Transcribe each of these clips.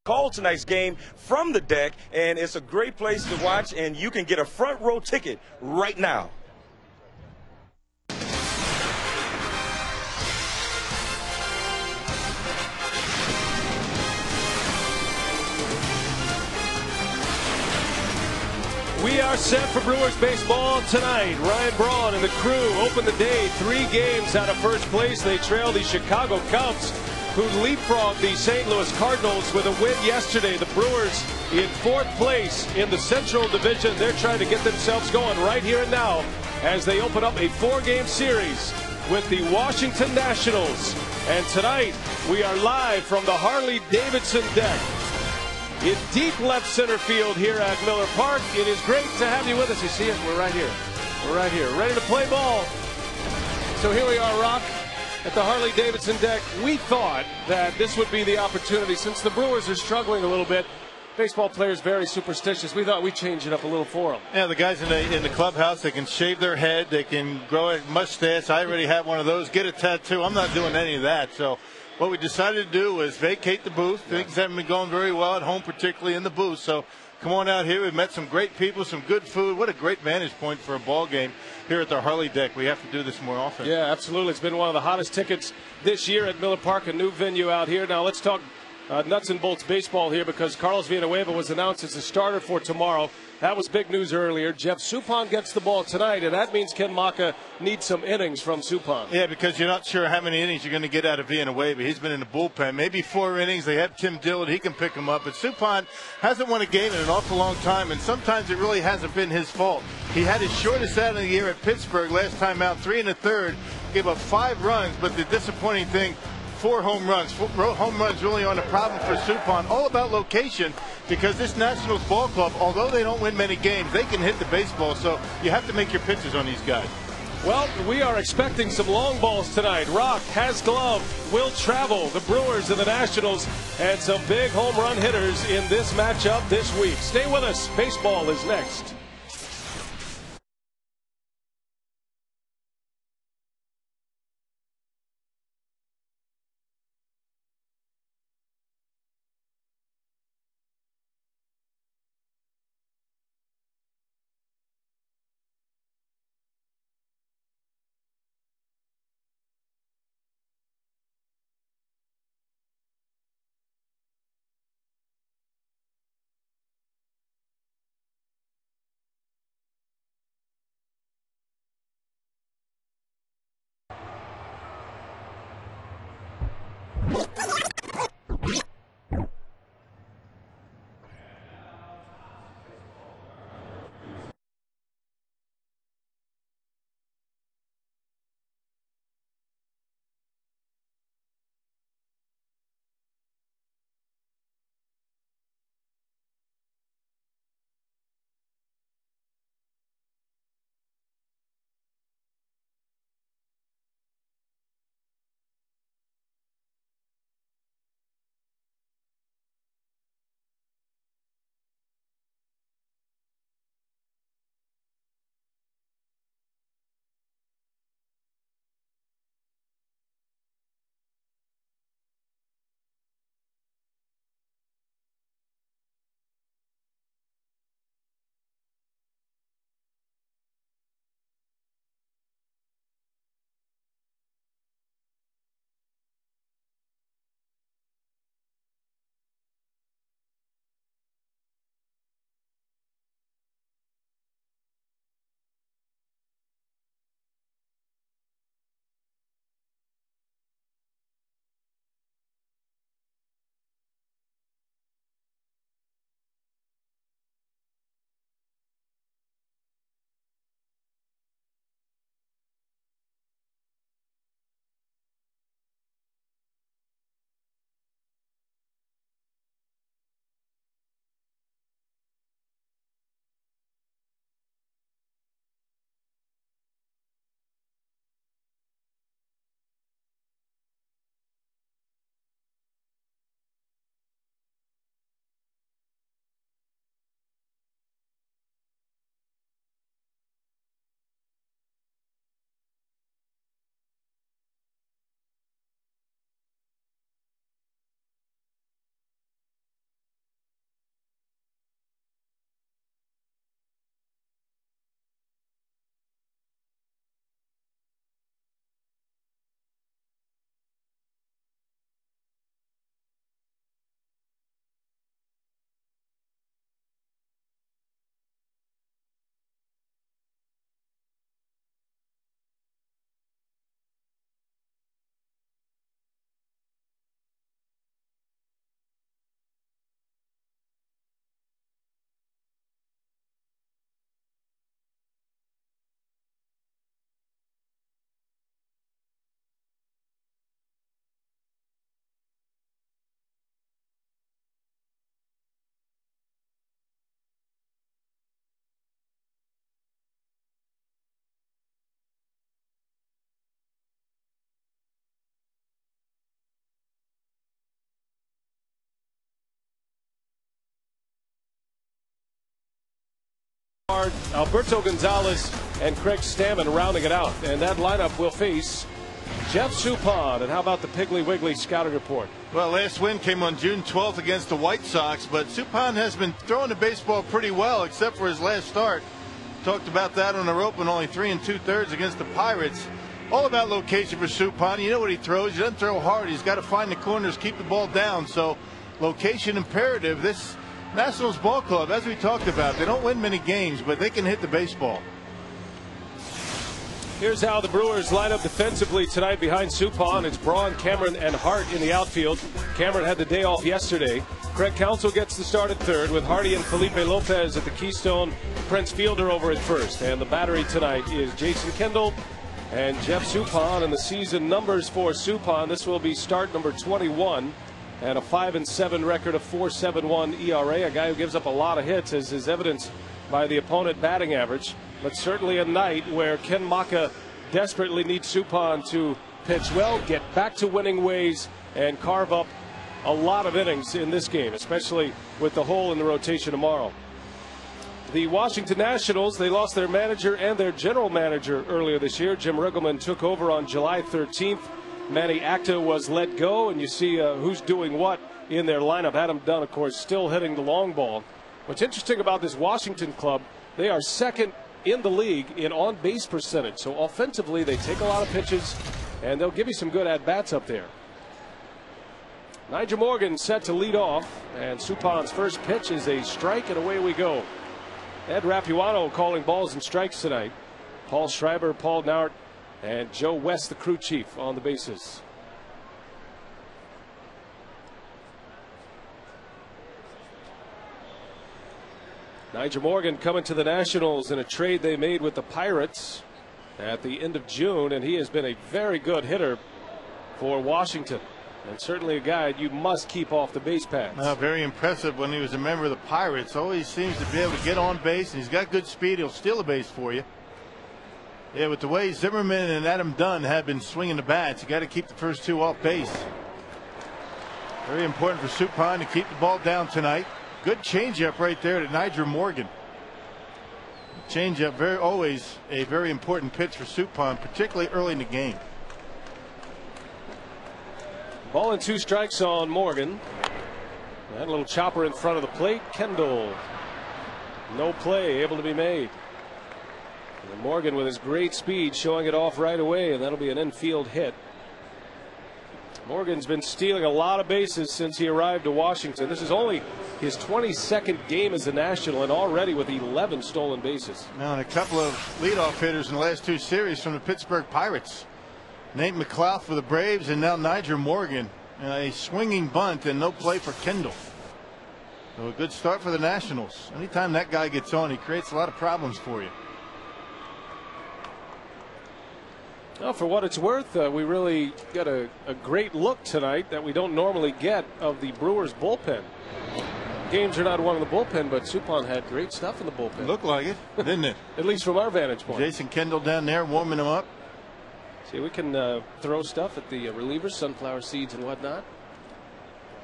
call tonight's game from the deck, and it's a great place to watch, and you can get a front row ticket right now. We are set for Brewers baseball tonight. Ryan Braun and the crew open the day 3 games out of first place. They trail the Chicago Cubs, who leapfrogged the St. Louis Cardinals with a win yesterday. The Brewers in 4th place in the Central Division. They're trying to get themselves going right here and now as they open up a 4-game series with the Washington Nationals. And tonight we are live from the Harley-Davidson deck in deep left center field here at Miller Park. It is great to have you with us. You see it? We're right here. We're right here, ready to play ball. So here we are, Rock, at the Harley-Davidson deck. We thought that this would be the opportunity, since the Brewers are struggling a little bit. Baseball players very superstitious. We thought we'd change it up a little for them. Yeah, the guys in the clubhouse, they can shave their head, they can grow a mustache. I already have one of those. Get a tattoo. I'm not doing any of that. So what we decided to do was vacate the booth. Things haven't been going very well at home, particularly in the booth. So come on out here. We've met some great people, some good food. What a great vantage point for a ball game here at the Harley deck. We have to do this more often. Yeah, absolutely. It's been one of the hottest tickets this year at Miller Park, a new venue out here. Now let's talk nuts and bolts baseball here, because Carlos Villanueva was announced as a starter for tomorrow. That was big news earlier. Jeff Suppan gets the ball tonight, and that means Ken Maka needs some innings from Suppan. Yeah, because you're not sure how many innings you're going to get out of Villanueva. He's been in the bullpen. Maybe 4 innings. They have Tim Dillard. He can pick him up. But Suppan hasn't won a game in an awful long time, and sometimes it really hasn't been his fault. He had his shortest out of the year at Pittsburgh last time out, 3 1/3. Gave up 5 runs, but the disappointing thing, 4 home runs. Home runs really aren't a problem for Suppan. All about location, because this Nationals ball club, although they don't win many games, they can hit the baseball. So you have to make your pitches on these guys. Well, we are expecting some long balls tonight. Rock has glove, will travel. The Brewers and the Nationals, and some big home run hitters in this matchup this week. Stay with us. Baseball is next. Alberto Gonzalez and Craig Stammen rounding it out. And that lineup will face Jeff Suppan. And how about the Piggly Wiggly scouting report? Well, last win came on June 12th against the White Sox, but Suppan has been throwing the baseball pretty well, except for his last start. Talked about that on the rope, and only 3 2/3 against the Pirates. All about location for Suppan. You know what he throws. He doesn't throw hard. He's got to find the corners, keep the ball down. So location imperative. This Nationals ball club, as we talked about, they don't win many games, but they can hit the baseball. Here's how the Brewers line up defensively tonight behind Suppan. It's Braun, Cameron, and Hart in the outfield. Cameron had the day off yesterday. Craig Counsell gets the start at third with Hardy and Felipe Lopez at the Keystone. Prince Fielder over at first. And the battery tonight is Jason Kendall and Jeff Suppan. And the season numbers for Suppan, this will be start number 21. And a 5-7 record, of 4.71 ERA. A guy who gives up a lot of hits, as is evidenced by the opponent batting average. But certainly a night where Ken Maka desperately needs Suppan to pitch well, get back to winning ways, and carve up a lot of innings in this game, especially with the hole in the rotation tomorrow. The Washington Nationals, they lost their manager and their general manager earlier this year. Jim Riggleman took over on July 13th. Manny Acta was let go, and you see who's doing what in their lineup. Adam Dunn, of course, still hitting the long ball. What's interesting about this Washington club, they are second in the league in on-base percentage. So offensively, they take a lot of pitches, and they'll give you some good at-bats up there. Nigel Morgan set to lead off, and Suppan's first pitch is a strike, and away we go. Ed Rapuano calling balls and strikes tonight. Paul Schreiber, Paul Nart, and Joe West, the crew chief, on the bases. Nigel Morgan coming to the Nationals in a trade they made with the Pirates at the end of June, and he has been a very good hitter for Washington, and certainly a guy you must keep off the base paths. Very impressive when he was a member of the Pirates. Always seems to be able to get on base, and he's got good speed. He'll steal a base for you. Yeah, with the way Zimmerman and Adam Dunn have been swinging the bats, you got to keep the first two off base. Very important for Suppan to keep the ball down tonight. Good changeup right there to Nigel Morgan. Changeup, always a very important pitch for Suppan, particularly early in the game. Ball and 2 strikes on Morgan. That little chopper in front of the plate. Kendall, no play able to be made. And Morgan with his great speed showing it off right away, and that'll be an infield hit. Morgan's been stealing a lot of bases since he arrived to Washington. This is only his 22nd game as a National, and already with 11 stolen bases. Now, and a couple of leadoff hitters in the last 2 series from the Pittsburgh Pirates. Nate McLeod for the Braves, and now Nigel Morgan. A swinging bunt and no play for Kendall. So a good start for the Nationals. Anytime that guy gets on, he creates a lot of problems for you. Well, for what it's worth, we really got a great look tonight that we don't normally get of the Brewers bullpen. Games are not one in the bullpen, but Suppan had great stuff in the bullpen. Looked like it, didn't it? At least from our vantage point. Jason Kendall down there warming him up. See, we can throw stuff at the relievers, sunflower seeds and whatnot.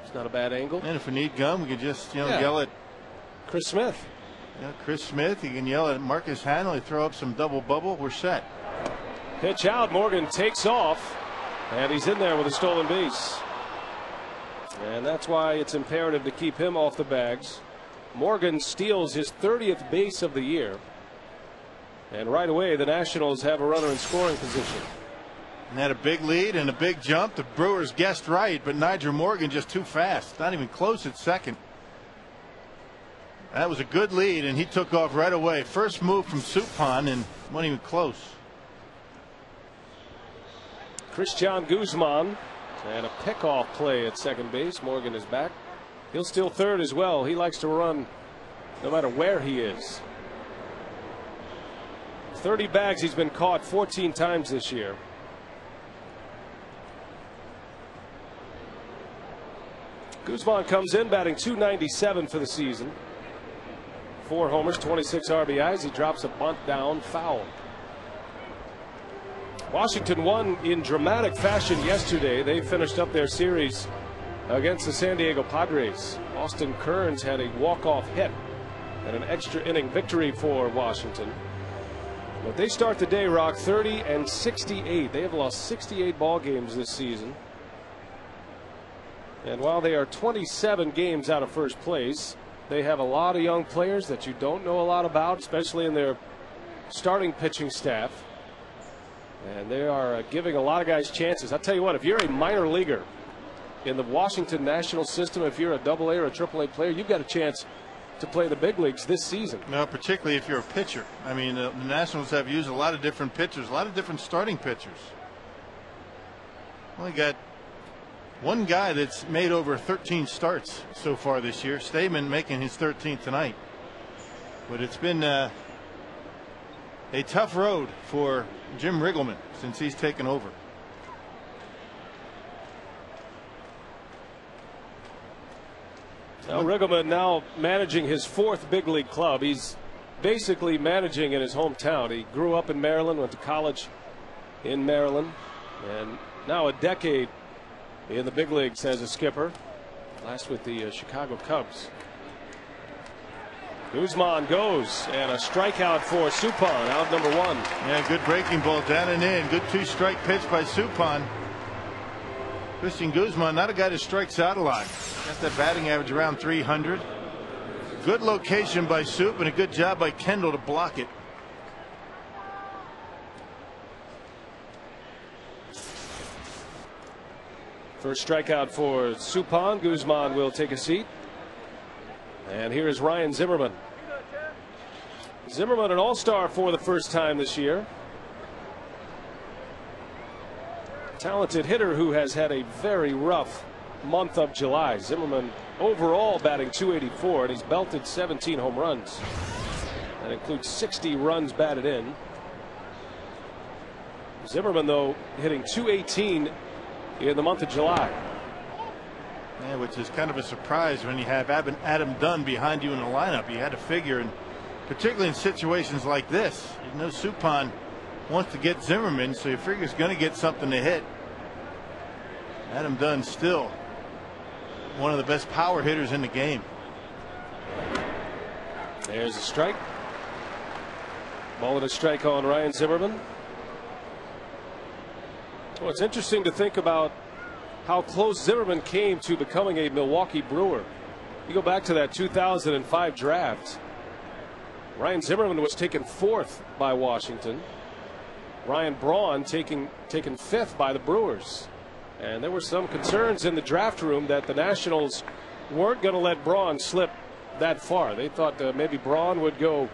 It's not a bad angle. And if we need gum, we can just yell at Chris Smith. Yeah, Chris Smith. You can yell at Marcus Hanley, throw up some double bubble. We're set. Pitch out. Morgan takes off, and he's in there with a stolen base. And that's why it's imperative to keep him off the bags. Morgan steals his 30th base of the year. And right away, the Nationals have a runner in scoring position. And had a big lead and a big jump. The Brewers guessed right, but Nigel Morgan just too fast. Not even close at second. That was a good lead, and he took off right away. First move from Suppan, and wasn't even close. Christian Guzman, and a pickoff play at second base. Morgan is back. He'll steal third as well. He likes to run no matter where he is. 30 bags he's been caught 14 times this year. Guzman comes in batting .297 for the season. 4 homers, 26 RBIs. He drops a bunt down, foul. Washington won in dramatic fashion yesterday. They finished up their series against the San Diego Padres. Austin Kearns had a walk-off hit. and an extra inning victory for Washington. But they start the day, Rock, 30-68. They have lost 68 ball games this season. And while they are 27 games out of first place, they have a lot of young players that you don't know a lot about, especially in their starting pitching staff. And they are giving a lot of guys chances. I'll tell you what, if you're a minor leaguer in the Washington National system, if you're a AA or a AAA player, you've got a chance to play the big leagues this season. No, particularly if you're a pitcher. I mean, the Nationals have used a lot of different pitchers, a lot of different starting pitchers. Only got one guy that's made over 13 starts so far this year. Stamen making his 13th tonight. But it's been a tough road for Jim Riggleman since he's taken over. Now Riggleman now managing his 4th big league club. He's basically managing in his hometown. He grew up in Maryland, went to college in Maryland, and now a decade in the big leagues as a skipper. Last with the Chicago Cubs. Guzman goes, and a strikeout for Suppan, out number 1. Yeah, good breaking ball down and in. Good 2-strike pitch by Suppan. Christian Guzman, not a guy that strikes out a lot. Got that batting average around 300. Good location by Soup and a good job by Kendall to block it. First strikeout for Suppan. Guzman will take a seat. And here is Ryan Zimmerman. Zimmerman, an all-star for the first time this year. Talented hitter who has had a very rough month of July. Zimmerman overall batting .284, and he's belted 17 home runs. That includes 60 runs batted in. Zimmerman, though, hitting .218 in the month of July. Yeah, which is kind of a surprise when you have Adam Dunn behind you in the lineup. You had to figure, and particularly in situations like this, you know Suppan wants to get Zimmerman, so you figure he's going to get something to hit. Adam Dunn still one of the best power hitters in the game. There's a strike. Ball and a strike on Ryan Zimmerman. Well, it's interesting to think about how close Zimmerman came to becoming a Milwaukee Brewer. You go back to that 2005 draft. Ryan Zimmerman was taken 4th by Washington. Ryan Braun taken 5th by the Brewers. And there were some concerns in the draft room that the Nationals weren't going to let Braun slip that far. They thought maybe Braun would go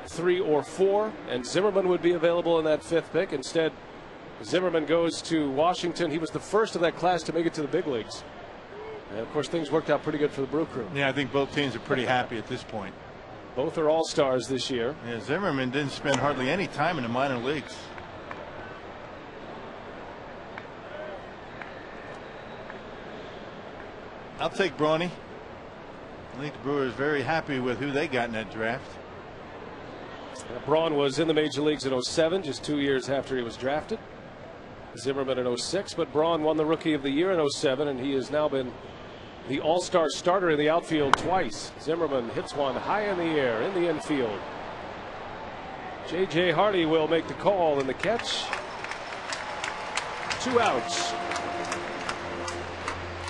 3 or 4 and Zimmerman would be available in that 5th pick. Instead, Zimmerman goes to Washington. He was the first of that class to make it to the big leagues. And of course, things worked out pretty good for the Brew Crew. Yeah, I think both teams are pretty happy at this point. Both are all-stars this year. Yeah, Zimmerman didn't spend hardly any time in the minor leagues. I'll take Brawny. I think the Brewers are very happy with who they got in that draft. Braun was in the major leagues in '07, just 2 years after he was drafted. Zimmerman in '06, but Braun won the Rookie of the Year in '07, and he has now been the all-star starter in the outfield twice. Zimmerman hits one high in the air in the infield. J.J. Hardy will make the call and the catch. 2 outs.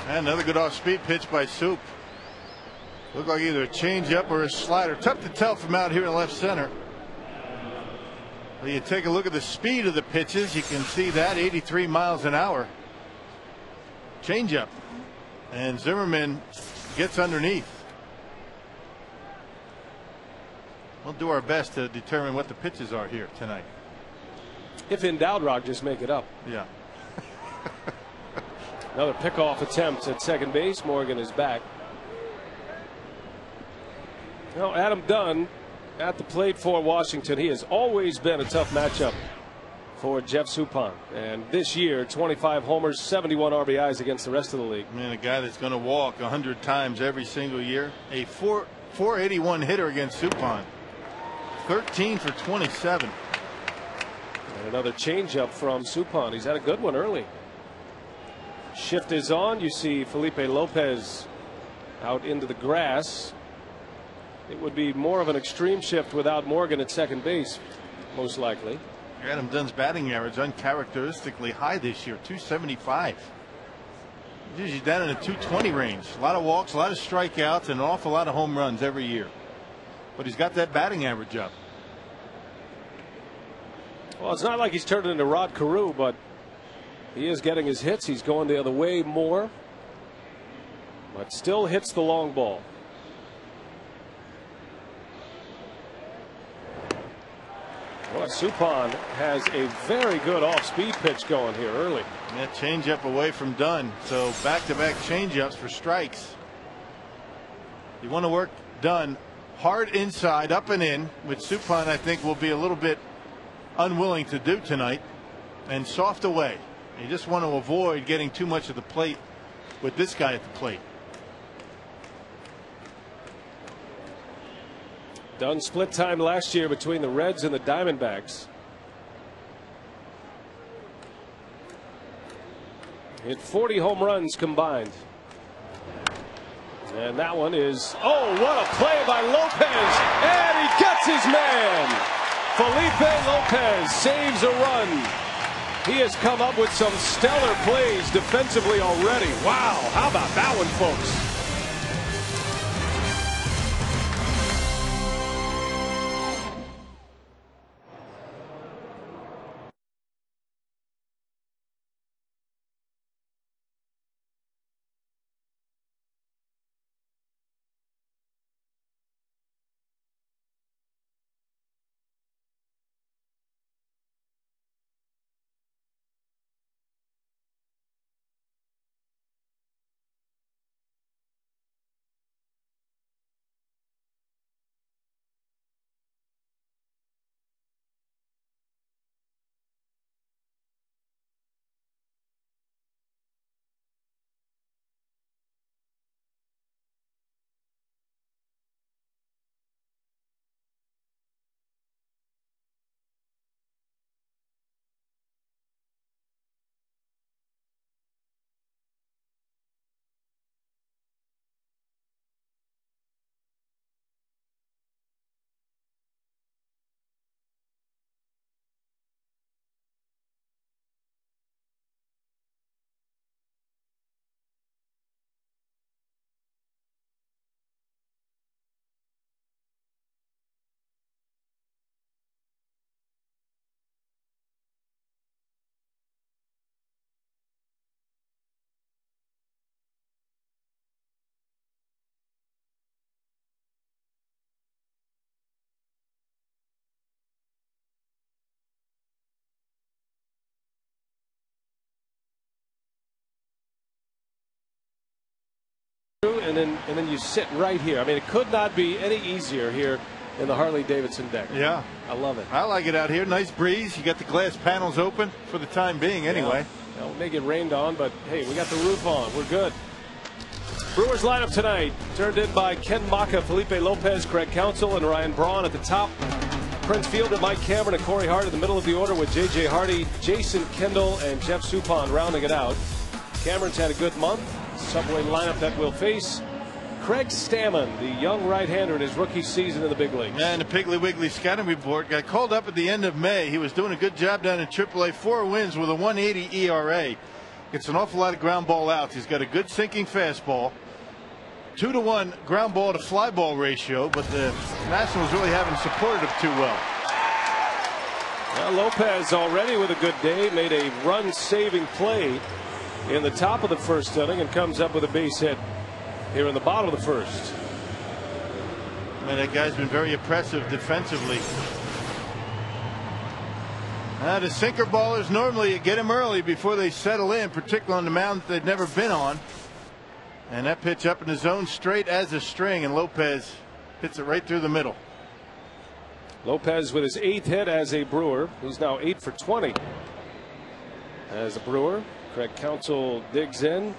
And another good off-speed pitch by Soup. Looked like either a changeup or a slider. Tough to tell from out here in left center. Well, you take a look at the speed of the pitches, you can see that 83 miles an hour. Changeup. And Zimmerman gets underneath. We'll do our best to determine what the pitches are here tonight. If in doubt, Rock, just make it up. Yeah. Another pickoff attempt at second base. Morgan is back. Now Adam Dunn at the plate for Washington. He has always been a tough matchup for Jeff Suppan. And this year, 25 homers, 71 RBIs against the rest of the league. Man, a guy that's going to walk 100 times every single year. A 481 hitter against Suppan. 13 for 27. And another changeup from Suppan. He's had a good one early. Shift is on. You see Felipe Lopez out into the grass. It would be more of an extreme shift without Morgan at second base, most likely. Adam Dunn's batting average uncharacteristically high this year, 275. He's usually down in the 220 range. A lot of walks, a lot of strikeouts, and an awful lot of home runs every year. But he's got that batting average up. Well, it's not like he's turned into Rod Carew, but he is getting his hits. He's going the other way more, but still hits the long ball. Boy, Suppan has a very good off-speed pitch going here early. That changeup away from Dunn. So back-to-back changeups for strikes. You want to work Dunn hard inside, up and in, which Suppan I think will be a little bit unwilling to do tonight, and soft away. You just want to avoid getting too much of the plate with this guy at the plate. Dunn split time last year between the Reds and the Diamondbacks. Hit 40 home runs combined. And that one is, oh, what a play by Lopez, and he gets his man. Felipe Lopez saves a run. He has come up with some stellar plays defensively already. Wow, how about that one, folks? And then you sit right here. I mean, it could not be any easier here in the Harley-Davidson deck. Yeah, I love it. I like it out here. Nice breeze. You got the glass panels open for the time being anyway. Yeah. It may get rained on, but hey, we got the roof on. We're good. Brewers lineup tonight turned in by Ken Maka, Felipe Lopez, Craig Counsell, and Ryan Braun at the top. Prince Fielder, Mike Cameron, and Corey Hart in the middle of the order with J.J. Hardy, Jason Kendall, and Jeff Suppan rounding it out. Cameron's had a good month. Subway lineup that will face Craig Stammen, the young right-hander in his rookie season in the big leagues. And the Piggly Wiggly scouting report got called up at the end of May. He was doing a good job down in AAA, 4 wins with a 1.80 ERA. Gets an awful lot of ground ball outs. He's got a good sinking fastball. 2-to-1 ground ball to fly ball ratio, but the Nationals really haven't supported him too well. Well, Lopez already with a good day, made a run-saving play in the top of the first inning and comes up with a base hit here in the bottom of the first. Man, that guy's been very impressive defensively. The sinker ballers normally get him early before they settle in, particularly on the mound that they've never been on. And that pitch up in the zone straight as a string, and Lopez hits it right through the middle. Lopez with his 8th hit as a Brewer. He's now 8 for 20 as a Brewer. Craig Counsell digs in.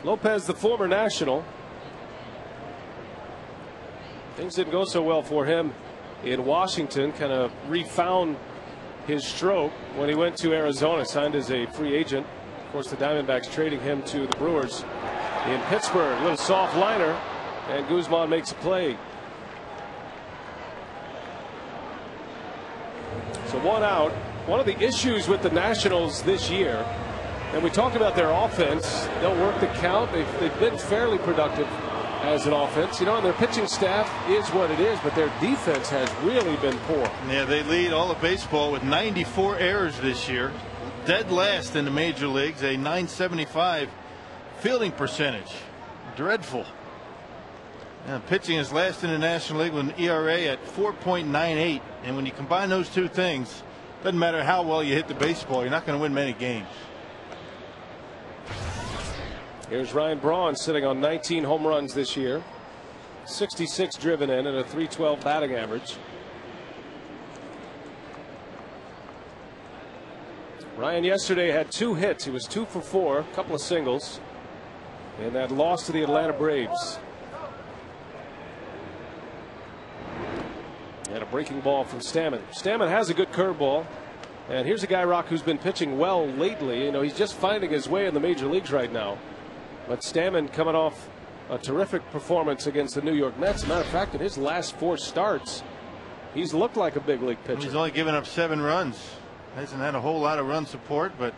Lopez, the former National. Things didn't go so well for him in Washington. Kind of refound his stroke when he went to Arizona, signed as a free agent. Of course, the Diamondbacks trading him to the Brewers in Pittsburgh. Little soft liner, and Guzman makes a play. So 1 out. One of the issues with the Nationals this year, and we talked about their offense, they'll work the count. They've been fairly productive as an offense, you know, and their pitching staff is what it is, but their defense has really been poor. Yeah, they lead all of baseball with 94 errors this year, dead last in the major leagues, a .975 fielding percentage. Dreadful. And pitching is last in the National League with an ERA at 4.98, and when you combine those two things, doesn't matter how well you hit the baseball, you're not going to win many games. Here's Ryan Braun sitting on 19 home runs this year, 66 driven in, and a .312 batting average. Ryan yesterday had 2 hits. He was 2 for 4, a couple of singles, in that loss to the Atlanta Braves. And a breaking ball from Stammen. Stammen has a good curveball. And here's a guy, Rock, who's been pitching well lately. You know, he's just finding his way in the major leagues right now. But Stammen coming off a terrific performance against the New York Mets. As a matter of fact, in his last 4 starts, he's looked like a big league pitcher. He's only given up 7 runs. Hasn't had a whole lot of run support, but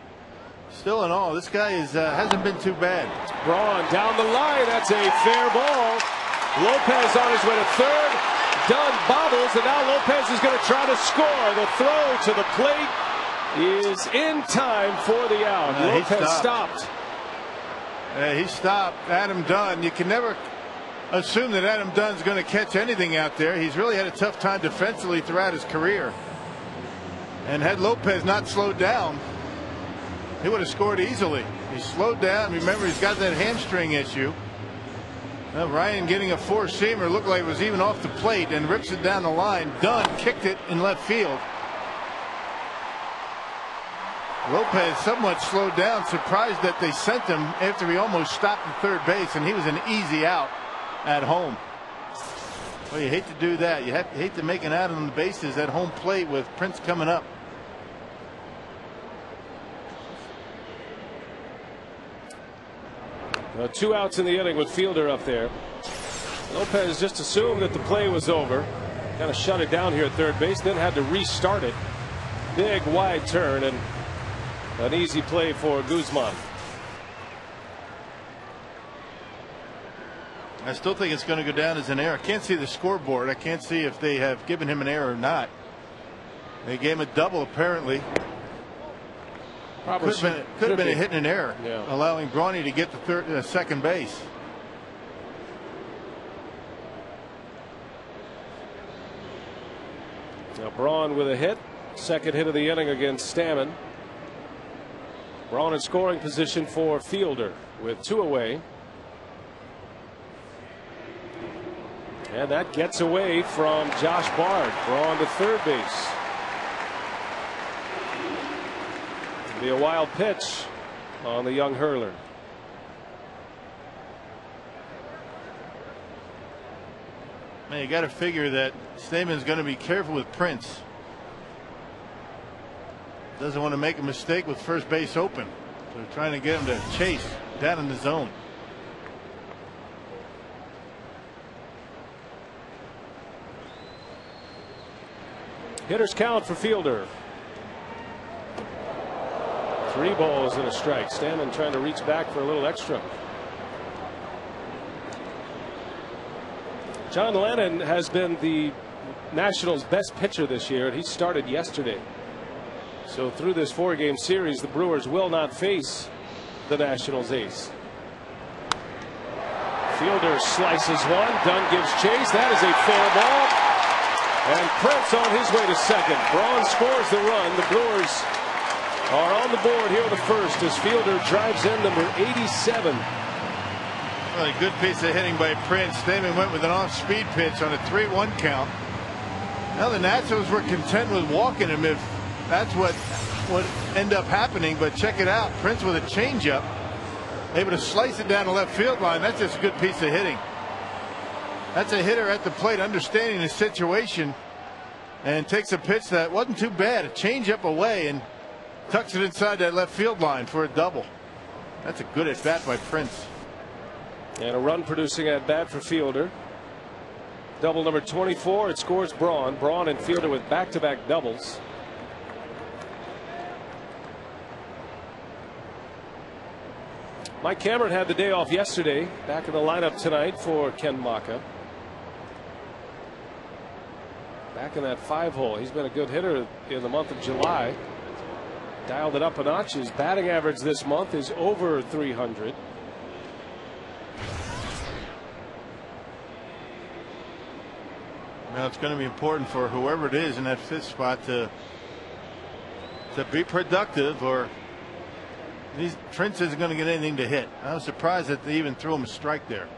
still in all, this guy hasn't been too bad. Braun down the line. That's a fair ball. Lopez on his way to third. Dunn bobbles, and now Lopez is going to try to score. The throw to the plate is in time for the out. Lopez stopped. He stopped Adam Dunn. You can never assume that Adam Dunn's going to catch anything out there. He's really had a tough time defensively throughout his career. And had Lopez not slowed down, he would have scored easily. He slowed down. Remember, he's got that hamstring issue. Ryan getting a 4-seamer, looked like it was even off the plate, and rips it down the line. Dunn kicked it in left field. Lopez somewhat slowed down, surprised that they sent him after he almost stopped at third base, and he was an easy out at home. Well, you hate to do that. You hate to make an out on the bases at home plate with Prince coming up. Well, 2 outs in the inning with Fielder up there. Lopez just assumed that the play was over. Kind of shut it down here at third base, then had to restart it. Big wide turn and an easy play for Guzman. I still think it's going to go down as an error. I can't see the scoreboard. I can't see if they have given him an error or not. They gave him a double apparently. Could have been a hit and an error, allowing Brawny to get to second base. Now Braun with a hit, second hit of the inning against Stammen. Braun in scoring position for Fielder with 2 away. And that gets away from Josh Bard. Braun to third base. It'll be a wild pitch on the young hurler. Man, you got to figure that Stammen's going to be careful with Prince. Doesn't want to make a mistake with first base open. So they're trying to get him to chase down in the zone. Hitters count for Fielder. 3 balls and a strike. Stammen trying to reach back for a little extra. John Lennon has been the Nationals' best pitcher this year, and he started yesterday. So through this 4-game series, the Brewers will not face the Nationals' ace. Fielder slices one. Dunn gives chase. That is a fair ball. And Prince on his way to second. Braun scores the run. The Brewers are on the board here in the first as Fielder drives in number 87. Well, a good piece of hitting by Prince. Stammen went with an off-speed pitch on a 3-1 count. Now the Nationals were content with walking him if that's what would end up happening. But check it out. Prince with a changeup, able to slice it down the left field line. That's just a good piece of hitting. That's a hitter at the plate understanding the situation and takes a pitch that wasn't too bad, a changeup away, and tucks it inside that left field line for a double. That's a good at bat by Prince. And a run producing at bat for Fielder. Double number 24. It scores Braun. Braun and Fielder with back-to-back doubles. Mike Cameron had the day off yesterday. Back in the lineup tonight for Ken Maka. Back in that 5-hole. He's been a good hitter in the month of July. Dialed it up a notch. His batting average this month is over 300. Now it's going to be important for whoever it is in that 5th spot to be productive, or Prince isn't going to get anything to hit. I was surprised that they even threw him a strike there.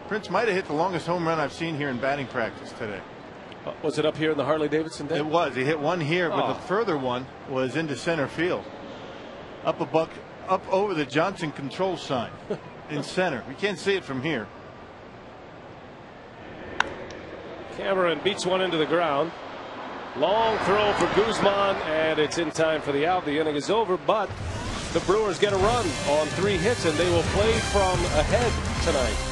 Prince might have hit the longest home run I've seen here in batting practice today. Was it up here in the Harley-Davidson deck? It was. He hit one here, but the further one was into center field. Up over the Johnson control sign in center. We can't see it from here. Cameron beats one into the ground. Long throw for Guzman, and it's in time for the out. The inning is over, but the Brewers get a run on 3 hits, and they will play from ahead tonight.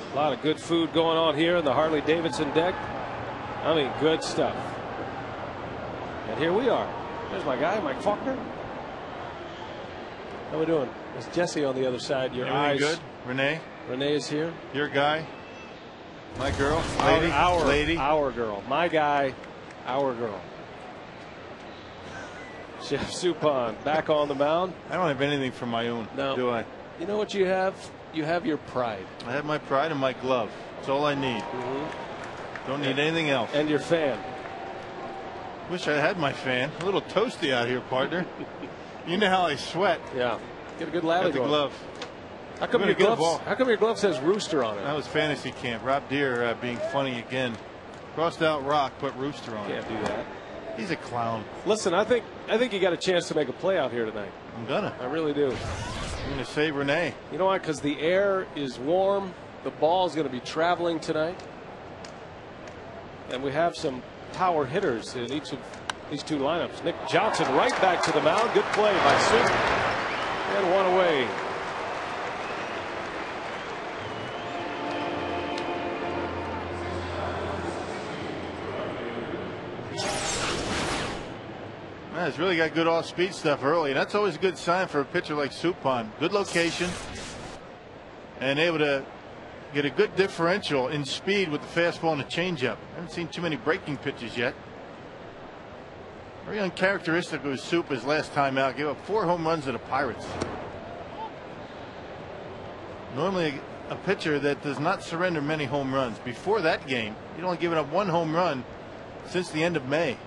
A lot of good food going on here in the Harley-Davidson deck. I mean, good stuff. And here we are. There's my guy, Mike Faulkner. How we doing? There's Jesse on the other side. Your eyes. Good. Renee. Renee is here. Your guy. My girl. Lady. Lady. Our girl. My guy. Our girl. Chef Suppan back on the mound. I don't have anything for my own. No. Do I? You know what you have? You have your pride. I have my pride and my glove. That's all I need. Don't need anything else. And your fan. Wish I had my fan. A little toasty out here, partner. You know how I sweat. Yeah. Get a good ladder going. The glove. How come your glove says Rooster on it? That was fantasy camp. Rob Deere being funny again. Crossed out rock, put Rooster on it. Can't do that. He's a clown. Listen, I think you got a chance to make a play out here tonight. I'm gonna. I really do. I'm gonna save Renee. You know why? Because the air is warm. The ball is going to be traveling tonight, and we have some power hitters in each of these 2 lineups. Nick Johnson right back to the mound. Good play by Soup. And one away. He's really got good off-speed stuff early, and that's always a good sign for a pitcher like Suppan. Good location, and able to get a good differential in speed with the fastball and the changeup. I haven't seen too many breaking pitches yet. Very uncharacteristic of his Soup his last time out. Gave up 4 home runs to the Pirates. Normally a pitcher that does not surrender many home runs. Before that game, he'd only given up 1 home run since the end of May.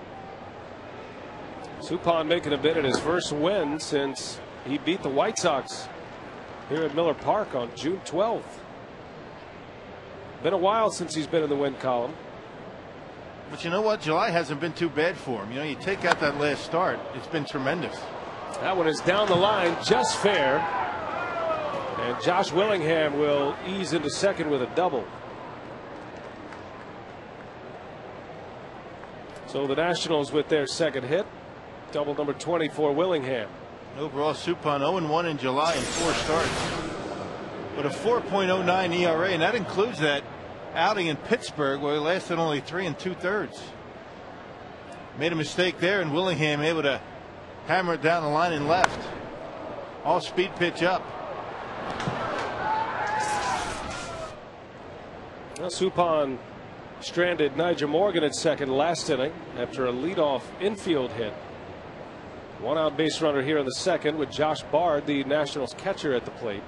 Suppan making a bid at his first win since he beat the White Sox here at Miller Park on June 12th. Been a while since he's been in the win column. But you know what? July hasn't been too bad for him. You know, you take out that last start, it's been tremendous. That one is down the line, just fair. And Josh Willingham will ease into second with a double. So the Nationals with their second hit. Double number 20 for Willingham. Overall, Suppan 0-1 in July in 4 starts. With a 4.09 ERA, and that includes that outing in Pittsburgh where he lasted only 3 2/3. Made a mistake there, and Willingham able to hammer it down the line and left. All speed pitch up. Well, Suppan stranded Nigel Morgan at second last inning after a leadoff infield hit. One out base runner here in the second with Josh Bard, the Nationals catcher, at the plate.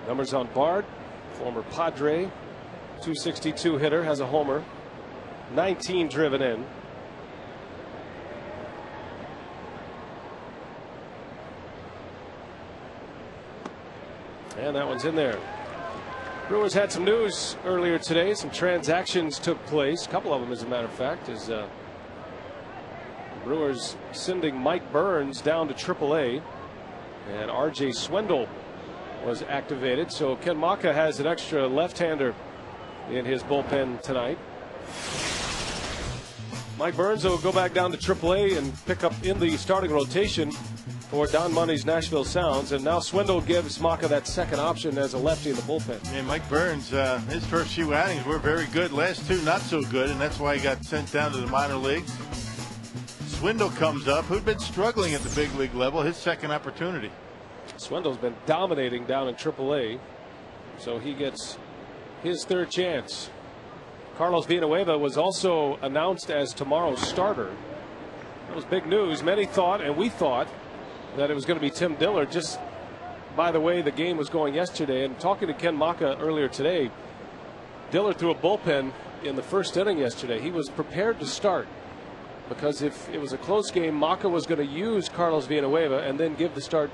Numbers on Bard, former Padre, 262 hitter, has a homer, 19 driven in. And that one's in there. Brewers had some news earlier today. Some transactions took place. A couple of them, as a matter of fact, as Brewers sending Mike Burns down to AAA, and R.J. Swindle was activated. So Ken Maka has an extra left-hander in his bullpen tonight. Mike Burns will go back down to AAA and pick up in the starting rotation for Don Money's Nashville Sounds, and now Swindle gives Maka that second option as a lefty in the bullpen. Yeah, Mike Burns, his first few outings were very good. Last two not so good, and that's why he got sent down to the minor leagues. Swindle comes up, who'd been struggling at the big league level, his second opportunity. Swindle's been dominating down in AAA, so he gets his third chance. Carlos Villanueva was also announced as tomorrow's starter. That was big news. Many thought, and we thought, that it was going to be Tim Dillard, just by the way the game was going yesterday. And talking to Ken Maka earlier today, Dillard threw a bullpen in the first inning yesterday. He was prepared to start because if it was a close game, Maka was going to use Carlos Villanueva and then give the start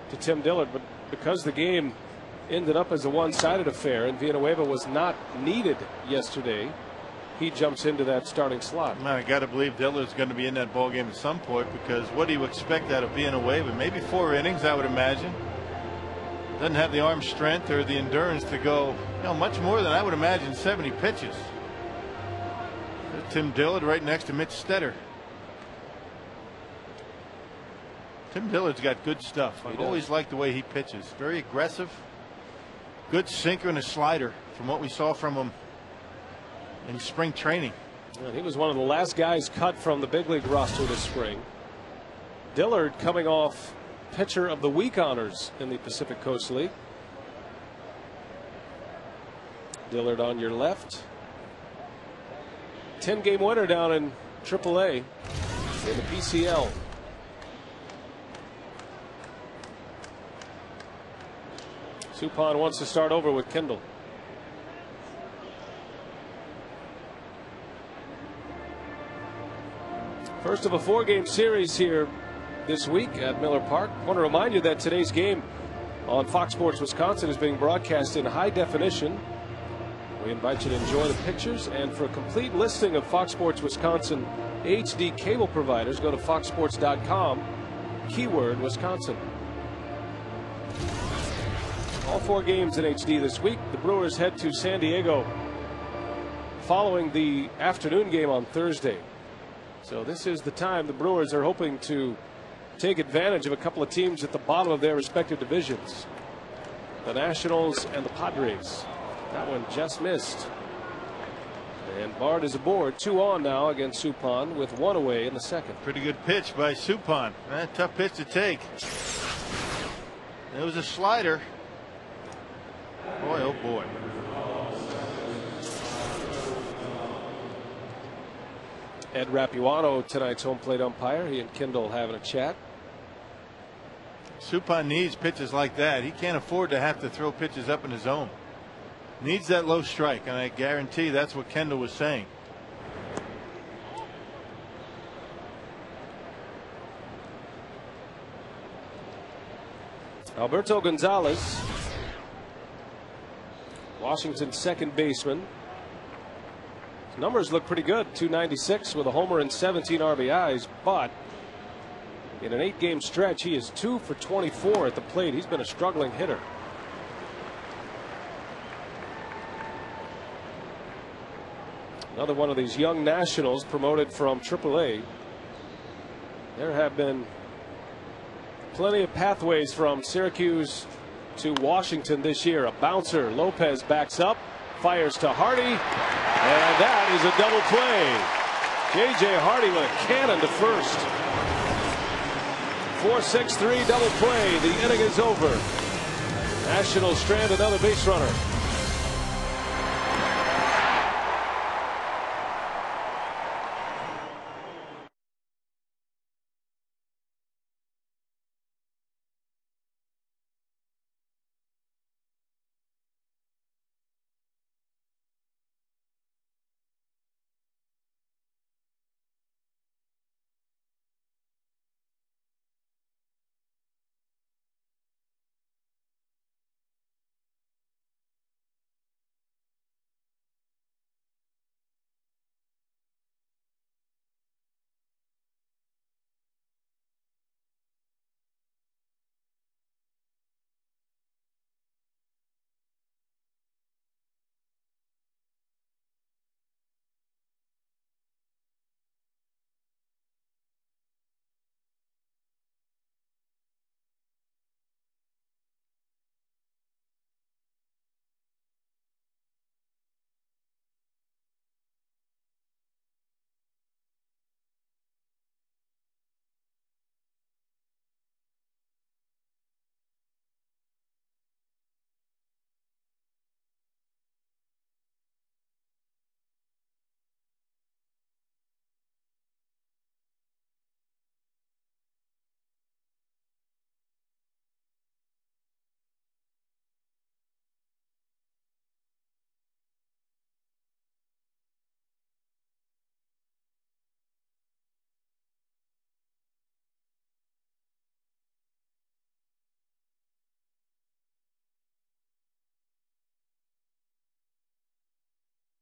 to Tim Dillard. But because the game ended up as a one-sided affair and Villanueva was not needed yesterday, he jumps into that starting slot. Man, I got to believe Dillard's going to be in that ball game at some point, because what do you expect out of Villanueva? Maybe 4 innings, I would imagine. Doesn't have the arm strength or the endurance to go, much more than I would imagine 70 pitches. There's Tim Dillard right next to Mitch Stetter. Tim Dillard's got good stuff. I've always liked the way he pitches. Very aggressive. Good sinker and a slider from what we saw from him in spring training. And he was one of the last guys cut from the big league roster this spring. Dillard coming off pitcher of the week honors in the Pacific Coast League. Dillard on your left. 10-game winner down in AAA in the PCL. Suppan wants to start over with Kendall. First of a 4-game series here this week at Miller Park. I want to remind you that today's game on Fox Sports Wisconsin is being broadcast in high definition. We invite you to enjoy the pictures, and for a complete listing of Fox Sports Wisconsin HD cable providers, go to foxsports.com, keyword Wisconsin. All 4 games in HD this week. The Brewers head to San Diego following the afternoon game on Thursday. So this is the time the Brewers are hoping to take advantage of a couple of teams at the bottom of their respective divisions. The Nationals and the Padres. That one just missed. And Bard is aboard. 2 on now against Suppan with 1 away in the second. Pretty good pitch by Suppan. Tough pitch to take. It was a slider. Boy, oh boy. Ed Rapuano, tonight's home plate umpire. He and Kendall having a chat. Suppan needs pitches like that. He can't afford to have to throw pitches up in his zone. Needs that low strike, and I guarantee that's what Kendall was saying. Alberto Gonzalez, Washington's second baseman. His numbers look pretty good. 296 with a homer and 17 RBIs, but in an 8-game stretch, he is 2 for 24 at the plate. He's been a struggling hitter. Another one of these young nationals promoted from AAA. There have been plenty of pathways from Syracuse to Washington this year. A bouncer. Lopez backs up, fires to Hardy, and that is a double play. J.J. Hardy with a cannon to first. 4-6-3 double play. The inning is over. Nationals strand another base runner.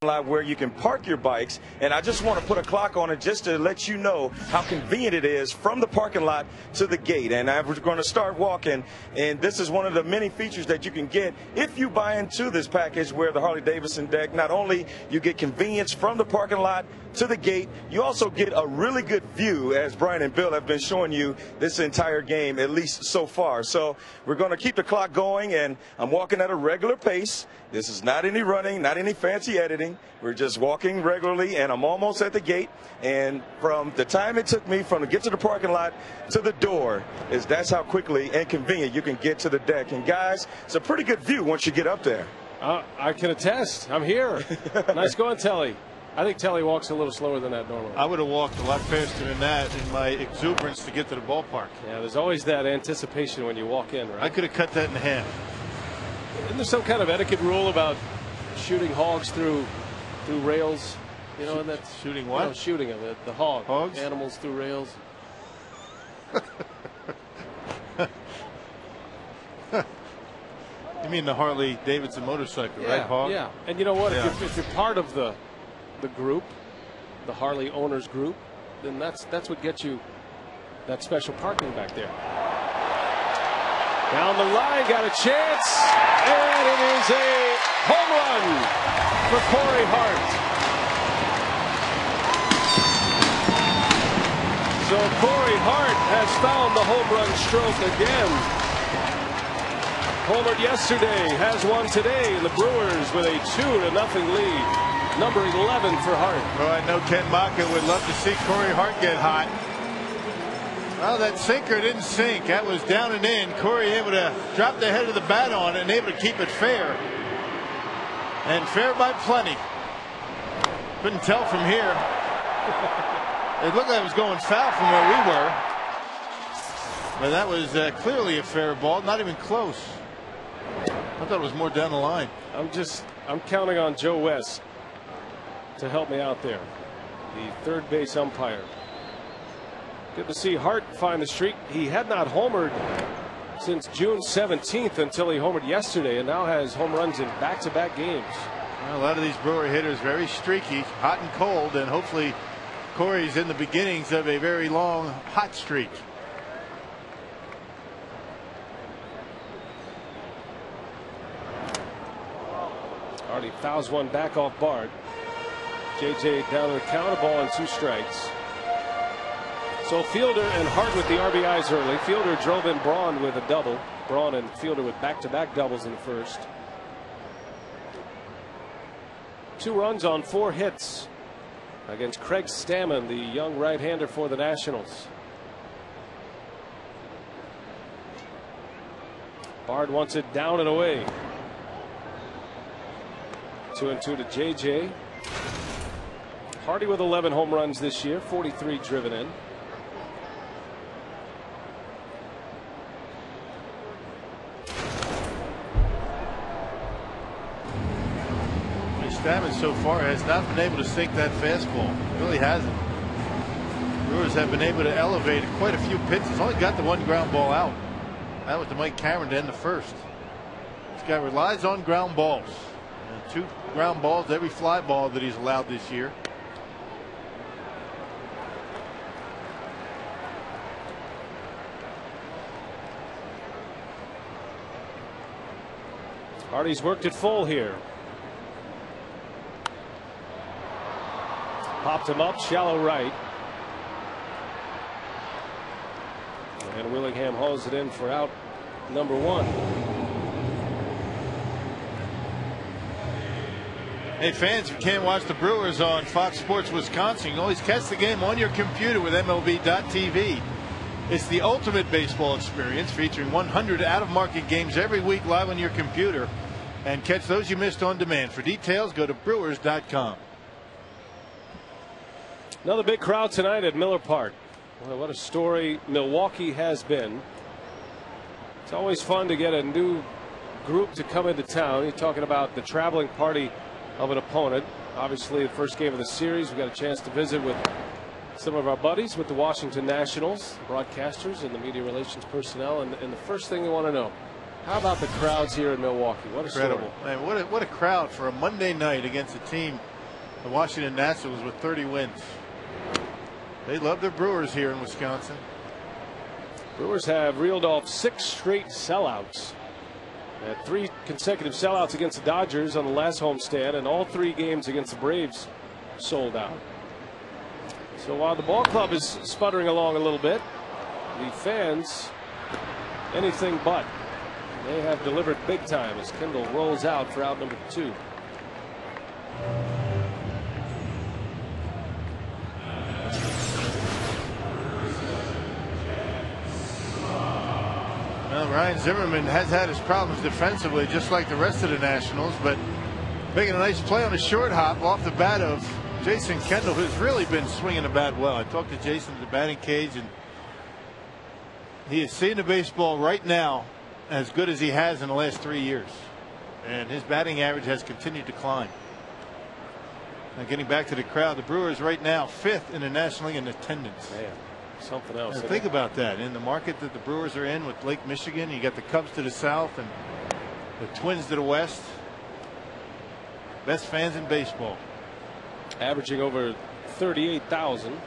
Lot where you can park your bikes, and I just want to put a clock on it just to let you know how convenient it is from the parking lot to the gate. And we're going to start walking, and this is one of the many features that you can get if you buy into this package where the Harley-Davidson deck, not only you get convenience from the parking lot to the gate, you also get a really good view, as Brian and Bill have been showing you this entire game, at least so far. So we're going to keep the clock going, and I'm walking at a regular pace. This is not any running, not any fancy editing. We're just walking regularly, and I'm almost at the gate. And from the time it took me from to get to the parking lot to the door, that's how quickly and convenient you can get to the deck. And guys, it's a pretty good view once you get up there. I can attest. I'm here. Nice going, Telly. I think Telly walks a little slower than that normally. I would have walked a lot faster than that in my exuberance to get to the ballpark. Yeah, there's always that anticipation when you walk in, right? I could have cut that in half. Isn't there some kind of etiquette rule about shooting hogs through rails? You know, and that's shooting what? No, shooting of it. The hogs? Animals through rails. You mean the Harley-Davidson motorcycle, right? Hog? Yeah. And you know what? Yeah. If you're part of the group, the Harley owners group, then that's what gets you that special parking back there. Down the line, got a chance, and it is a home run for Corey Hart. So Corey Hart has found the home run stroke again. Homered yesterday, has one today. The Brewers with a 2-0 lead. Number 11 for Hart. Well, I know Ken Maka would love to see Corey Hart get hot. Well, that sinker didn't sink. That was down and in. Corey able to drop the head of the bat on it and able to keep it fair. And fair by plenty. Couldn't tell from here. It looked like it was going foul from where we were. But that was clearly a fair ball. Not even close. I thought it was more down the line. I'm counting on Joe West to help me out there. The third base umpire. Good to see Hart find the streak. He had not homered since June 17th until he homered yesterday, and now has home runs in back-to-back games. Well, a lot of these Brewer hitters very streaky, hot and cold, and hopefully Corey's in the beginnings of a very long hot streak. Hardy fouls one back off Bard. JJ down to the count, a ball and 2 strikes. So Fielder and Hart with the RBIs early. Fielder drove in Braun with a double. Braun and Fielder with back-to-back doubles in the first. 2 runs on 4 hits against Craig Stammen, the young right-hander for the Nationals. Bard wants it down and away. 2-2 to JJ. Hardy with 11 home runs this year, 43 driven in. Stammen so far has not been able to sink that fastball. Really hasn't. Brewers have been able to elevate quite a few pitches. Only got the 1 ground ball out. That was to Mike Cameron to end the first. This guy relies on ground balls. And 2 ground balls every fly ball that he's allowed this year. Hardy's worked it full here. Popped him up, shallow right. And Willingham hauls it in for out number 1. Hey fans, if you can't watch the Brewers on Fox Sports Wisconsin, you can always catch the game on your computer with MLB.tv. It's the ultimate baseball experience, featuring 100 out-of-market games every week live on your computer. And catch those you missed on demand. For details, go to Brewers.com. Another big crowd tonight at Miller Park. Well, what a story Milwaukee has been. It's always fun to get a new group to come into town. You're talking about the traveling party of an opponent. Obviously, the first game of the series, we got a chance to visit with some of our buddies with the Washington Nationals, broadcasters and the media relations personnel. And the first thing you want to know, how about the crowds here in Milwaukee? What a Incredible. story. Man, what a crowd for a Monday night against a team, the Washington Nationals, with 30 wins. They love their Brewers here in Wisconsin. Brewers have reeled off 6 straight sellouts. Had 3 consecutive sellouts against the Dodgers on the last homestand, and all 3 games against the Braves sold out. So while the ball club is sputtering along a little bit, the fans anything but. They have delivered big time as Kendall rolls out for out number 2. Well, Ryan Zimmerman has had his problems defensively, just like the rest of the Nationals, but making a nice play on a short hop off the bat of Jason Kendall, who's really been swinging the bat well. I talked to Jason at the batting cage, and he is seeing the baseball right now as good as he has in the last 3 years, and his batting average has continued to climb. Now, getting back to the crowd, the Brewers right now 5th in the National League in attendance. Man, something else. And think about that. In the market that the Brewers are in with Lake Michigan, you got the Cubs to the south and the Twins to the west. Best fans in baseball. Averaging over 38,000.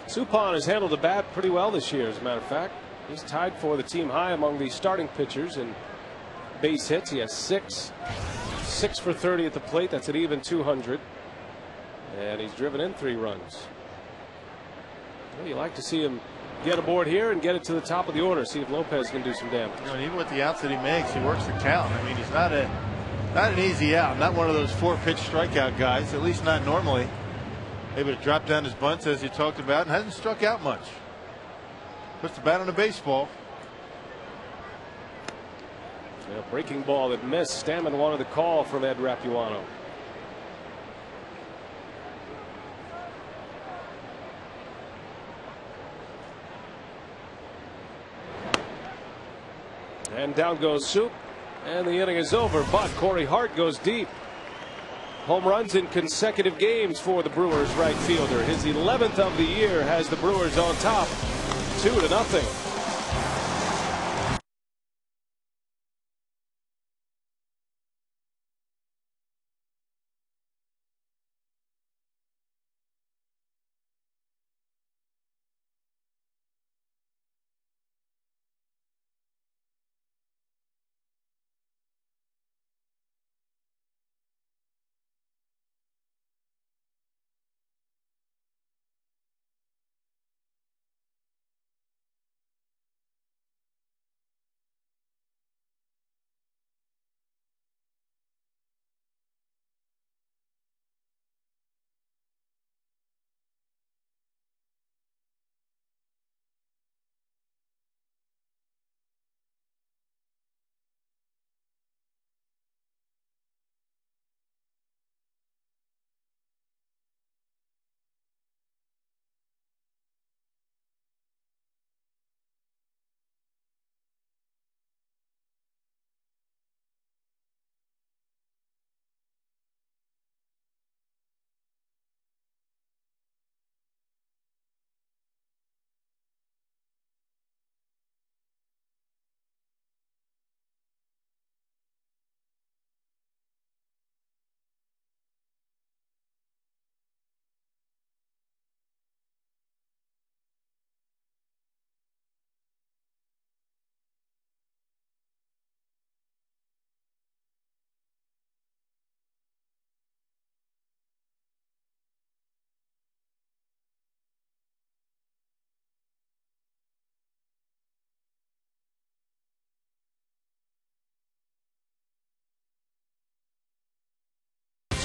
Suppan has handled the bat pretty well this year, as a matter of fact. He's tied for the team high among the starting pitchers in base hits. He has 6 for 30 at the plate. That's an even 200. And he's driven in 3 runs. Well, you like to see him get aboard here and get it to the top of the order. See if Lopez can do some damage. You know, even with the outs that he makes, he works the count. I mean, he's not an easy out. Not one of those 4-pitch strikeout guys, at least not normally. Able to drop down his bunts, as you talked about, and hasn't struck out much. Puts the bat on the baseball. A breaking ball that missed. Stammen wanted the call from Ed Rapuano. And down goes Soup, and the inning is over. But Corey Hart goes deep. home runs in consecutive games for the Brewers right fielder. His 11th of the year has the Brewers on top 2-0.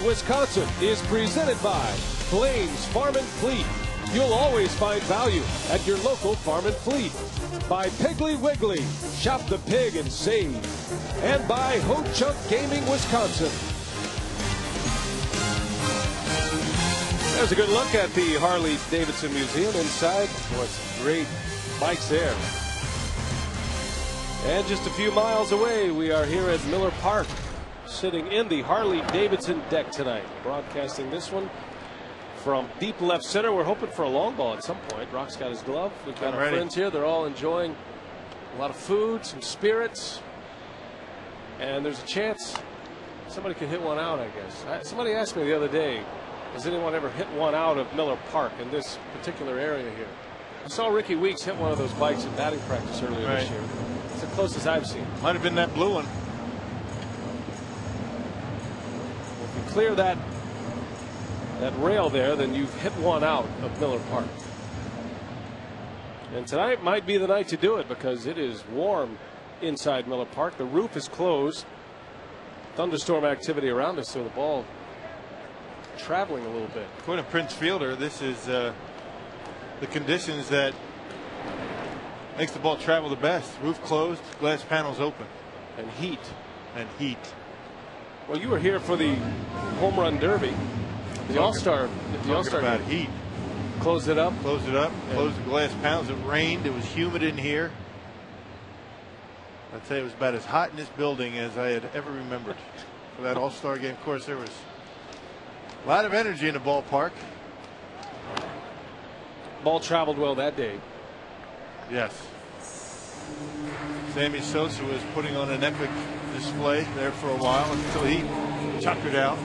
Wisconsin is presented by Flames Farm and Fleet. You'll always find value at your local Farm and Fleet. By Piggly Wiggly, shop the pig and save. And by Ho Chunk Gaming Wisconsin. There's a good look at the Harley-Davidson Museum inside. Boy, some great bikes there. And just a few miles away, we are here at Miller Park, sitting in the Harley-Davidson deck tonight. Broadcasting this one from deep left center. We're hoping for a long ball at some point. Rock's got his glove. We've got our friends here. They're all enjoying a lot of food, some spirits. And there's a chance somebody could hit one out, I guess. Somebody asked me the other day, has anyone ever hit one out of Miller Park in this particular area here? I saw Ricky Weeks hit one of those bikes in batting practice earlier this year. It's the closest I've seen. Might have been that blue one. Clear that rail there, then you've hit one out of Miller Park. And tonight might be the night to do it because it is warm inside Miller Park. The roof is closed. Thunderstorm activity around us, so the ball traveling a little bit. According to Prince Fielder, this is the conditions that makes the ball travel the best. Roof closed, glass panels open. And heat. And heat. Well, you were here for the home run derby. The All-Star. The All-Star about heat. Closed it up. Closed it up. Yeah. Closed the glass panels. It rained. It was humid in here. I'd say it was about as hot in this building as I had ever remembered for that All-Star game. Of course, there was a lot of energy in the ballpark. Ball traveled well that day. Yes. Sammy Sosa was putting on an epic display there for a while until he tuckered out.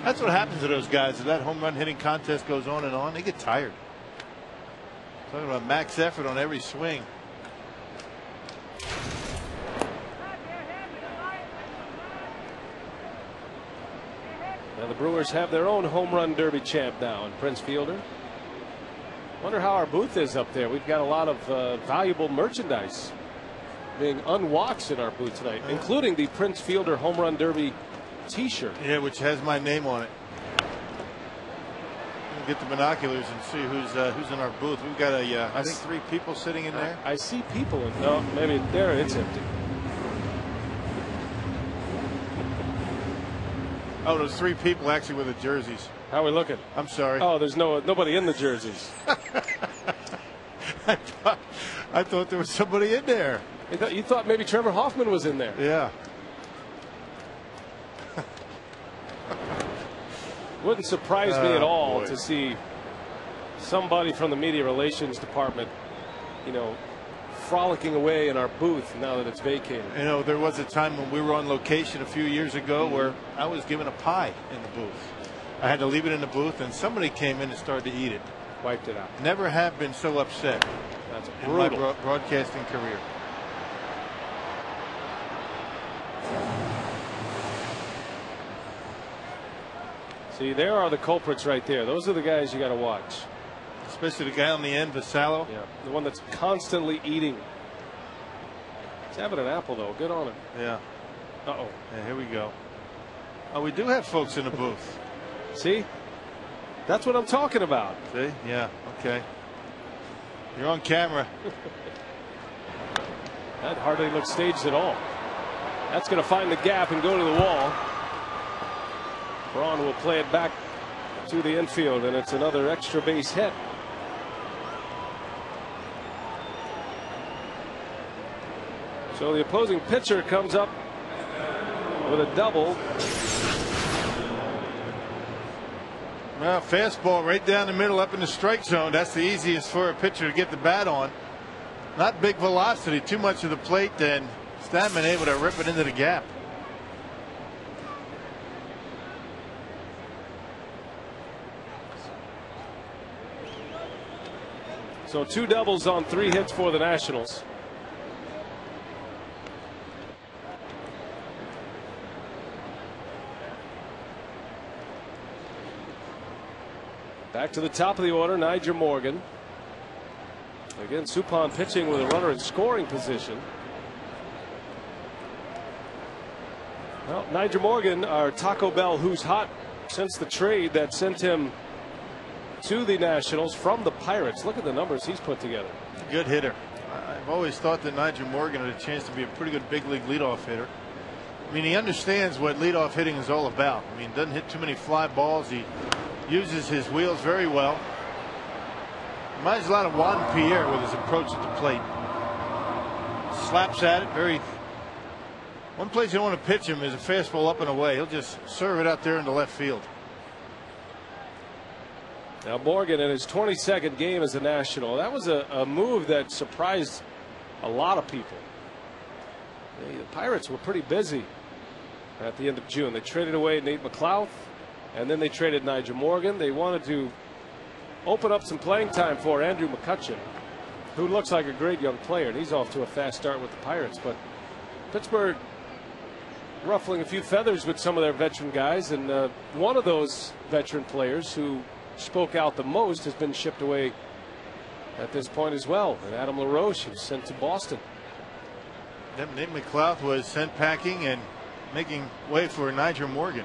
That's what happens to those guys. As that home run hitting contest goes on and on, they get tired. Talking about max effort on every swing. Now the Brewers have their own home run derby champ now in Prince Fielder. Wonder how our booth is up there. We've got a lot of valuable merchandise being unwatched in our booth tonight, including the Prince Fielder Home Run Derby T-shirt. Yeah, which has my name on it. We'll get the binoculars and see who's in our booth. We've got I think 3 people sitting in there. I see people in. No, maybe there it's empty. Oh, there's 3 people actually with the jerseys. How are we looking? I'm sorry. Oh, there's nobody in the jerseys. I thought there was somebody in there. You thought maybe Trevor Hoffman was in there. Yeah. Wouldn't surprise me at all to see somebody from the media relations department, you know, frolicking away in our booth now that it's vacated. You know, there was a time when we were on location a few years ago where I was given a pie in the booth. I had to leave it in the booth, and somebody came in and started to eat it. Wiped it out. Never have been so upset That's in my broadcasting career. See, there are the culprits right there. Those are the guys you got to watch. Especially the guy on the end, Vassallo. Yeah, the one that's constantly eating. He's having an apple, though. Good on him. Yeah. Uh-oh. Yeah, here we go. Oh, we do have folks in the booth. See? That's what I'm talking about. See? Yeah. Okay. You're on camera. That hardly looks staged at all. That's going to find the gap and go to the wall. Braun will play it back to the infield, and it's another extra base hit. So the opposing pitcher comes up with a double. Well, fastball right down the middle up in the strike zone. That's the easiest for a pitcher to get the bat on. Not big velocity, too much of the plate, and Statman able to rip it into the gap. So 2 doubles on 3 hits for the Nationals. Back to the top of the order, Nyjer Morgan. Again, Suppan pitching with a runner in scoring position. Well, Nyjer Morgan, our Taco Bell who's hot since the trade that sent him to the Nationals from the Pirates. Look at the numbers he's put together. Good hitter. I've always thought that Nyjer Morgan had a chance to be a pretty good big league leadoff hitter. I mean, he understands what leadoff hitting is all about. I mean, doesn't hit too many fly balls. He uses his wheels very well. Reminds a lot of Juan Pierre with his approach at the plate. Slaps at it very. One place you don't want to pitch him is a fastball up and away. He'll just serve it out there in the left field. Now Morgan in his 22nd game as a National. That was a move that surprised a lot of people. The Pirates were pretty busy at the end of June. They traded away Nate McLouth, and then they traded Nyjer Morgan. They wanted to open up some playing time for Andrew McCutchen, who looks like a great young player, and he's off to a fast start with the Pirates. But Pittsburgh ruffling a few feathers with some of their veteran guys, and one of those veteran players who spoke out the most has been shipped away at this point as well. And Adam LaRoche was sent to Boston. Nate McLouth was sent packing and making way for Nyjer Morgan.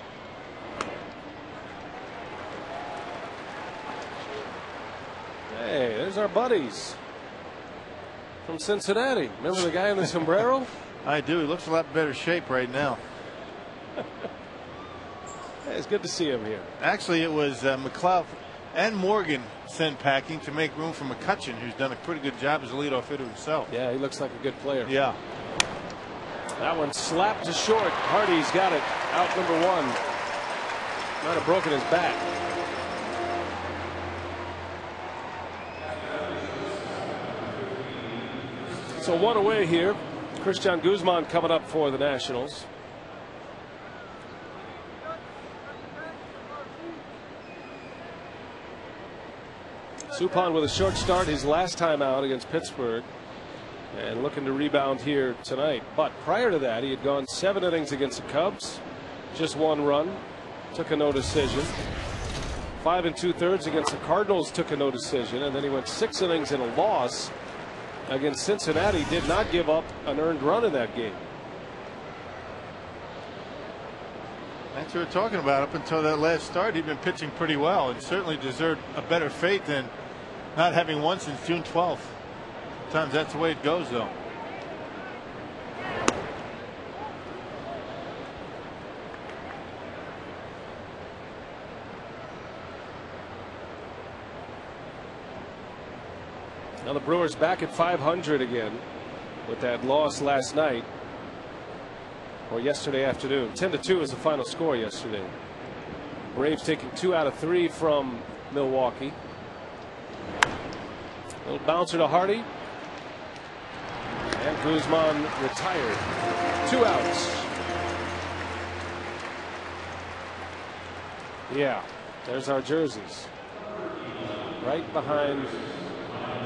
Hey, there's our buddies from Cincinnati. Remember the guy in the sombrero? I do. He looks a lot better shape right now. Hey, it's good to see him here. Actually, it was McLouth and Morgan sent packing to make room for McCutchen, who's done a pretty good job as a leadoff hitter himself. Yeah, he looks like a good player. Yeah. That one slapped to short. Hardy's got it. Out number 1. Might have broken his back. So 1 away here. Christian Guzman coming up for the Nationals. Suppan with a short start his last time out against Pittsburgh, and looking to rebound here tonight. But prior to that, he had gone 7 innings against the Cubs, just 1 run, took a no decision. 5 2/3 against the Cardinals, took a no decision, and then he went 6 innings in a loss against Cincinnati. Did not give up an earned run in that game. That's what we're talking about. Up until that last start, he'd been pitching pretty well and certainly deserved a better fate than not having won since June 12th. Sometimes that's the way it goes, though. Now the Brewers back at 500 again with that loss last night, or yesterday afternoon. 10-2 is the final score yesterday. Braves taking 2 out of 3 from Milwaukee. Little bouncer to Hardy. And Guzman retired. 2 outs. Yeah, there's our jerseys. Right behind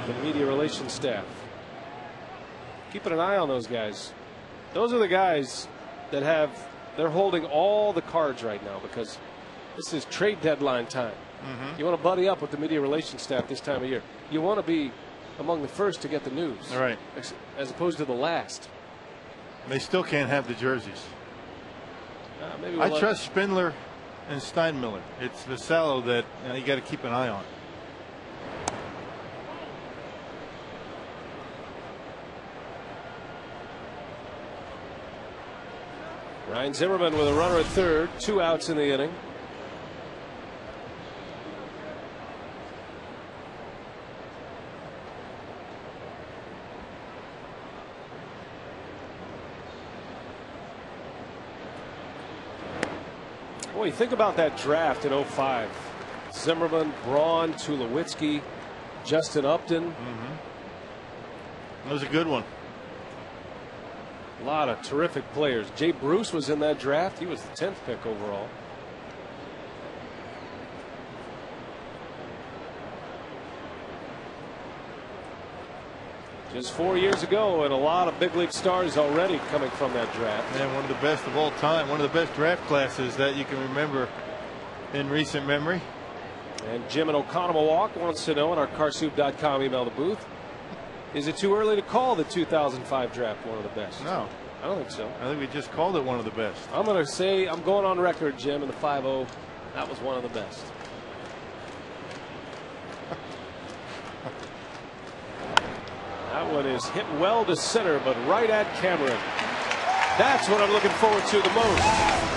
the media relations staff. Keeping an eye on those guys. Those are the guys that they're holding all the cards right now because this is trade deadline time. You want to buddy up with the media relations staff this time of year. You want to be among the first to get the news. All right. As opposed to the last. They still can't have the jerseys. Maybe I trust Spindler and Steinmiller. It's Vasallo that you got to keep an eye on. Ryan Zimmerman with a runner at third, 2 outs in the inning. Boy, think about that draft in 05. Zimmerman, Braun, Tulowitzki, Justin Upton. That was a good one. A lot of terrific players. Jay Bruce was in that draft. He was the 10th pick overall. Just 4 years ago, and a lot of big league stars already coming from that draft. And one of the best of all time. One of the best draft classes that you can remember in recent memory. And Jim in Oconomowoc wants to know in our carsoup.com email the booth. Is it too early to call the 2005 draft one of the best? No. I don't think so. I think we just called it one of the best. I'm going to say, I'm going on record, Jim, in the 5-0. That was one of the best. That one is hit well to center, but right at Cameron. That's what I'm looking forward to the most.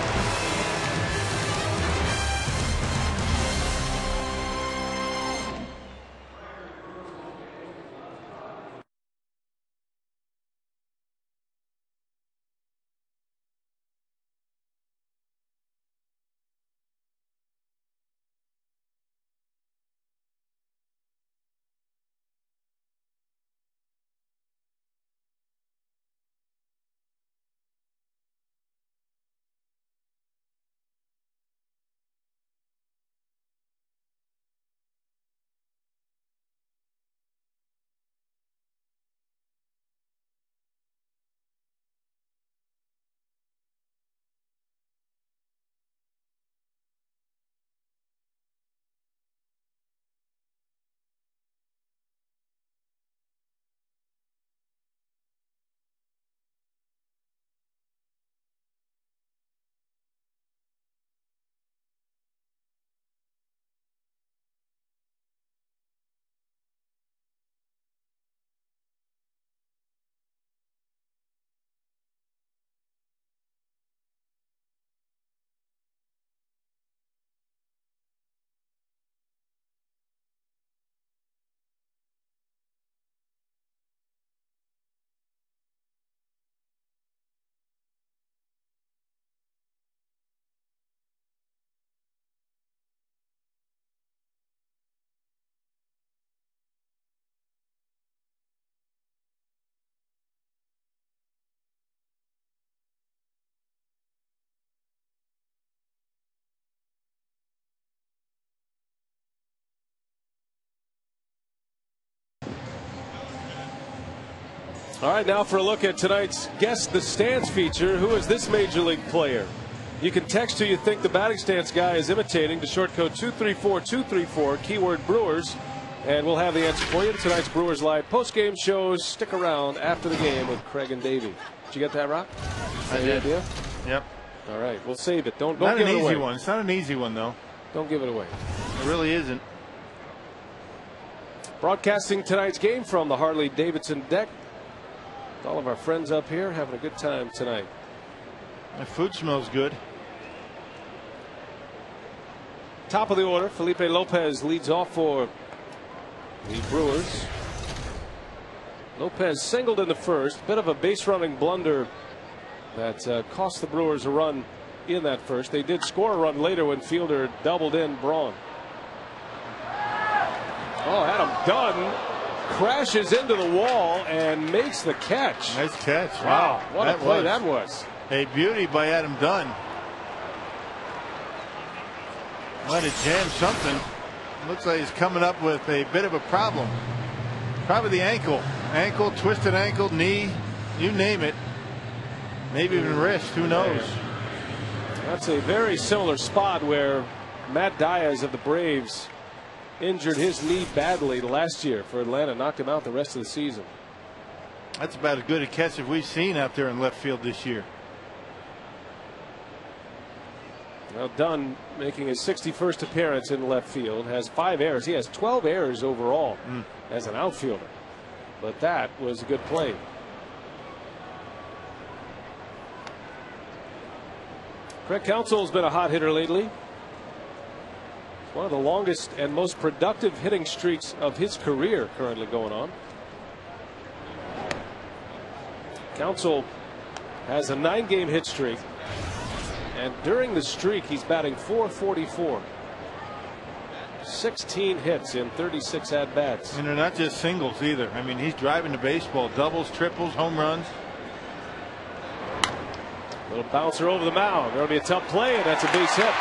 All right, now for a look at tonight's Guess the Stance feature. Who is this major league player? You can text who you think the batting stance guy is imitating to short code 234-234, keyword Brewers, and we'll have the answer for you in tonight's Brewers Live postgame shows. Stick around after the game with Craig and Davey. Did you get that, Rock? I did. Idea? Yep. All right, we'll save it. Don't Not give an it away. easy one. It's not an easy one, though. Don't give it away. It really isn't. Broadcasting tonight's game from the Harley-Davidson deck. All of our friends up here having a good time tonight. The food smells good. Top of the order, Felipe Lopez leads off for the Brewers. Lopez singled in the first. Bit of a base running blunder that cost the Brewers a run in that first. They did score a run later when Fielder doubled in Braun. Oh, Adam Dunn crashes into the wall and makes the catch. Nice catch. Wow, what a play that was. A beauty by Adam Dunn. Might have jammed something. Looks like he's coming up with a bit of a problem. Probably the ankle. Ankle, twisted ankle, knee, you name it. Maybe even wrist, who knows. That's a very similar spot where Matt Diaz of the Braves injured his knee badly last year for Atlanta, knocked him out the rest of the season. That's about as good a catch as we've seen out there in left field this year. Well, Dunn making his 61st appearance in left field, has 5 errors. He has 12 errors overall as an outfielder. But that was a good play. Craig Counsell's been a hot hitter lately. One of the longest and most productive hitting streaks of his career currently going on. Counsell has a 9-game hit streak, and during the streak he's batting .444. 16 hits in 36 at bats. And they're not just singles either. I mean, he's driving the baseball, doubles, triples, home runs. Little bouncer over the mound. That'll be a tough play, and that's a base hit.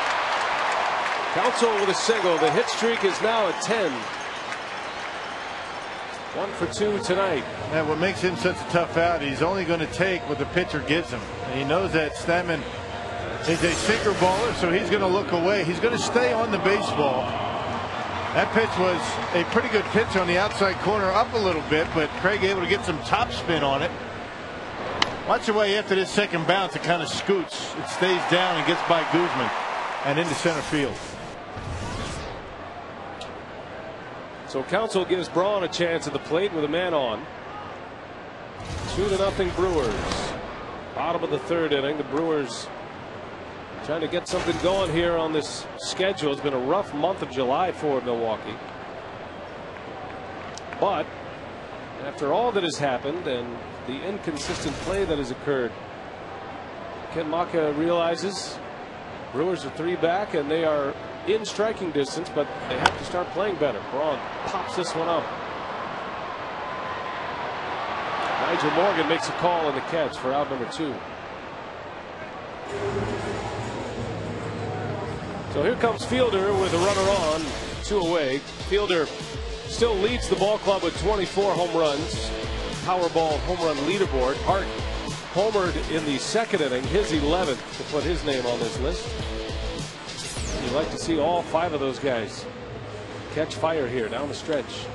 Counsell with a single. The hit streak is now at 10. 1 for 2 tonight. And what makes him such a tough out, he's only going to take what the pitcher gives him. And he knows that Stammen is a sinker baller, so he's going to look away. He's going to stay on the baseball. That pitch was a pretty good pitch on the outside corner, up a little bit, but Craig able to get some top spin on it. Watch the way after this second bounce, it kind of scoots. It stays down and gets by Guzman and into center field. So Counsell gives Braun a chance at the plate with a man on. 2-0 Brewers. Bottom of the third inning. The Brewers trying to get something going here on this schedule. It's been a rough month of July for Milwaukee. But after all that has happened and the inconsistent play that has occurred, Ken Maka realizes Brewers are 3 back and they are in striking distance, but they have to start playing better. Braun pops this one up. Nigel Morgan makes a call on the catch for out number 2. So here comes Fielder with a runner on, 2 away. Fielder still leads the ball club with 24 home runs. Powerball home run leaderboard. Hart homered in the second inning, his 11th to put his name on this list. You'd like to see all 5 of those guys catch fire here down the stretch,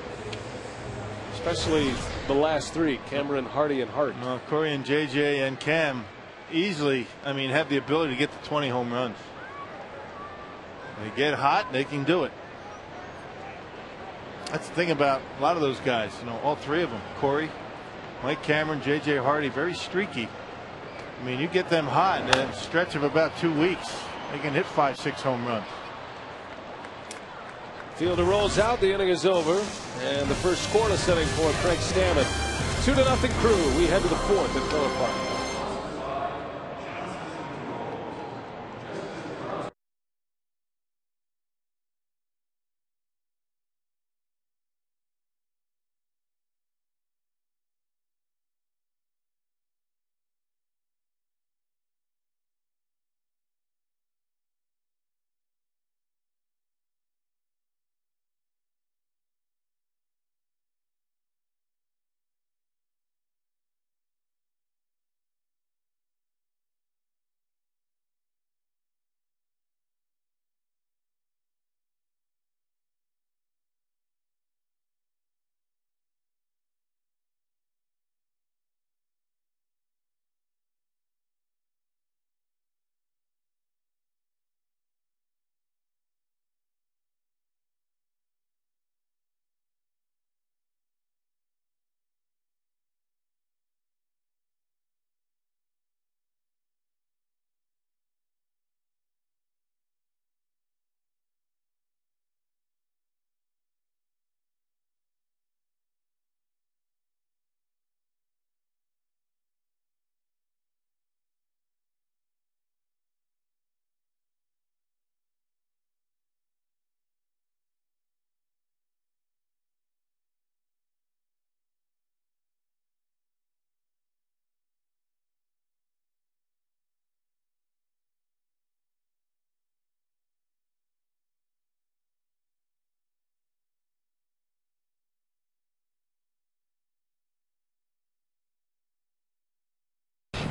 especially the last 3, Cameron, Hardy, and Hart. Corey and JJ and Cam easily, I mean, have the ability to get to 20 home runs. They get hot, they can do it. That's the thing about a lot of those guys, you know, all 3 of them. Corey, Mike Cameron, JJ Hardy, very streaky. I mean, you get them hot in a stretch of about 2 weeks, they can hit 5-6 home runs. Fielder rolls out, the inning is over, and the first scoreless inning for Craig Stammen. 2-0 Crew. We head to the 4th at Miller Park.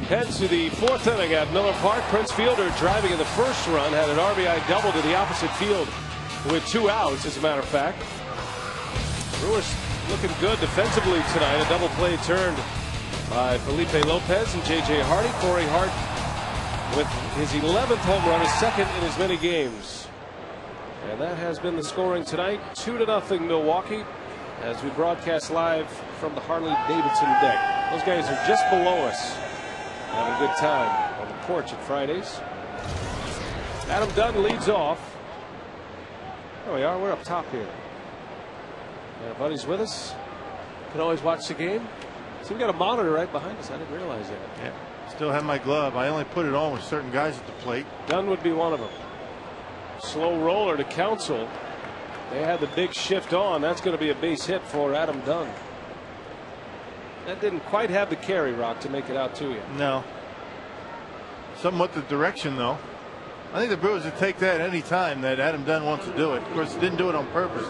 Head to the fourth inning at Miller Park. Prince Fielder driving in the first run had an RBI double to the opposite field with 2 outs, as a matter of fact. Brewers looking good defensively tonight. A double play turned by Felipe Lopez and J.J. Hardy. Corey Hart with his 11th home run, his second in as many games. And that has been the scoring tonight. 2-0 Milwaukee as we broadcast live from the Harley-Davidson deck. Those guys are just below us, having a good time on the porch at Fridays. Adam Dunn leads off. There we are. We're up top here. And our buddy's with us. Can always watch the game. See, we got a monitor right behind us. I didn't realize that. Yeah. Still have my glove. I only put it on with certain guys at the plate. Dunn would be one of them. Slow roller to Counsell. They had the big shift on. That's going to be a base hit for Adam Dunn. That didn't quite have the carry, Rock, to make it out to you. No. Somewhat the direction, though. I think the Brewers would take that any time that Adam Dunn wants to do it. Of course, didn't do it on purpose.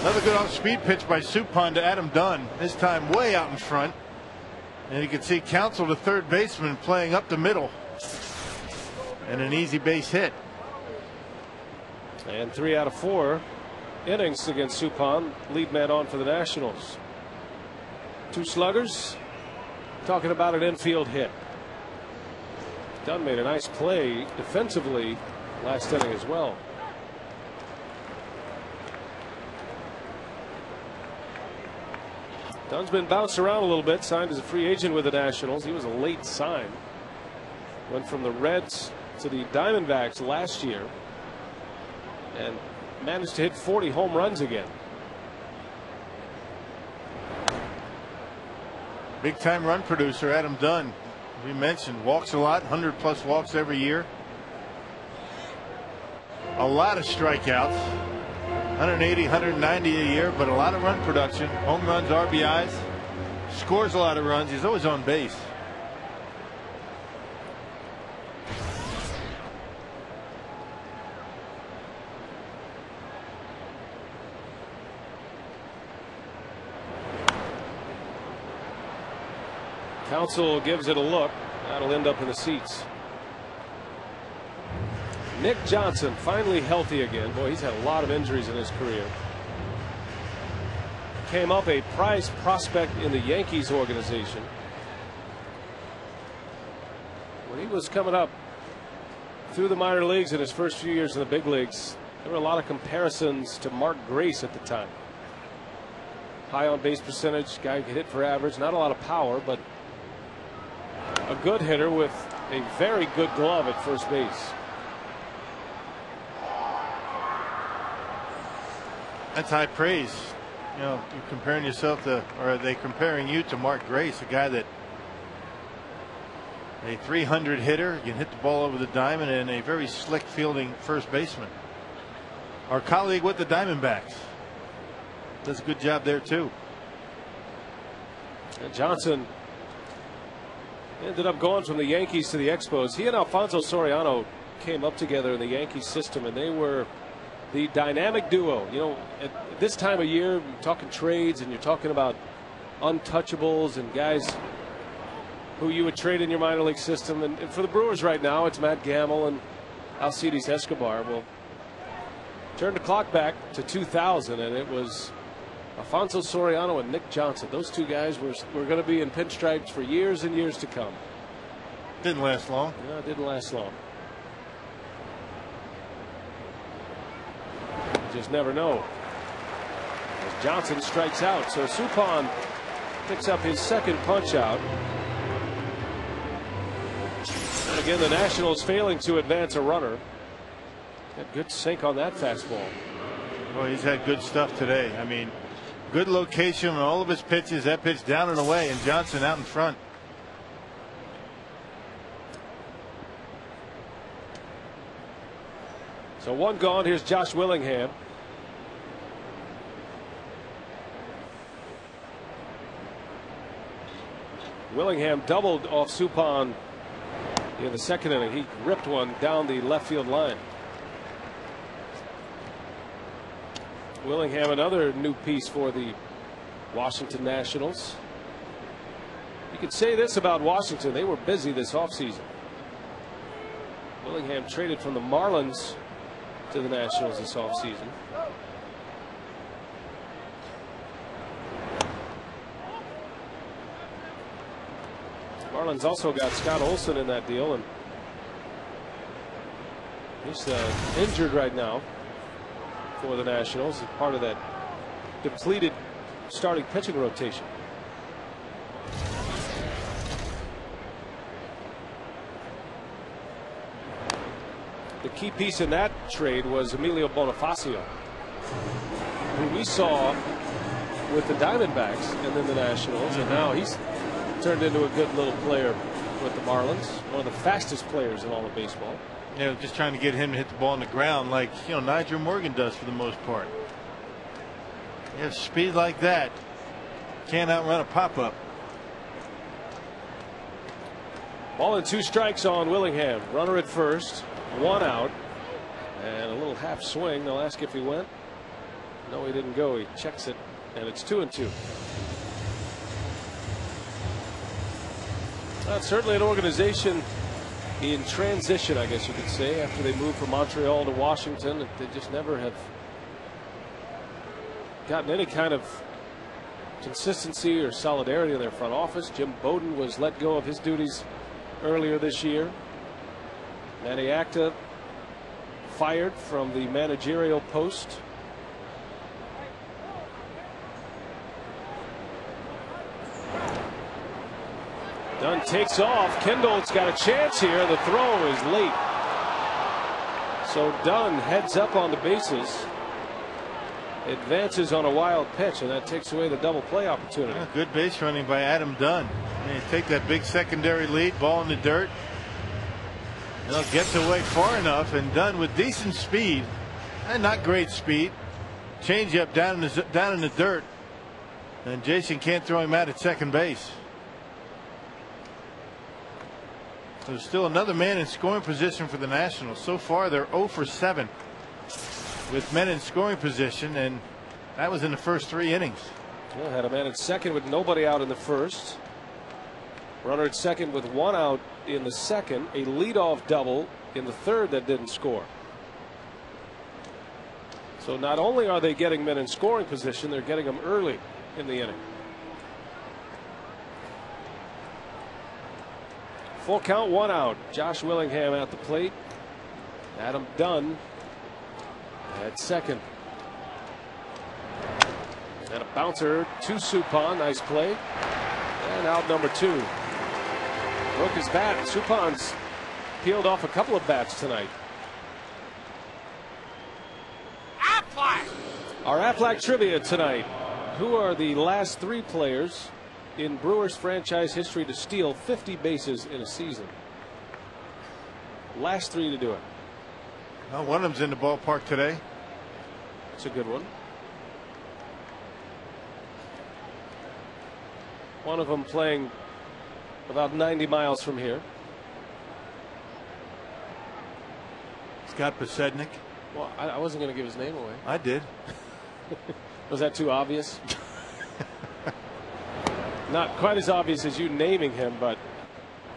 Another good off-speed pitch by Suppan to Adam Dunn. This time way out in front. And you can see Counsell, the third baseman, playing up the middle. And an easy base hit. And 3 out of 4 innings against Suppan. Lead man on for the Nationals. 2 sluggers. Talking about an infield hit. Dunn made a nice play defensively last inning as well. Dunn's been bounced around a little bit. Signed as a free agent with the Nationals. He was a late sign. Went from the Reds to the Diamondbacks last year and managed to hit 40 home runs again. Big time run producer Adam Dunn. We mentioned walks a lot, 100+ walks every year. A lot of strikeouts, 180, 190 a year, but a lot of run production, home runs, RBIs, scores a lot of runs. He's always on base. Counsell gives it a look. That'll end up in the seats. Nick Johnson finally healthy again. Boy, he's had a lot of injuries in his career. Came up a prize prospect in the Yankees organization. When he was coming up through the minor leagues in his first few years in the big leagues, there were a lot of comparisons to Mark Grace at the time. High on base percentage, guy who could hit for average, not a lot of power, but a good hitter with a very good glove at first base. That's high praise. You know, you're comparing yourself to, or are they comparing you to Mark Grace, a guy that a 300 hitter, you can hit the ball over the diamond, and a very slick fielding first baseman. Our colleague with the Diamondbacks does a good job there too. And Johnson ended up going from the Yankees to the Expos. He and Alfonso Soriano came up together in the Yankees system, and they were the dynamic duo. You know, at this time of year, you're talking trades and you're talking about untouchables and guys who you would trade in your minor league system. And for the Brewers right now, it's Matt Gamble and Alcides Escobar. Well, turn the clock back to 2000, and it was Alfonso Soriano and Nick Johnson. Those two guys were going to be in pinstripes for years and years to come. Didn't last long. No, it didn't last long. You just never know. As Johnson strikes out, so Suppan picks up his second punch out. And again, the Nationals failing to advance a runner. Got good sink on that fastball. Well, he's had good stuff today. I mean, good location on all of his pitches. That pitch down and away, and Johnson out in front. So one gone. Here's Josh Willingham. Willingham doubled off Suppan in the second inning. He ripped one down the left field line. Willingham, another new piece for the Washington Nationals. You could say this about Washington. They were busy this offseason. Willingham traded from the Marlins to the Nationals this offseason. Marlins also got Scott Olsen in that deal, and he's injured right now for the Nationals as part of that depleted starting pitching rotation. The key piece in that trade was Emilio Bonifacio, who we saw with the Diamondbacks and then the Nationals, and now he's turned into a good little player with the Marlins, one of the fastest players in all of baseball. Yeah, just trying to get him to hit the ball on the ground like, you know, Nigel Morgan does for the most part. You have speed like that, can't outrun a pop-up. Ball and 2 strikes on Willingham. Runner at first, 1 out, and a little half swing. They'll ask if he went. No, he didn't go. He checks it, and it's 2-2. Certainly an organization in transition, I guess you could say, after they moved from Montreal to Washington. They just never have gotten any kind of consistency or solidarity in their front office. Jim Bowden was let go of his duties earlier this year. Manny Acta fired from the managerial post. Dunn takes off. Kendall's got a chance here. The throw is late. So Dunn heads up on the bases, advances on a wild pitch, and that takes away the double play opportunity. Yeah, good base running by Adam Dunn. And you take that big secondary lead, ball in the dirt. And it gets away far enough, and Dunn with decent speed and not great speed. Change up down in the dirt, and Jason can't throw him out at second base. There's still another man in scoring position for the Nationals. So far they're 0 for 7 with men in scoring position, and that was in the first 3 innings. Well, had a man at second with nobody out in the first. Runner at second with 1 out in the second. A leadoff double in the third that didn't score. So not only are they getting men in scoring position, they're getting them early in the inning. Full count, 1 out. Josh Willingham at the plate. Adam Dunn at second. And a bouncer to Suppan. Nice play. And out number 2. Broke his bat. Suppan's peeled off a couple of bats tonight. Aflac. Our Aflac trivia tonight. Who are the last 3 players in Brewers franchise history to steal 50 bases in a season? Last 3 to do it. Well, one of them's in the ballpark today. It's a good one. One of them playing about 90 miles from here. Scott Posednik. Well, I wasn't going to give his name away. I did. Was that too obvious? Not quite as obvious as you naming him, but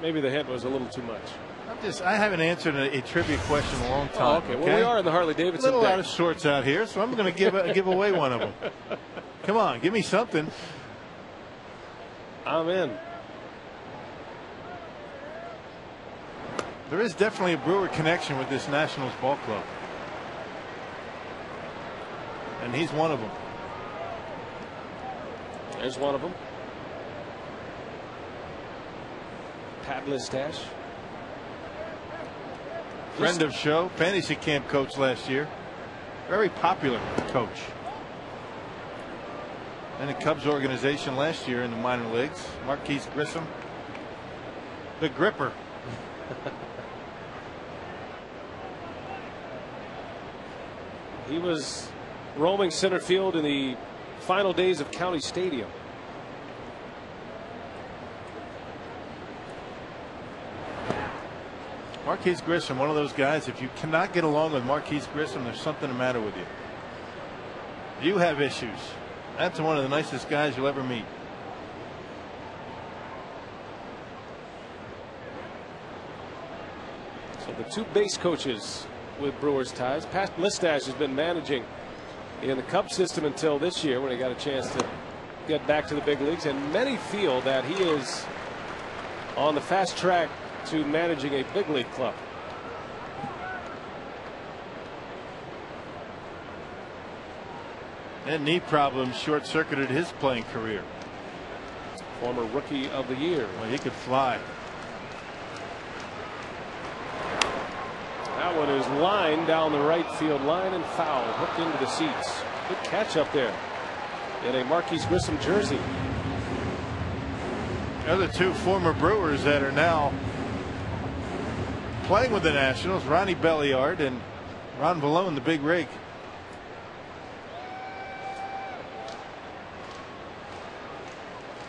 maybe the hint was a little too much. I haven't answered a trivia question in a long time. Oh, okay. Well, we are in the Harley Davidson. A little deck. out of sorts out here, so I'm going to give away one of them. Come on, give me something. I'm in. There is definitely a Brewer connection with this Nationals ball club, and he's one of them. There's one of them. Pat Listash. Friend of show, fantasy camp coach last year. Very popular coach. And the Cubs organization last year in the minor leagues. Marquise Grissom, the gripper. He was roaming center field in the final days of County Stadium. Marquise Grissom, one of those guys, if you cannot get along with Marquise Grissom, there's something the matter with you. You have issues. That's one of the nicest guys you'll ever meet. the two base coaches with Brewers ties. Pat Listash has been managing in the Cubs system until this year when he got a chance to get back to the big leagues, and many feel that he is on the fast track to managing a big league club. And knee problems short-circuited his playing career. Former rookie of the year. Well, he could fly. That one is lined down the right field line and foul, hooked into the seats. Good catch up there in a Marquise Grissom jersey. The other two former Brewers that are now playing with the Nationals, Ronnie Belliard and Ron Valone, the big rig.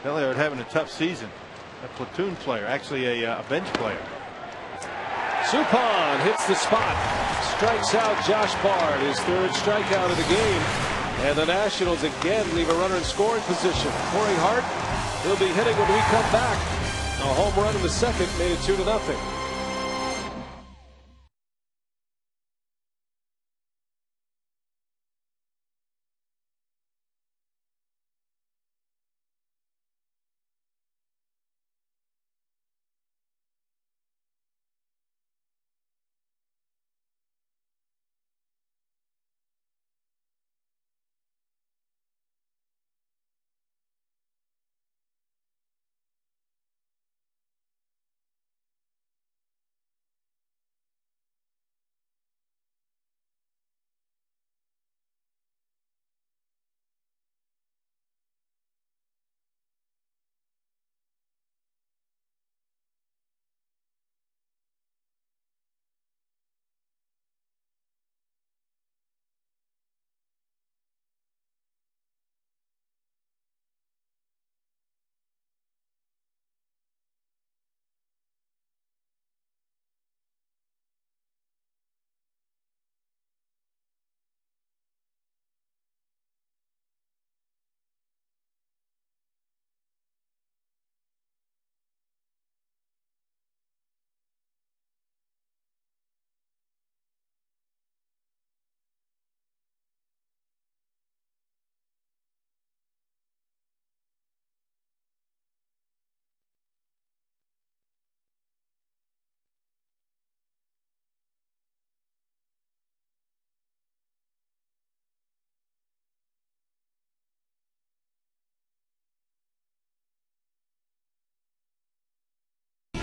Belliard having a tough season. A platoon player, actually a bench player. Suppan hits the spot, strikes out Josh Bard, his third strikeout of the game, and the Nationals again leave a runner in scoring position. Corey Hart, he'll be hitting when we come back. A home run in the second made it 2-0.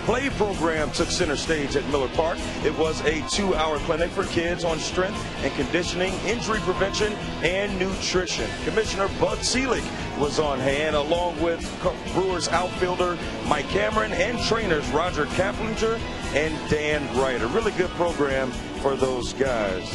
Play program took center stage at Miller Park. It was a 2-hour clinic for kids on strength and conditioning, injury prevention, and nutrition. Commissioner Bud Selig was on hand, along with Brewers outfielder Mike Cameron and trainers Roger Kaplinger and Dan Wright. A really good program for those guys.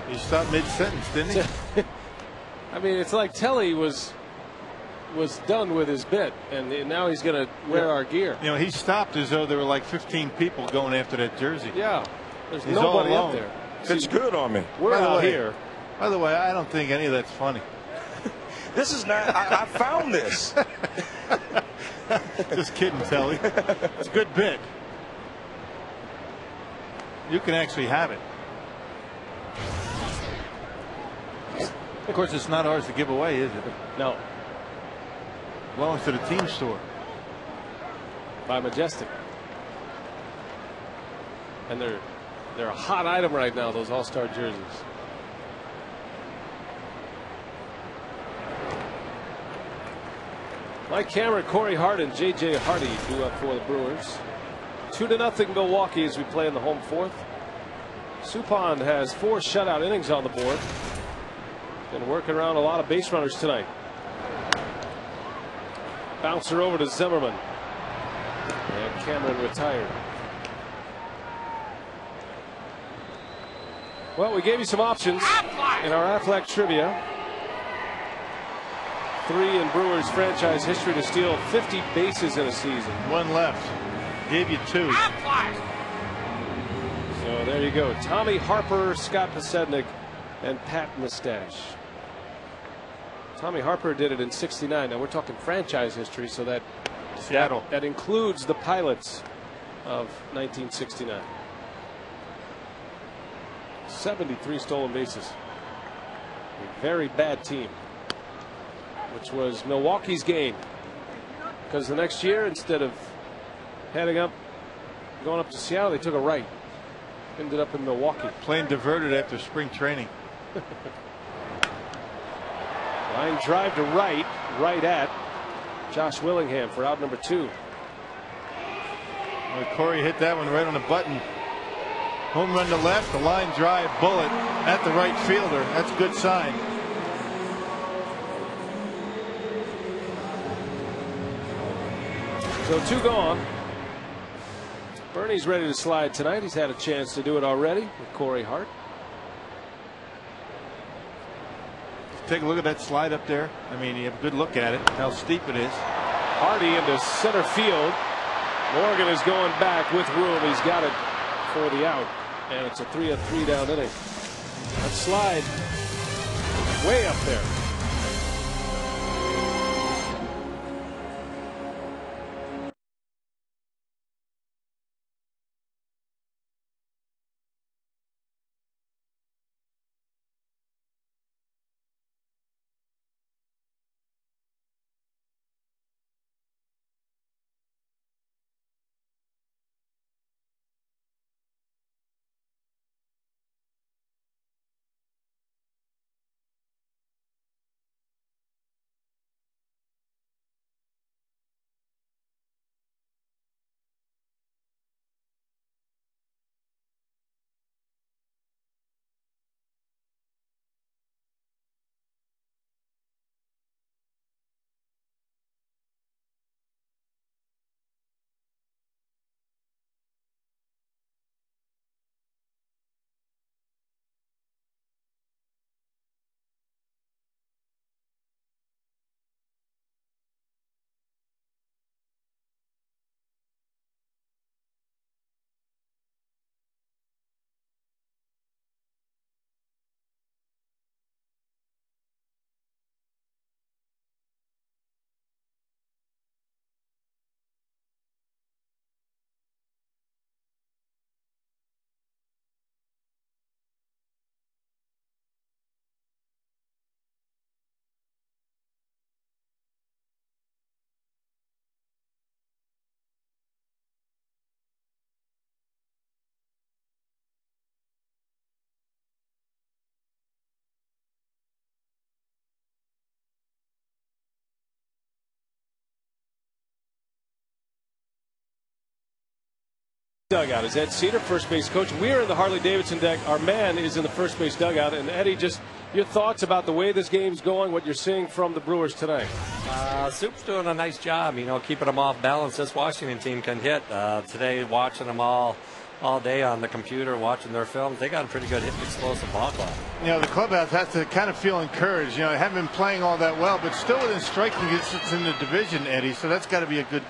He stopped mid-sentence, didn't he? I mean, it's like Telly was done with his bit, and now he's going to wear our gear. You know, he stopped as though there were like 15 people going after that jersey. Yeah, there's He's nobody all up alone. there. It's good on me. We're out here. By the way, I don't think any of that's funny. This is not. I found this. Just kidding, Telly. It's a good bit. You can actually have it. Of course, it's not ours to give away, is it? No. It belongs to the team store. By Majestic. And they're a hot item right now, those All-Star jerseys. Mike Cameron, Corey Hart, and J.J. Hardy due up for the Brewers. 2-0 Milwaukee as we play in the home fourth. Suppan has 4 shutout innings on the board. Been working around a lot of base runners tonight. Bouncer over to Zimmerman. And Cameron retired. Well, we gave you some options in our Aflac trivia. 3 in Brewers franchise history to steal 50 bases in a season. 1 left. Gave you 2. So there you go. Tommy Harper, Scott Pasednik, and Pat Mustache. Tommy Harper did it in '69. Now we're talking franchise history, so that Seattle. that includes the Pilots of 1969. 73 stolen bases. A very bad team, which was Milwaukee's gain, because the next year, instead of heading up, going up to Seattle, they took a right. Ended up in Milwaukee. Plane diverted after spring training. Line drive to right, right at Josh Willingham for out number 2. Well, Corey hit that one right on the button. Home run to left, the line drive bullet at the right fielder. That's a good sign. So 2 gone. Bernie's ready to slide tonight. He's had a chance to do it already with Corey Hart. Take a look at that slide up there. I mean, you have a good look at it, how steep it is. Hardy into center field. Morgan is going back with room. He's got it for the out. And it's a 3-3 down inning. That slide way up there. Dugout is Ed Cedar, first base coach. We're in the Harley-Davidson deck. Our man is in the first base dugout. And Eddie, just your thoughts about the way this game's going, what you're seeing from the Brewers tonight. Soup's doing a nice job, keeping them off balance. This Washington team can hit. Today, watching them all day on the computer, watching their films, they got a pretty good hit, explosive ball club. The clubhouse has to kind of feel encouraged. They haven't been playing all that well, but still within striking distance in the division, Eddie. So that's got to be a good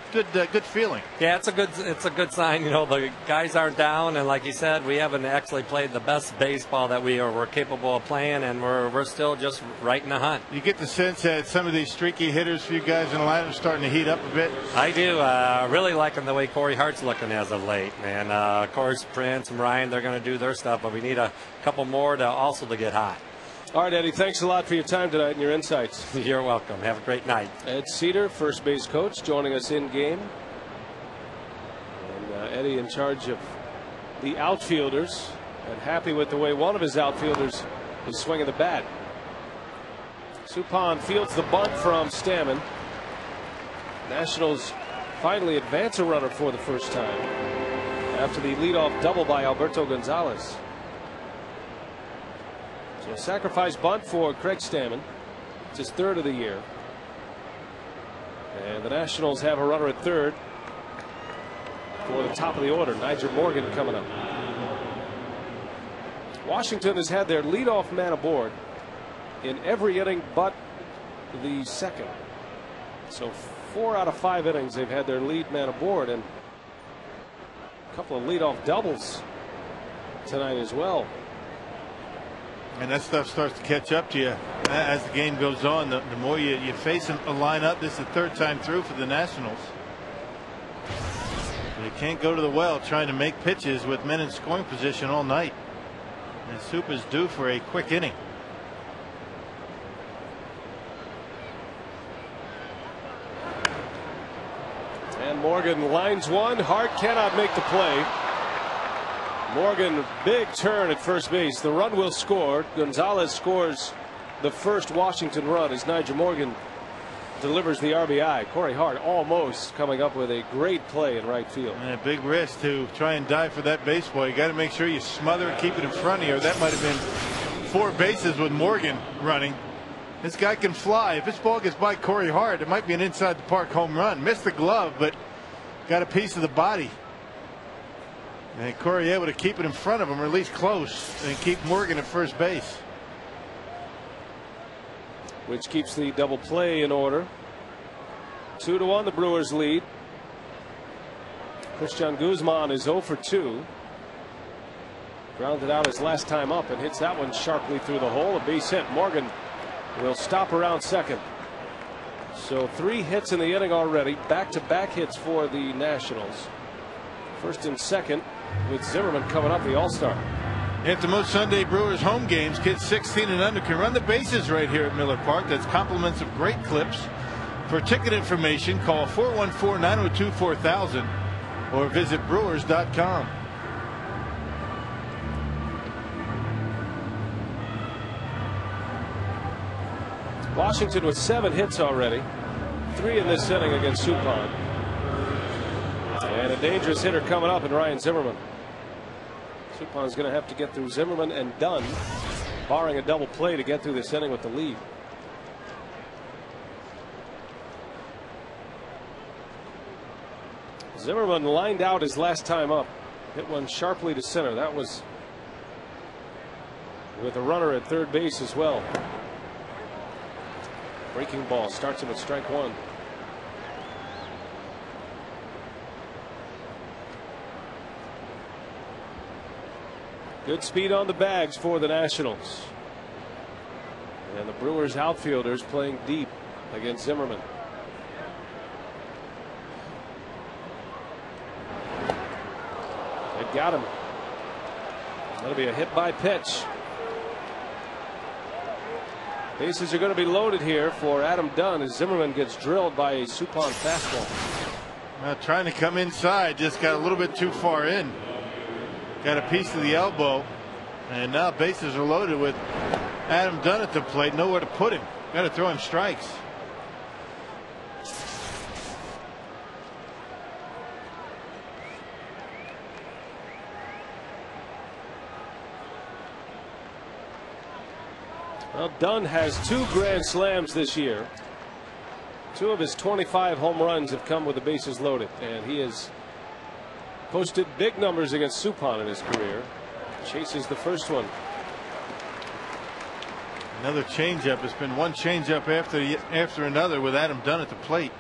feeling. Yeah, it's a good sign. The guys aren't down, and like you said, we haven't actually played the best baseball that we're capable of playing, and we're still just right in the hunt. You get the sense that some of these streaky hitters for you guys in the lineup are starting to heat up a bit. I do. Really liking the way Corey Hart's looking as of late, and of course Prince and Ryan, they're going to do their stuff, but we need a couple more to get hot. All right, Eddie, thanks a lot for your time tonight and your insights. You're welcome. Have a great night. Ed Cedar, first base coach, joining us in game. And Eddie in charge of the outfielders, and happy with the way one of his outfielders is swinging the bat. Suppan fields the bunt from Stammen. Nationals finally advance a runner for the first time after the leadoff double by Alberto Gonzalez. So a sacrifice bunt for Craig Stammen. It's his third of the year. And the Nationals have a runner at third for the top of the order. Nigel Morgan coming up. Washington has had their leadoff man aboard in every inning but the second. So 4 out of 5 innings they've had their lead man aboard, and a couple of leadoff doubles tonight as well. And that stuff starts to catch up to you as the game goes on. The more you face a lineup. This is the third time through for the Nationals. You can't go to the well trying to make pitches with men in scoring position all night. And Soup is due for a quick inning. And Morgan lines one. Hart cannot make the play. Morgan, big turn at first base. The run will score. Gonzalez scores the first Washington run as Nigel Morgan delivers the RBI. Corey Hart almost coming up with a great play in right field. And a big risk to try and dive for that baseball. You got to make sure you smother it, keep it in front of you. That might have been 4 bases with Morgan running. This guy can fly. If this ball gets by Corey Hart, it might be an inside the park home run. Missed the glove, but got a piece of the body. And Corey able to keep it in front of him, or at least close, and keep Morgan at first base. Which keeps the double play in order. 2-1 the Brewers lead. Christian Guzman is 0 for 2. Grounded out his last time up and hits that one sharply through the hole. A base hit. Morgan will stop around second. So 3 hits in the inning already. Back-to-back hits for the Nationals. First and second with Zimmerman coming up, the All-Star. At the most Sunday Brewers home games, kids 16 and under can run the bases right here at Miller Park. That's compliments of great clips. For ticket information, call 414-902-4000 or visit brewers.com. Washington with 7 hits already. 3 in this inning against Suppan. And a dangerous hitter coming up in Ryan Zimmerman. Suppan's going to have to get through Zimmerman and Dunn, barring a double play, to get through this inning with the lead. Zimmerman lined out his last time up. Hit one sharply to center. That was with a runner at third base as well. Breaking ball starts him at strike 1. Good speed on the bags for the Nationals. And the Brewers outfielders playing deep against Zimmerman. They got him. That'll be a hit by pitch. Bases are going to be loaded here for Adam Dunn as Zimmerman gets drilled by a Suppan fastball. Trying to come inside, just got a little bit too far in. Got a piece of the elbow, and now bases are loaded with Adam Dunn at the plate. Nowhere to put him. Got to throw him strikes. Well, Dunn has 2 grand slams this year. 2 of his 25 home runs have come with the bases loaded, and he has posted big numbers against Suppan in his career. Chases the first one. Another changeup. It's been one changeup after another with Adam Dunn at the plate.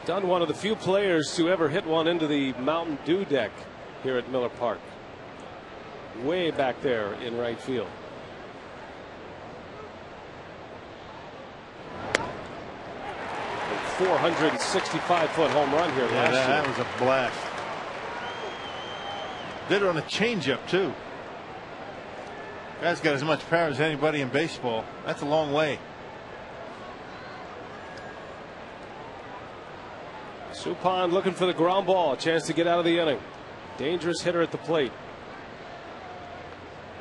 Dunn, one of the few players to ever hit one into the Mountain Dew deck here at Miller Park. Way back there in right field. A 465-foot home run here last year. That was a blast. Did it on a changeup too. Guy's got as much power as anybody in baseball. That's a long way. Suppan looking for the ground ball, a chance to get out of the inning. Dangerous hitter at the plate.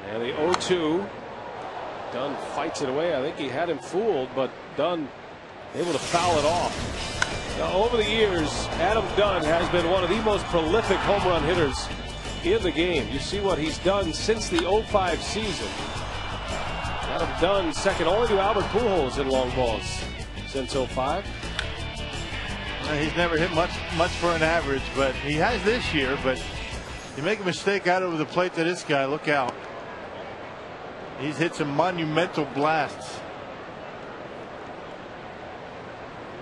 And the 0-2. Dunn fights it away. I think he had him fooled, but Dunn able to foul it off. Now, over the years, Adam Dunn has been one of the most prolific home run hitters in the game. You see what he's done since the 05 season. Adam Dunn second only to Albert Pujols in long balls since 05. He's never hit much for an average, but he has this year. But you make a mistake out over the plate to this guy, look out. He's hit some monumental blasts.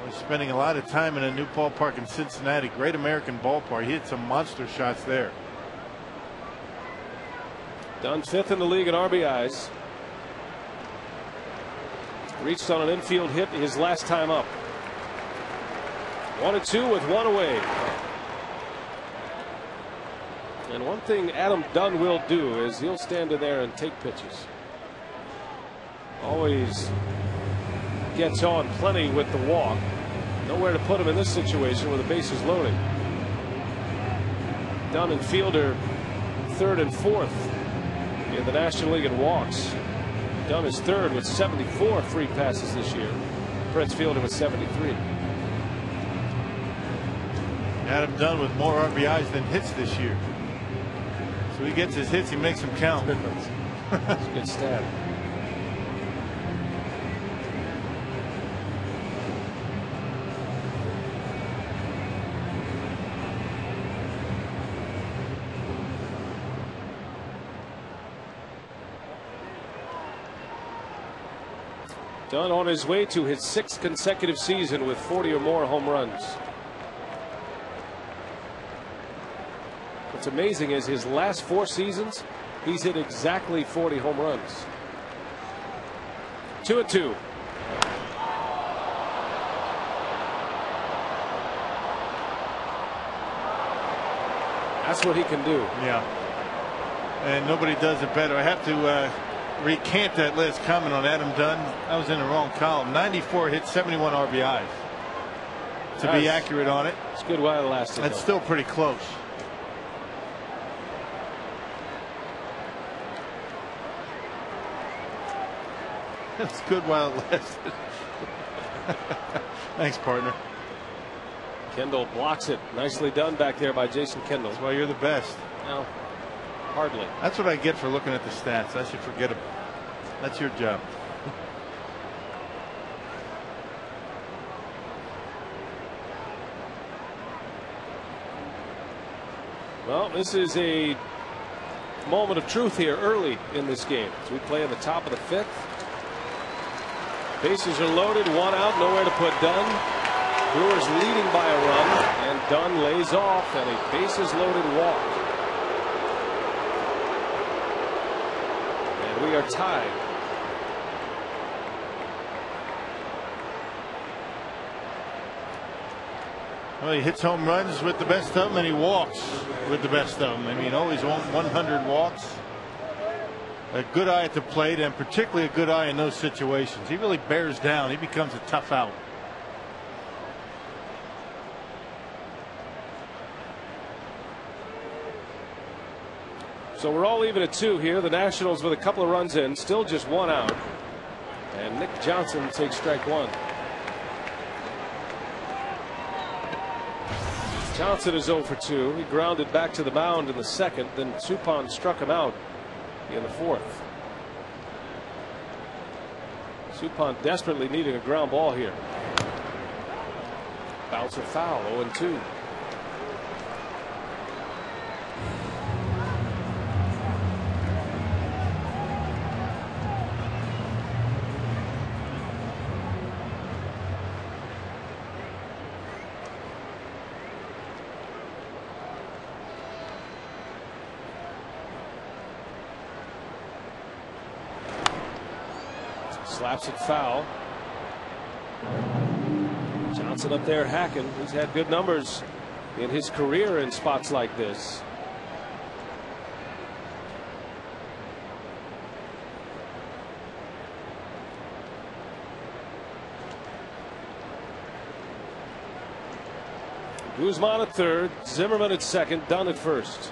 He's spending a lot of time in a new ballpark in Cincinnati. Great American ballpark. He hit some monster shots there. Dunn 5th in the league in RBIs. Reached on an infield hit his last time up. 1-2 with one away. And one thing Adam Dunn will do is he'll stand in there and take pitches. Always gets on plenty with the walk. Nowhere to put him in this situation with the bases loaded. Dunn and Fielder 3rd and 4th in the National League in walks. Dunn is 3rd with 74 free passes this year. Prince Fielder with 73. Adam Dunn with more RBIs than hits this year. So he gets his hits, he makes them count. That's a good stat. Dunn on his way to his 6th consecutive season with 40 or more home runs. What's amazing is his last 4 seasons, he's hit exactly 40 home runs. 2-2. That's what he can do. Yeah. And nobody does it better. I have to recant that last comment on Adam Dunn. I was in the wrong column. 94 hits, 71 RBIs. To be accurate on it. It's good while it lasted. That's still pretty close. That's good while it lasted. Thanks, partner. Kendall blocks it. Nicely done back there by Jason Kendall. That's why you're the best. No, hardly. That's what I get for looking at the stats. I should forget them. That's your job. Well, this is a moment of truth here early in this game as we play in the top of the 5th. Bases are loaded, 1 out, nowhere to put Dunn. Brewers leading by a run, and Dunn lays off, and a bases loaded walk. And we are tied. Well, he hits home runs with the best of them, and he walks with the best of them. I mean, always 100 walks. A good eye at the plate, and particularly a good eye in those situations. He really bears down. He becomes a tough out. So we're all even at 2 here. The Nationals with a couple of runs in, still just 1 out. And Nick Johnson takes strike 1. Johnson is 0 for 2. He grounded back to the mound in the 2nd. Then Suppan struck him out in the 4th. Suppan desperately needing a ground ball here. Bouncer foul, 0-2. Slaps it foul. Johnson up there hacking. He's had good numbers in his career in spots like this. Guzman at 3rd, Zimmerman at 2nd, Dunn at 1st.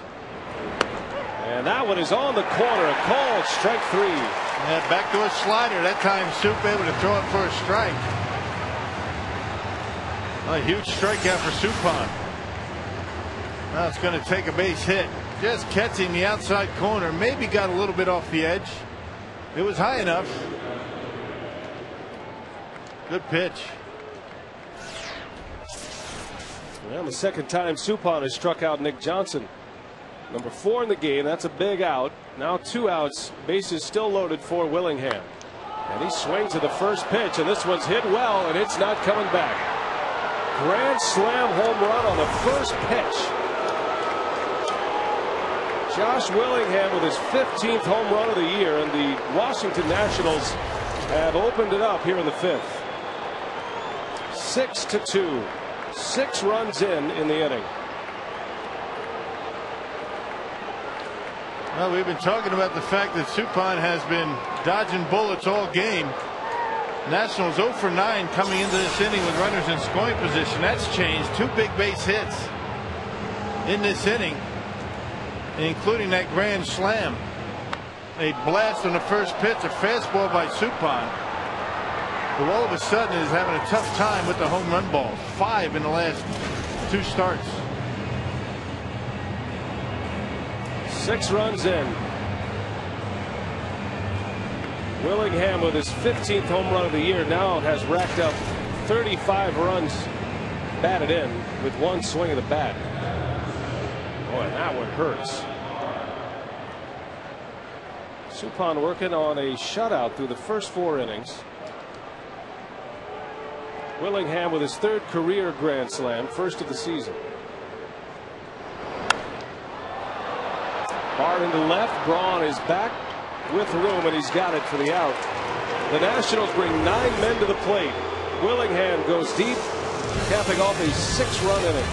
And that one is on the corner. A called strike 3. Yeah, back to a slider. That time Soup able to throw it for a strike. A huge strikeout for Suppan. Now it's going to take a base hit. Just catching the outside corner. Maybe got a little bit off the edge. It was high enough. Good pitch. Well, the 2nd time Suppan has struck out Nick Johnson. Number 4 in the game. That's a big out. Now 2 outs. Bases still loaded for Willingham. And he swings to the first pitch, and this one's hit well, and it's not coming back. Grand slam home run on the first pitch. Josh Willingham with his 15th home run of the year, and the Washington Nationals have opened it up here in the 5th. 6-2. 6 runs in the inning. Well, we've been talking about the fact that Suppan has been dodging bullets all game. Nationals 0 for 9 coming into this inning with runners in scoring position. That's changed. 2 big base hits in this inning, including that grand slam. A blast on the first pitch, a fastball by Suppan, who all of a sudden is having a tough time with the home run ball. 5 in the last 2 starts. 6 runs in. Willingham with his 15th home run of the year now has racked up 35 runs batted in with 1 swing of the bat. Boy, that one hurts. Suppan working on a shutout through the first 4 innings. Willingham with his 3rd career grand slam, first of the season. Hart into left. Braun is back with room, and he's got it for the out. The Nationals bring 9 men to the plate. Willingham goes deep, capping off a 6-run inning.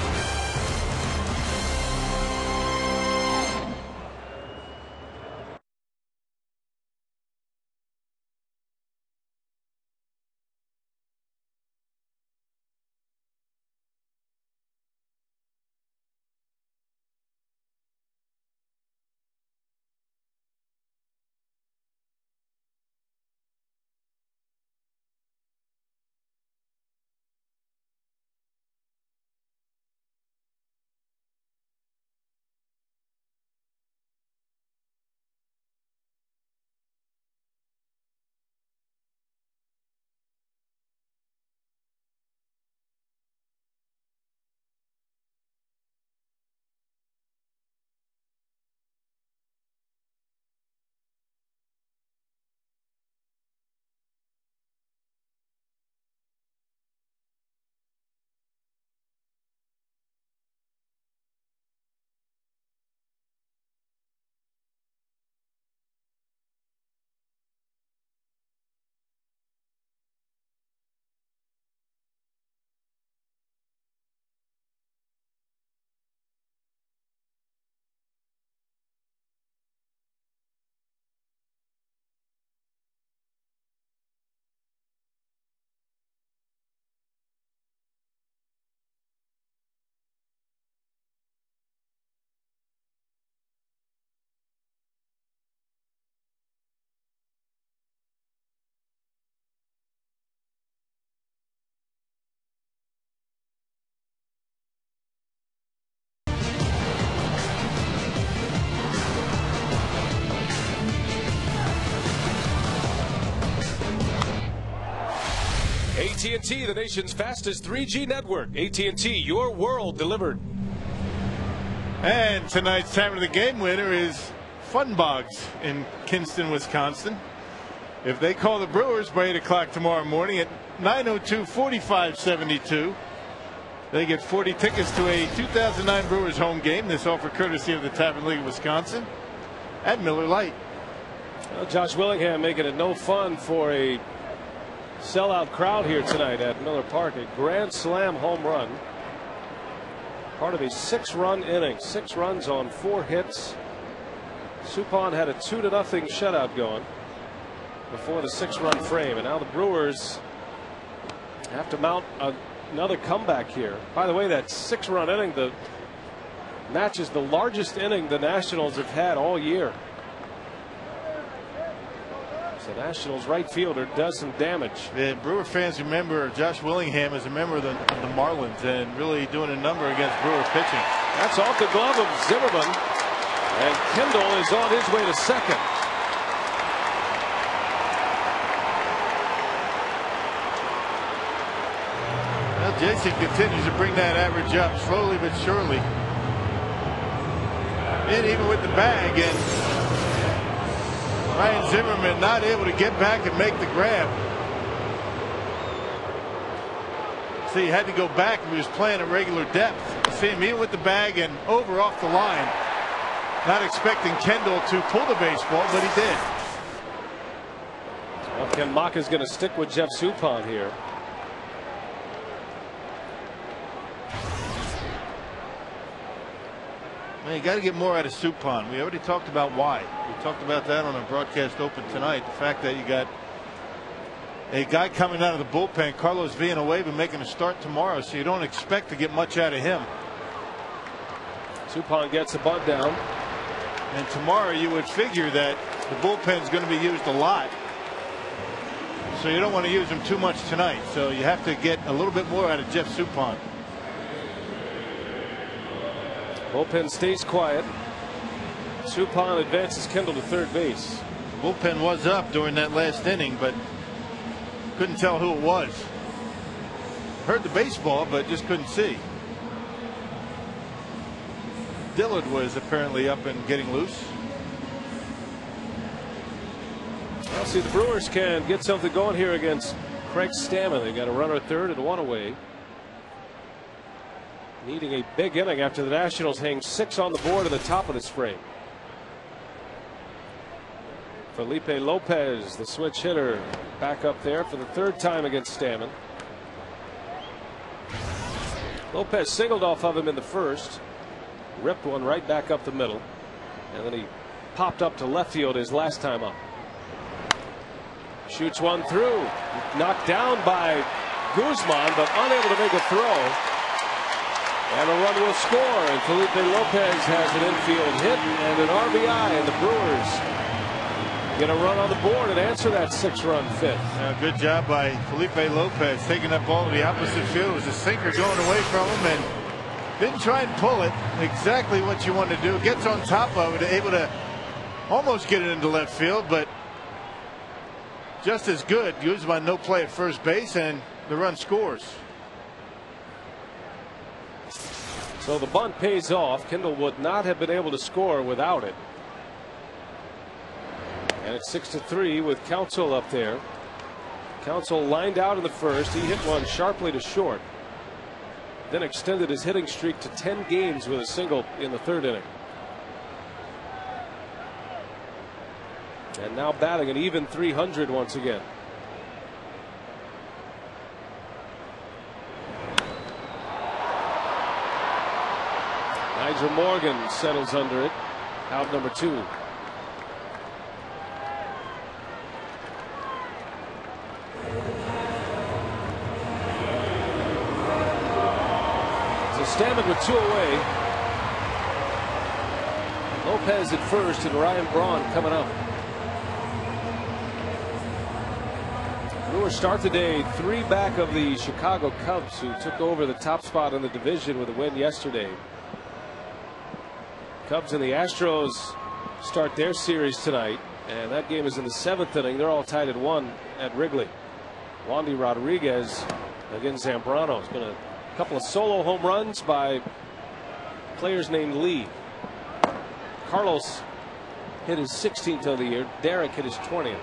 AT&T, the nation's fastest 3G network. AT&T, your world delivered. And tonight's time of the game winner is Fun Bogs in Kinston, Wisconsin. If they call the Brewers by 8 o'clock tomorrow morning at 902-4572, they get 40 tickets to a 2009 Brewers home game. This offer courtesy of the Tavern League of Wisconsin at Miller Lite. Well, Josh Willingham making it no fun for a sellout crowd here tonight at Miller Park. A grand slam home run, part of a 6-run inning. 6 runs on 4 hits. Suppan had a 2-0 shutout going before the 6-run frame, and now the Brewers have to mount another comeback here. By the way, that 6-run inning matches the largest inning the Nationals have had all year. So Nationals right fielder does some damage. The Brewer fans remember Josh Willingham as a member of the Marlins and really doing a number against Brewer pitching. That's off the glove of Zimmerman, and Kendall is on his way to second. Well, Jason continues to bring that average up slowly but surely. And even with the bag, and Ryan Zimmerman not able to get back and make the grab. See, he had to go back. He was playing at regular depth. See him even with the bag and over off the line. Not expecting Kendall to pull the baseball, but he did. Well, Ken Maka's going to stick with Jeff Suppan here. Man, you got to get more out of Suppan. We already talked about why. We talked about that on our broadcast open tonight. The fact that you got a guy coming out of the bullpen, Carlos Villanueva, making a start tomorrow, so you don't expect to get much out of him. Suppan gets a bunt down. And tomorrow you would figure that the bullpen's going to be used a lot. So you don't want to use him too much tonight. So you have to get a little bit more out of Jeff Suppan. Bullpen stays quiet. Suppan advances Kendall to third base. Bullpen was up during that last inning, but couldn't tell who it was. Heard the baseball, but just couldn't see. Dillard was apparently up and getting loose. Well, see, the Brewers can get something going here against Craig Stammen. They got a runner at third and one away. Needing a big inning after the Nationals hang 6 on the board in the top of this frame. Felipe Lopez, the switch hitter, back up there for the third time against Stammen. Lopez singled off of him in the first, ripped one right back up the middle, and then he popped up to left field his last time up. Shoots one through, knocked down by Guzman, but unable to make a throw. And a run will score, and Felipe Lopez has an infield hit and an RBI, and the Brewers get a run on the board and answer that 6-run fifth. Good job by Felipe Lopez taking that ball to the opposite field. It was a sinker going away from him, and didn't try and pull it. Exactly what you want to do. Gets on top of it, able to almost get it into left field, but just as good. Guzman no play at first base, and the run scores. So the bunt pays off. Kendall would not have been able to score without it. And it's 6-3 with Counsell up there. Counsell lined out in the first. He hit one sharply to short. Then extended his hitting streak to 10 games with a single in the third inning. And now batting an even .300 once again. Nigel Morgan settles under it. Out number 2. So Stammen with 2 away. Lopez at first and Ryan Braun coming up. Brewers start the day 3 back of the Chicago Cubs, who took over the top spot in the division with a win yesterday. Cubs and the Astros start their series tonight, and that game is in the 7th inning. They're all tied at 1 at Wrigley. Wandy Rodriguez against Zambrano. It's been a couple of solo home runs by players named Lee. Carlos hit his 16th of the year. Derek hit his 20th,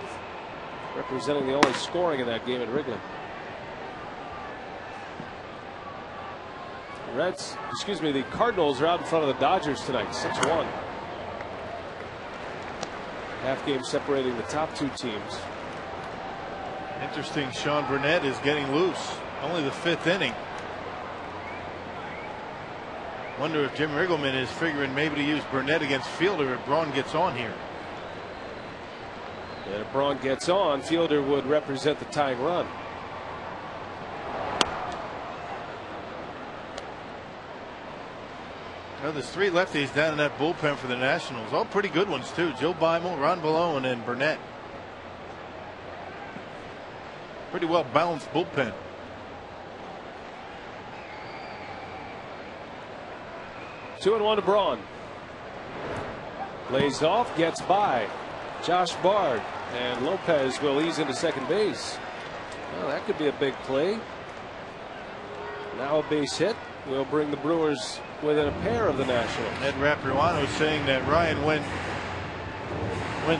representing the only scoring in that game at Wrigley. The Cardinals are out in front of the Dodgers tonight, 6-1. Half game separating the top 2 teams. Interesting, Sean Burnett is getting loose. Only the 5th inning. Wonder if Jim Riggleman is figuring maybe to use Burnett against Fielder if Braun gets on here. And if Braun gets on, Fielder would represent the tying run. Well, there's 3 lefties down in that bullpen for the Nationals. All pretty good ones, too. Joe Beimel, Ron Balone, and Burnett. Pretty well balanced bullpen. 2-1 to Braun. Lays off, gets by Josh Bard, and Lopez will ease into second base. Well, that could be a big play. Now a base hit will bring the Brewers within a pair of the Nationals. Ed Rapuano saying that Ryan went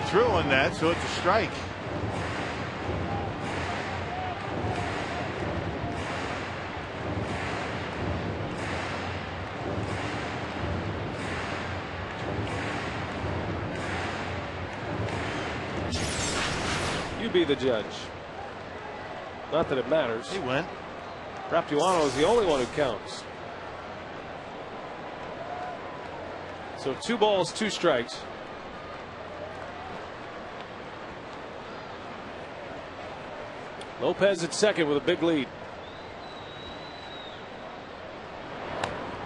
through on that, so it's a strike. You be the judge. Not that it matters. He went. Raptuano is the only one who counts. So 2 balls, 2 strikes. Lopez at second with a big lead.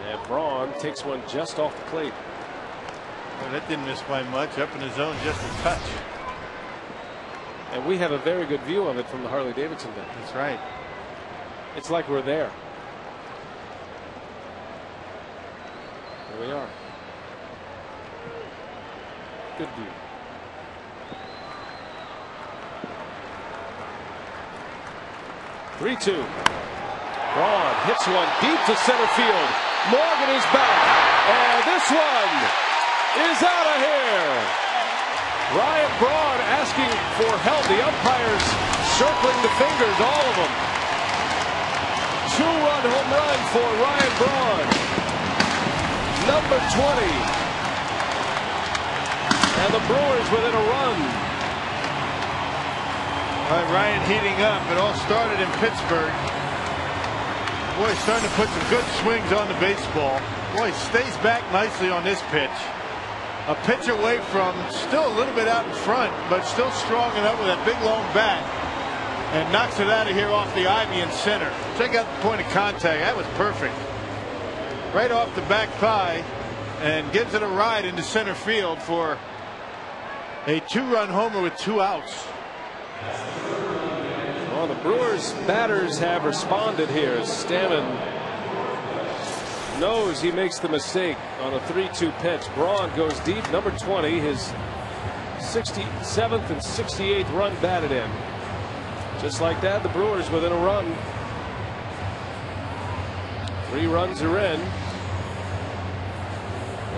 And Braun takes one just off the plate. Well, that didn't miss by much. Up in the zone, just a touch. And we have a very good view of it from the Harley Davidson bench. That's right. It's like we're there. Here we are. Good view. Three-two. Braun hits one deep to center field. Morgan is back, and this one is out of here. Ryan Braun asking for help. The umpires circling the fingers, all of them. 2-run home run for Ryan Braun. Number 20. And the Brewers within a run. All right, Ryan heating up. It all started in Pittsburgh. Boy, he's starting to put some good swings on the baseball. Boy, he stays back nicely on this pitch. A pitch away from, still a little bit out in front, but still strong enough with that big long bat. And knocks it out of here off the ivy in center. Check out the point of contact. That was perfect. Right off the back thigh, and gives it a ride into center field for a 2-run homer with 2 outs. Well, the Brewers batters have responded here. Stammen knows he makes the mistake on a 3-2 pitch. Braun goes deep. Number 20, his 67th and 68th run batted in. Just like that, the Brewers within a run. 3 runs are in.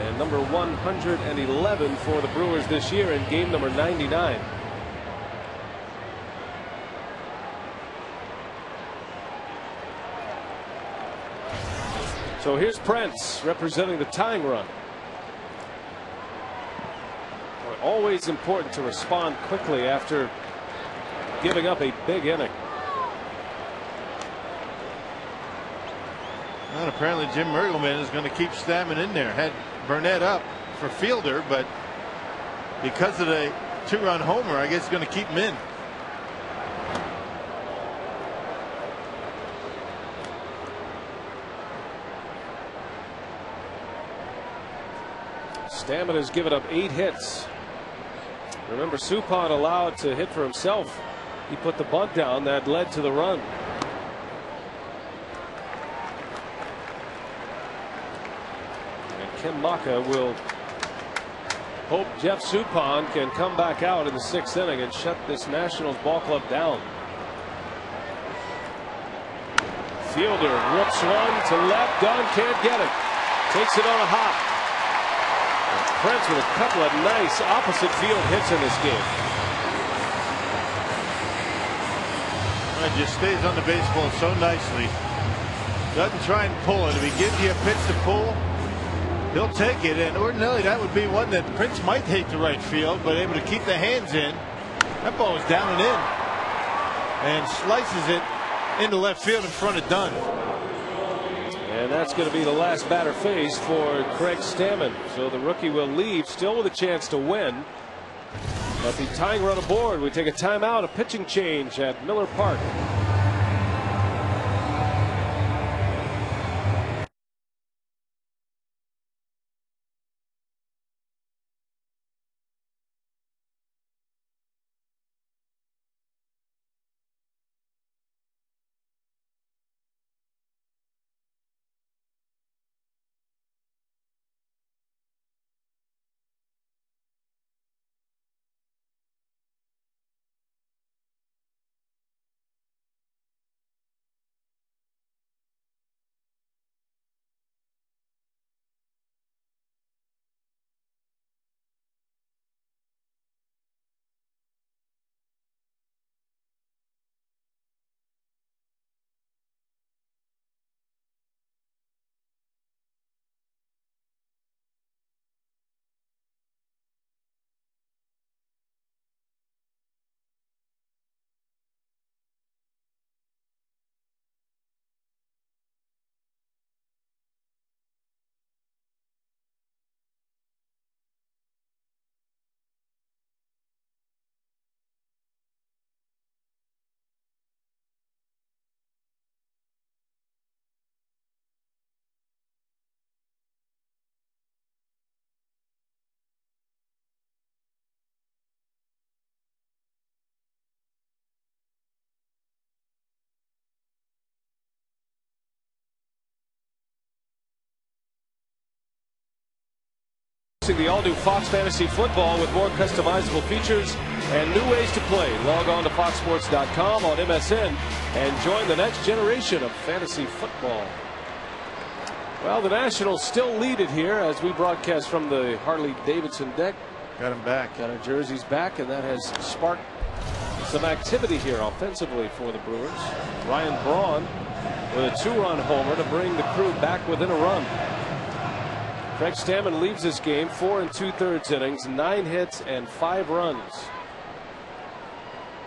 And number 111 for the Brewers this year in game number 99. So here's Prince representing the tying run. Always important to respond quickly after giving up a big inning. Well, apparently Jim Mergelman is going to keep Stammen in there. Had Burnett up for fielder, but because of the 2-run homer, I guess he's going to keep him in. Stammen has given up 8 hits. Remember, Suppan allowed to hit for himself. He put the bunt down that led to the run. And Ken Maka will hope Jeff Suppan can come back out in the 6th inning and shut this Nationals ball club down. Fielder rips one to left. Dunn can't get it. Takes it on a hop. Prince with a couple of nice opposite field hits in this game. Well, just stays on the baseball so nicely. Doesn't try and pull it. If he gives you a pitch to pull, he'll take it. And ordinarily that would be one that Prince might take to right field, but able to keep the hands in. That ball is down and in. And slices it into left field in front of Dunn. And that's going to be the last batter faced for Craig Stammen. So the rookie will leave still with a chance to win. But the tying run aboard. We take a timeout, a pitching change at Miller Park. The all-new Fox Fantasy Football with more customizable features and new ways to play. Log on to foxsports.com on MSN and join the next generation of fantasy football. Well, the Nationals still lead it here as we broadcast from the Harley-Davidson deck. Got him back. Got our jerseys back, and that has sparked some activity here offensively for the Brewers. Ryan Braun with a 2-run homer to bring the Crew back within a run. Craig Stammen leaves this game 4 2/3 innings, 9 hits and 5 runs.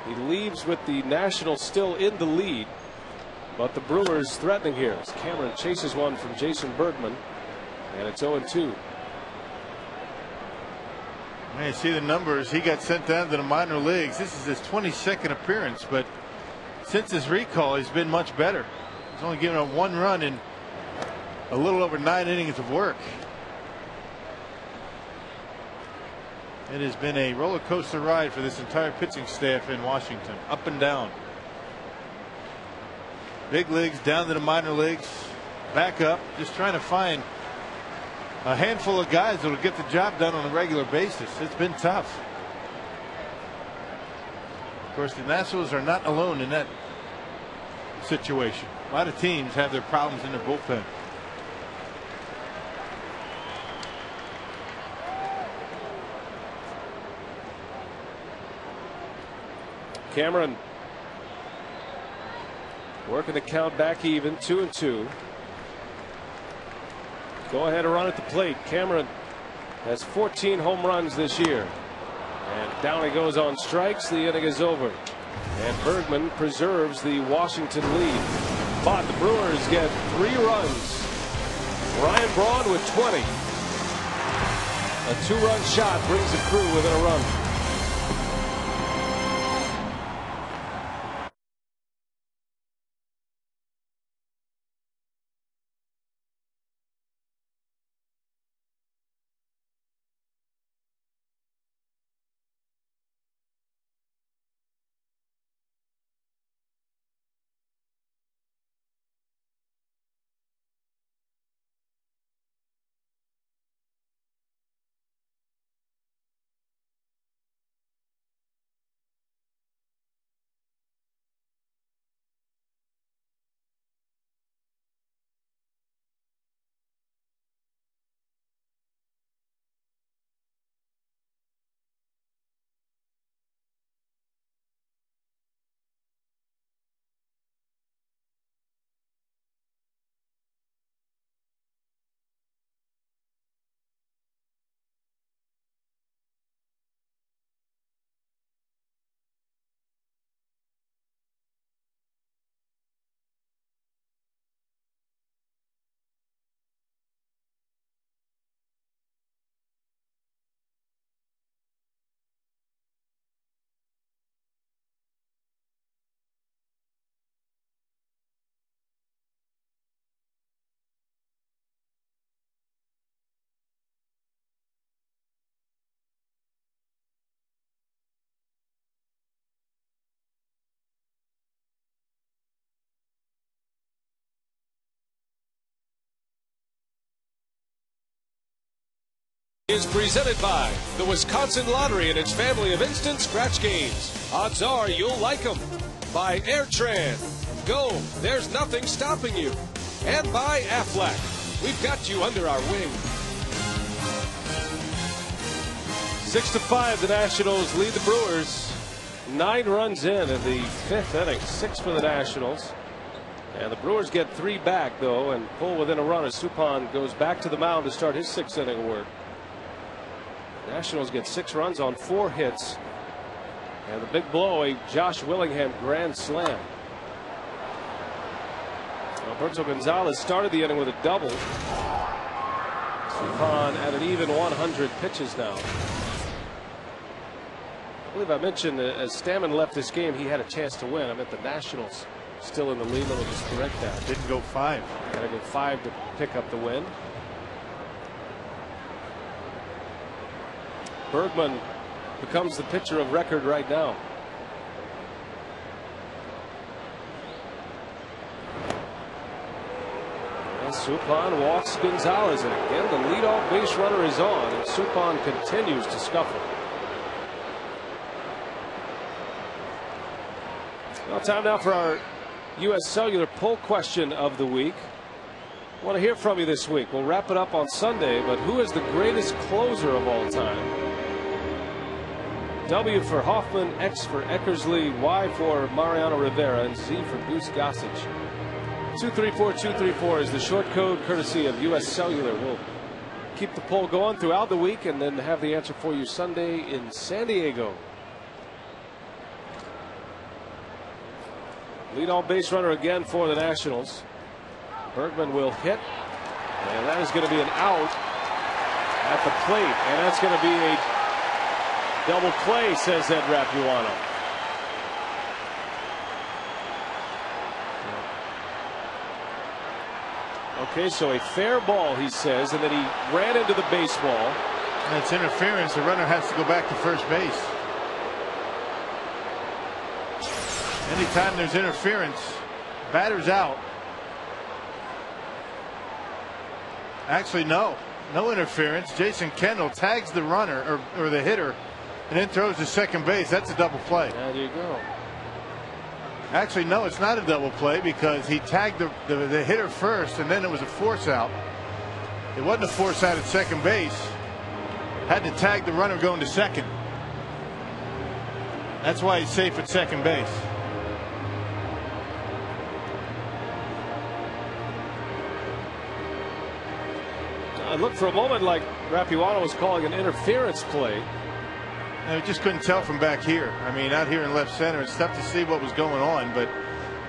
He leaves with the Nationals still in the lead, but the Brewers threatening here as Cameron chases one from Jason Bergman, and it's 0-2. You see the numbers. He got sent down to the minor leagues. This is his 22nd appearance, but since his recall, he's been much better. He's only given up 1 run in a little over 9 innings of work. It has been a roller coaster ride for this entire pitching staff in Washington, up and down. Big leagues down to the minor leagues, back up, just trying to find a handful of guys that will get the job done on a regular basis. It's been tough. Of course, the Nationals are not alone in that situation. A lot of teams have their problems in their bullpen. Cameron working the count back even, 2-2. Go ahead and run at the plate. Cameron has 14 home runs this year. And down he goes on strikes. The inning is over. And Bergman preserves the Washington lead. But the Brewers get 3 runs. Ryan Braun with 20. A 2-run shot brings the Crew within a run. Is presented by the Wisconsin Lottery and its family of instant scratch games. Odds are you'll like them. By AirTran. Go, there's nothing stopping you. And by Aflac. We've got you under our wing. 6-5, the Nationals lead the Brewers. 9 runs in the 5th inning. 6 for the Nationals. And the Brewers get 3 back, though, and pull within a run as Suppan goes back to the mound to start his 6th inning work. Nationals get 6 runs on 4 hits. And the big blow, a Josh Willingham grand slam. Alberto Gonzalez started the inning with a double. Suppan at an even 100 pitches now. I believe I mentioned that as Stammen left this game, he had a chance to win. I meant the Nationals still in the lead. Let me just correct that. Didn't go 5. Got to go 5 to pick up the win. Bergman becomes the pitcher of record right now. Suppan walks Gonzalez, and again the leadoff base runner is on, and Suppan continues to scuffle. Well, time now for our U.S. Cellular poll question of the week. I want to hear from you this week. We'll wrap it up on Sunday, but who is the greatest closer of all time? W for Hoffman, X for Eckersley, Y for Mariano Rivera, and Z for Goose Gossage. 234-234 is the short code, courtesy of U.S. Cellular. We'll keep the poll going throughout the week and then have the answer for you Sunday in San Diego. Leadoff base runner again for the Nationals. Bergman will hit, and that is going to be an out at the plate, and that's going to be a double play, says Ed Rapuano. Okay, so a fair ball, he says, and then he ran into the baseball. And it's interference. The runner has to go back to first base. Anytime there's interference, batter's out. Actually, no interference. Jason Kendall tags the runner or the hitter and then throws to second base. That's a double play. There you go. Actually, no, it's not a double play because he tagged the hitter first, and then it was a force out. It wasn't a force out at second base. Had to tag the runner going to second. That's why he's safe at second base. It looked for a moment like Rapuano was calling an interference play. I just couldn't tell from back here. I mean, out here in left center, it's tough to see what was going on. But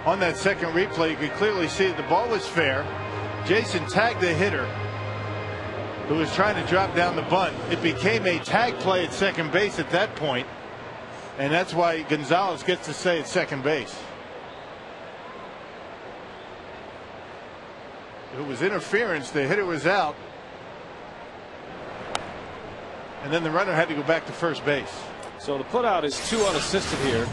on that second replay, you could clearly see that the ball was fair. Jason tagged the hitter who was trying to drop down the bunt. It became a tag play at second base at that point, and that's why Gonzalez gets to stay at second base. It was interference. The hitter was out. And then the runner had to go back to first base. So the putout is 2 unassisted here.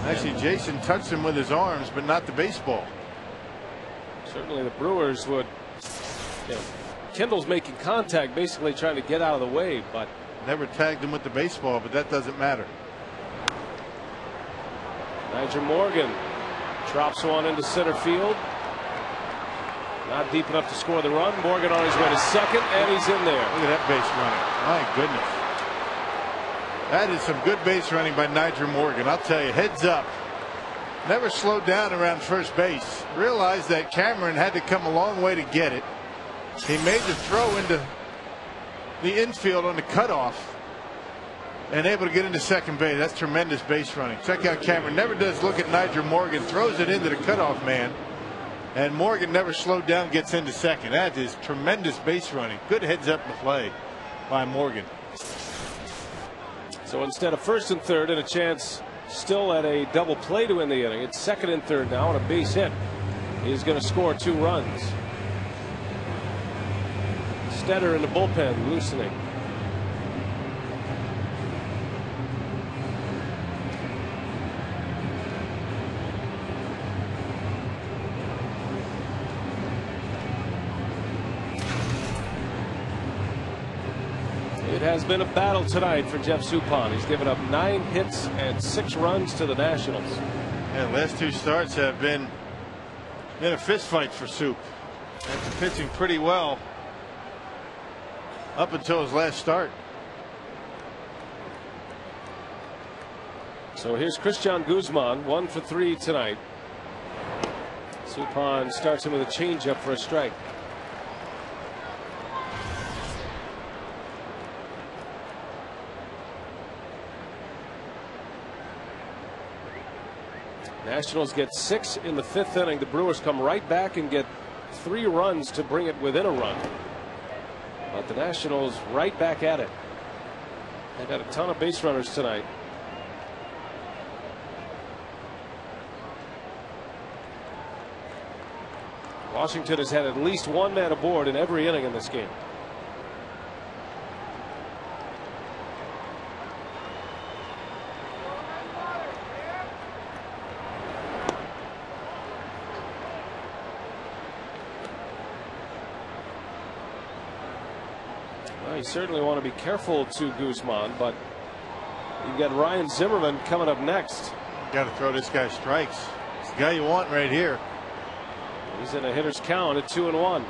Actually, Jason touched him with his arms, but not the baseball. Certainly the Brewers would. Kendall's making contact, basically trying to get out of the way, but never tagged him with the baseball, but that doesn't matter. Nigel Morgan drops one into center field. Not deep enough to score the run. Morgan on his way to second, and he's in there. Look at that base running. My goodness. That is some good base running by Nigel Morgan. I'll tell you, heads up. Never slowed down around first base. Realized that Cameron had to come a long way to get it. He made the throw into the infield on the cutoff and able to get into second base. That's tremendous base running. Check out Cameron. Never does look at Nigel Morgan. Throws it into the cutoff man. And Morgan never slowed down, gets into second. That is tremendous base running. Good heads up the play by Morgan. So instead of first and third and a chance still at a double play to end the inning, it's second and third now on a base hit. He's going to score 2 runs. Stetter in the bullpen loosening. It has been a battle tonight for Jeff Suppan. He's given up 9 hits and 6 runs to the Nationals. Yeah, the last 2 starts have been a fist fight for Soup. After pitching pretty well up until his last start. So here's Christian Guzman, 1 for 3 tonight. Suppan starts him with a changeup for a strike. Nationals get 6 in the 5th inning. The Brewers come right back and get 3 runs to bring it within a run. But the Nationals right back at it. They've got a ton of base runners tonight. Washington has had at least 1 man aboard in every inning in this game. You certainly want to be careful to Guzman, but you've got Ryan Zimmerman coming up next. Got to throw this guy strikes. It's the guy you want right here. He's in a hitter's count at 2-1.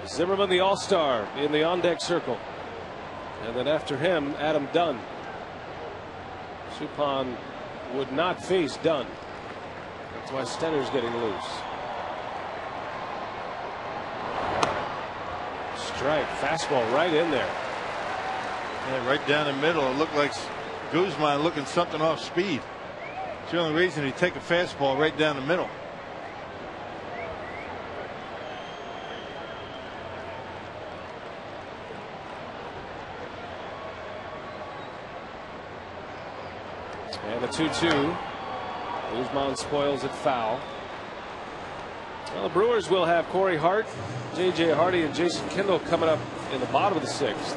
Zimmerman, the all-star, in the on-deck circle. And then after him, Adam Dunn. Suppan would not face Dunn. That's why Stenner's getting loose. Strike, fastball right in there. Yeah, right down the middle. It looked like Guzman looking something off speed. It's the only reason he'd take a fastball right down the middle. And a 2-2. Guzman spoils it foul. Well, the Brewers will have Corey Hart, J.J. Hardy, and Jason Kendall coming up in the bottom of the 6th.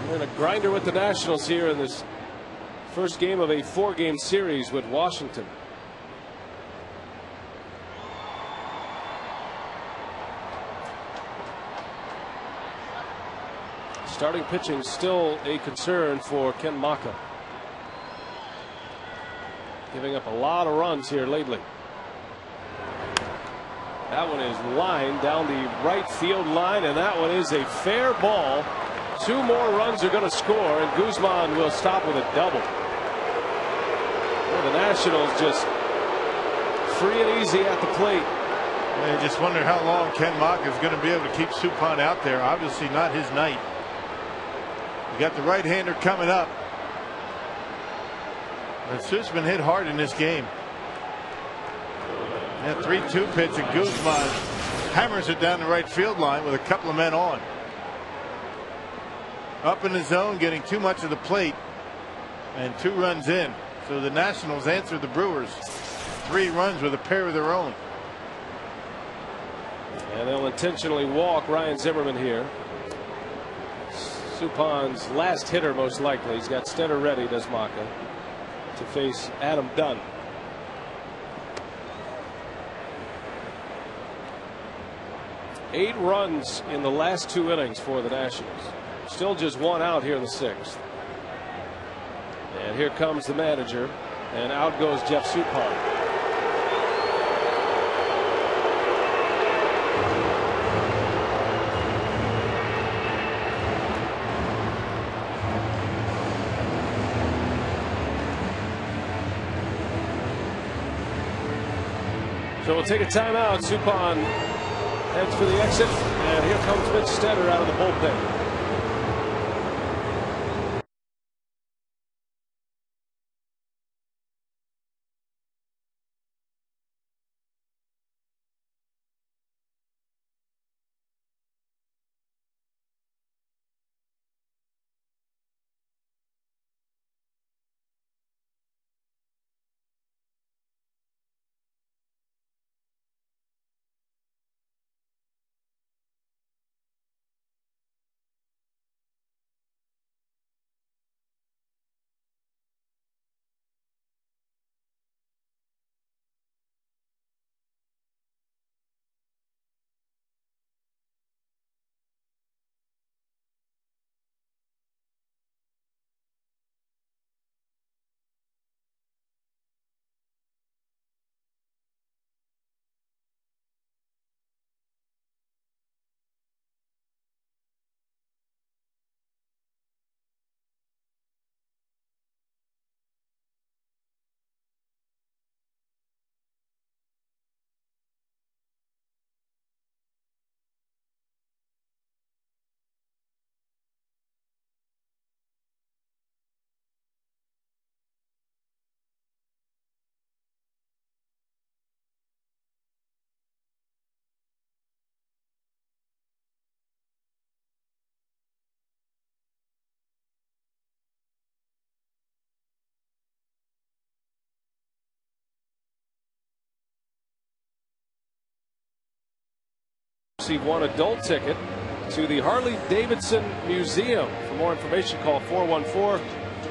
We're in a grinder with the Nationals here in this first game of a 4-game series with Washington. Starting pitching still a concern for Ken Maka. Giving up a lot of runs here lately. That one is lined down the right field line, and that one is a fair ball. 2 more runs are going to score, and Guzman will stop with a double. Well, the Nationals just free and easy at the plate. I just wonder how long Ken Maka is going to be able to keep Suppan out there. Obviously not his night. You got the right-hander coming up. But Su's been hit hard in this game. That 3-2 pitch, and Guzman hammers it down the right field line with a couple of men on. Up in the zone, getting too much of the plate, and 2 runs in. So the Nationals answer the Brewers 3 runs with a pair of their own. And they'll intentionally walk Ryan Zimmerman here. Suppan's last hitter, most likely. He's got Stenner ready, does Maka, to face Adam Dunn. Eight runs in the last 2 innings for the Nationals. Still just 1 out here in the 6th. And here comes the manager, and out goes Jeff Suppan. So we'll take a timeout. Suppan heads for the exit, and here comes Mitch Stenner out of the bullpen. Received 1 adult ticket to the Harley Davidson Museum. For more information, call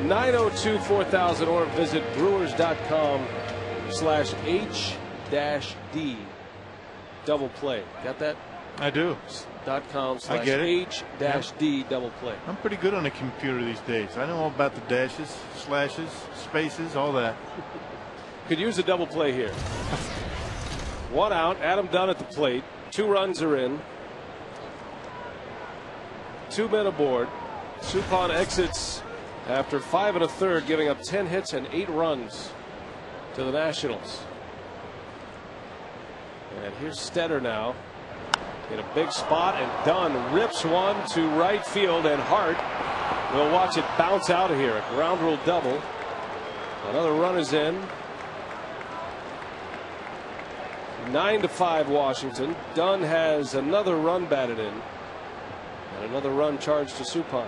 902-4000 or visit brewers.com/H-D double play. Got that? I do. .com/H-D double play. I'm pretty good on the computer these days. I know all about the dashes, slashes, spaces, all that. Could use a double play here. 1 out. Adam Dunn at the plate. 2 runs are in. 2 men aboard. Suppan exits after 5 1/3, giving up 10 hits and 8 runs to the Nationals. And here's Stetter now in a big spot, and Dunn rips one to right field, and Hart will watch it bounce out of here. A ground rule double. Another run is in. 9-5 Washington. Dunn has another run batted in, and another run charged to Suppan.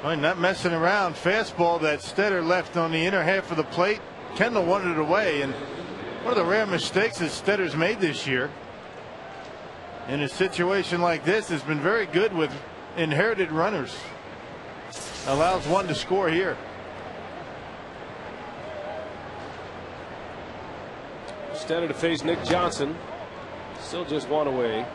Oh, not messing around. Fastball that Stetter left on the inner half of the plate. Kendall wanted it away, and one of the rare mistakes that Stetter's made this year in a situation like this has been very good with inherited runners. Allows one to score here. Stetter to face Nick Johnson. Still just 1 away.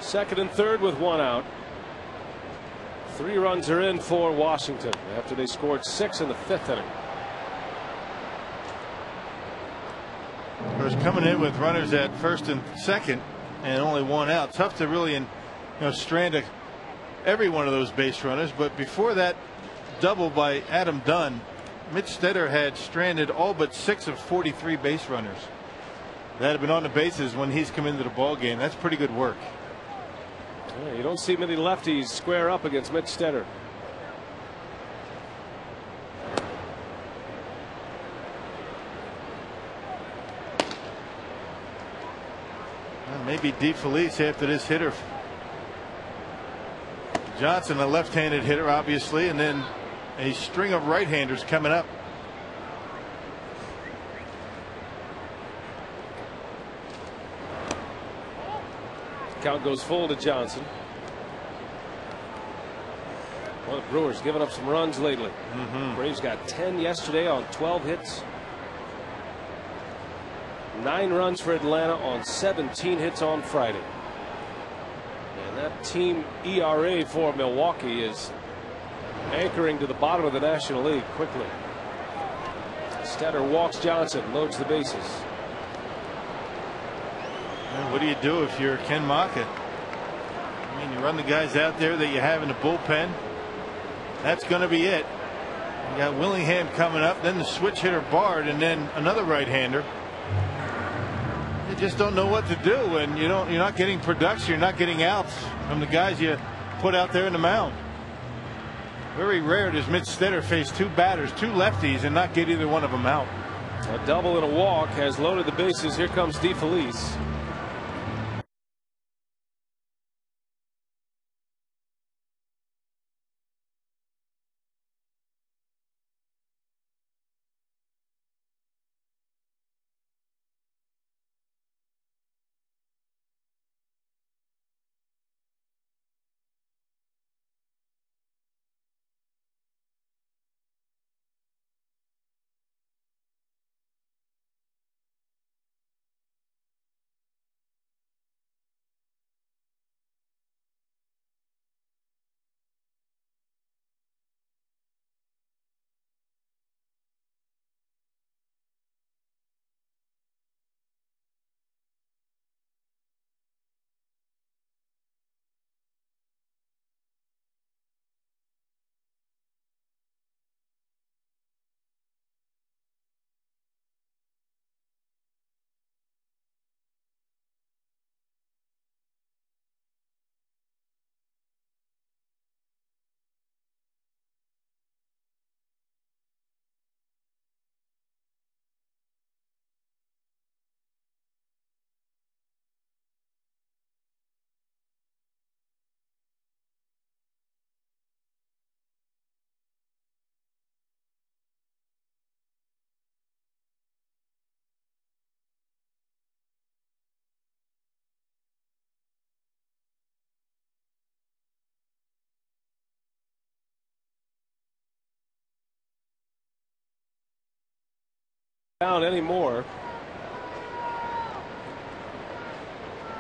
Second and third with 1 out. 3 runs are in for Washington after they scored 6 in the 5th inning. Brewers coming in with runners at first and second and only 1 out. Tough to really strand every one of those base runners, but before that double by Adam Dunn, Mitch Stetter had stranded all but 6 of 43 base runners that have been on the bases when he's come into the ball game. That's pretty good work. Yeah, you don't see many lefties square up against Mitch Stetter. Maybe DeFelice after this hitter. Johnson, a left-handed hitter, obviously, and then a string of right-handers coming up. Count goes full to Johnson. Well, the Brewers giving up some runs lately. Braves got 10 yesterday on 12 hits. 9 runs for Atlanta on 17 hits on Friday. And that team ERA for Milwaukee is anchoring to the bottom of the National League quickly. Stetter walks Johnson, loads the bases. What do you do if you're Ken Maka? I mean, you run the guys out there that you have in the bullpen. That's going to be it. You got Willingham coming up, then the switch hitter Bard, and then another right-hander. You just don't know what to do, and you're not getting production. You're not getting outs from the guys you put out there in the mound. Very rare does Mitch Stetter face 2 batters, 2 lefties, and not get either one of them out. A double and a walk has loaded the bases. Here comes DeFelice. down anymore.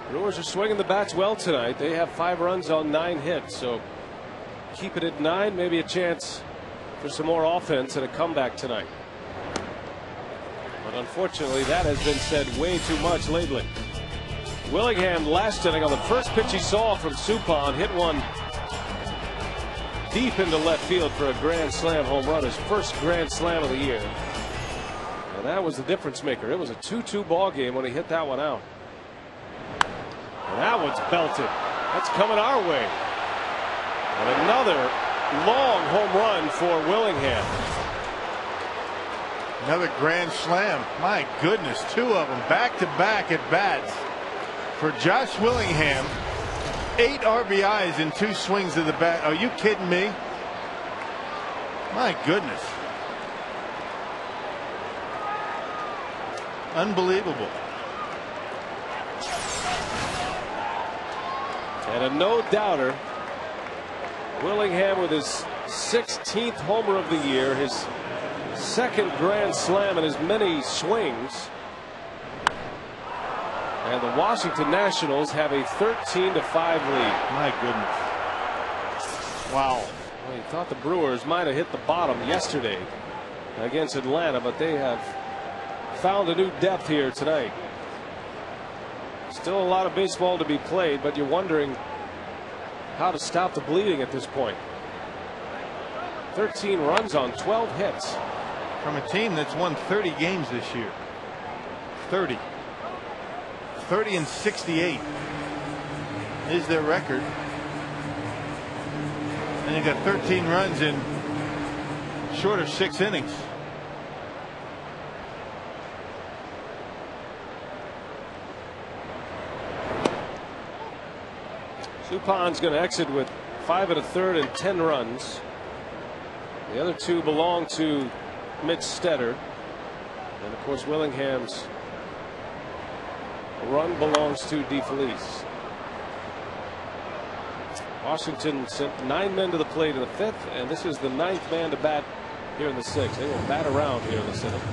Brewers are swinging the bats well tonight. They have 5 runs on 9 hits, so keep it at 9, maybe a chance for some more offense and a comeback tonight. But unfortunately, that has been said way too much lately. Willingham last inning on the first pitch he saw from Suppan hit one deep into left field for a grand slam home run, his first grand slam of the year. And that was the difference maker. It was a 2-2 ball game when he hit that one out. And that one's belted. That's coming our way. And another long home run for Willingham. Another grand slam. My goodness, 2 of them back-to-back at bats for Josh Willingham. 8 RBIs in 2 swings of the bat. Are you kidding me? My goodness. Unbelievable. And a no-doubter. Willingham with his 16th homer of the year, his 2nd grand slam in as many swings. And the Washington Nationals have a 13-5 lead. My goodness. Wow. Well, you thought the Brewers might have hit the bottom yesterday against Atlanta, but they have found a new depth here tonight. Still a lot of baseball to be played, but you're wondering how to stop the bleeding at this point. 13 runs on 12 hits. From a team that's won 30 games this year. 30 and 68 is their record. And you got 13 runs in short of 6 innings. Suppan's going to exit with 5 1/3 and 10 runs. The other 2 belong to Mitch Stetter. And of course, Willingham's run belongs to DeFelice. Washington sent 9 men to the plate in the 5th, and this is the 9th man to bat here in the 6th. They will bat around here in the 7th.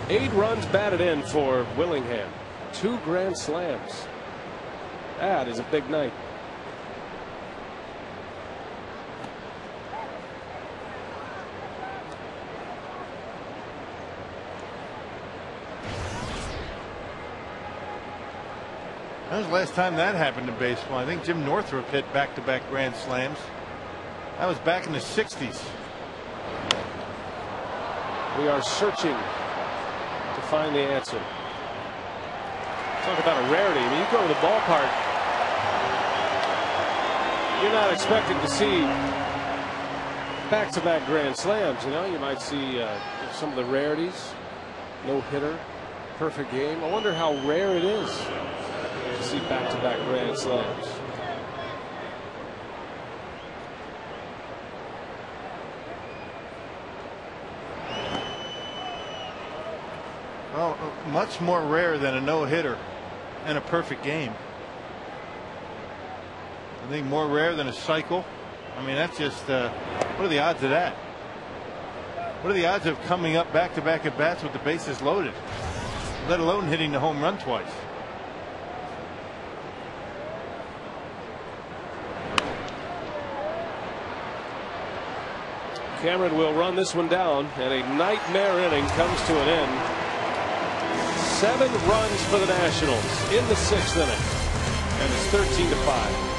Eight runs batted in for Willingham. 2 grand slams. That is a big night. That was the last time that happened in baseball. I think Jim Northrup hit back-to-back grand slams. That was back in the 60s. We are searching to find the answer. Talk about a rarity. I mean, you go to the ballpark, you're not expecting to see back-to-back grand slams. You know, you might see some of the rarities. No hitter, perfect game. I wonder how rare it is to see back-to-back grand slams. Well, much more rare than a no-hitter and a perfect game. I think more rare than a cycle. I mean, that's just what are the odds of that? What are the odds of coming up back-to-back at bats with the bases loaded, let alone hitting the home run twice? Cameron will run this one down, and a nightmare inning comes to an end. 7 runs for the Nationals in the 6th inning, and it's 13-5.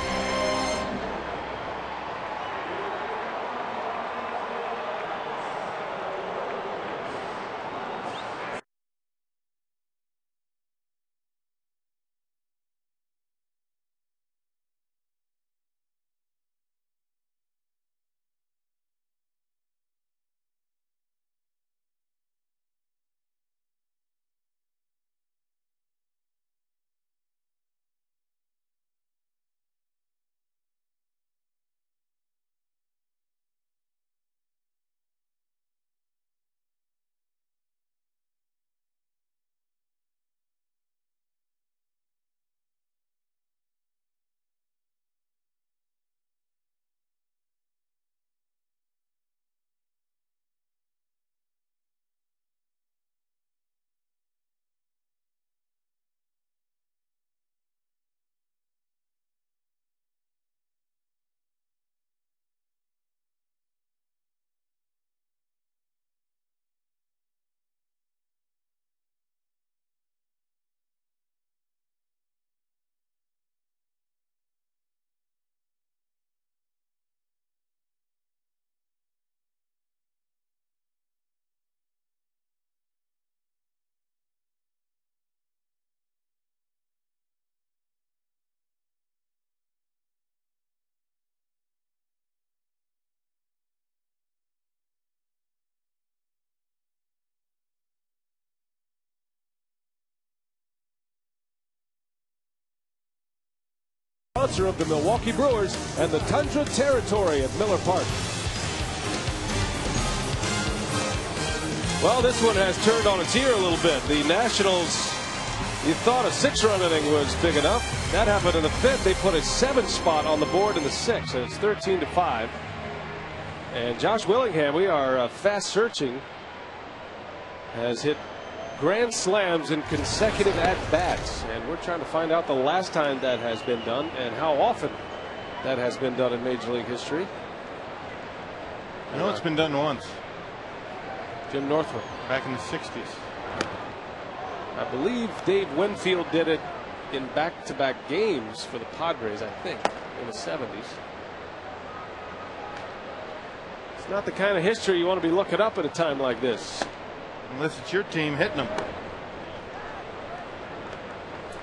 Sponsor of the Milwaukee Brewers and the Tundra Territory at Miller Park. Well, this one has turned on its ear a little bit. The Nationals, you thought a 6-run inning was big enough. That happened in the 5th. They put a 7 spot on the board in the 6th, and it's 13-5. And Josh Willingham, we are fast searching, has hit grand slams in consecutive at-bats, and we're trying to find out the last time that has been done and how often that has been done in Major League history. I know it's been done once. Jim Northrup. Back in the 60s. I believe Dave Winfield did it in back-to-back games for the Padres, I think, in the 70s. It's not the kind of history you want to be looking up at a time like this. Unless it's your team hitting them.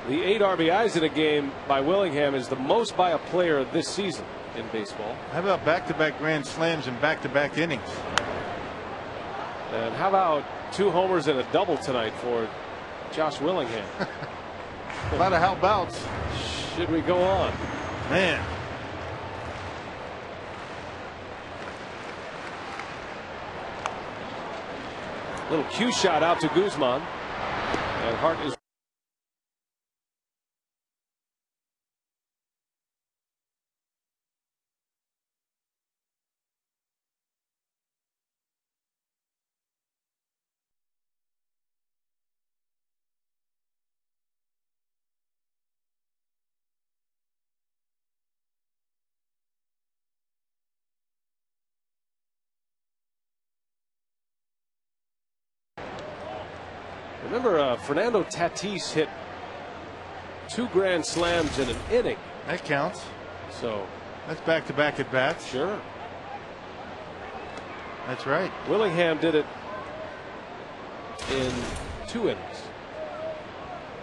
The 8 RBIs in a game by Willingham is the most by a player this season in baseball. How about back-to-back grand slams and back-to-back innings? And how about 2 homers and a double tonight for Josh Willingham? A lot of how abouts. Should we go on? Man. Little cue shot out to Guzman, and Hart is. Remember, Fernando Tatis hit 2 grand slams in an inning. That counts. So that's back-to-back at bats. Sure. That's right. Willingham did it in 2 innings.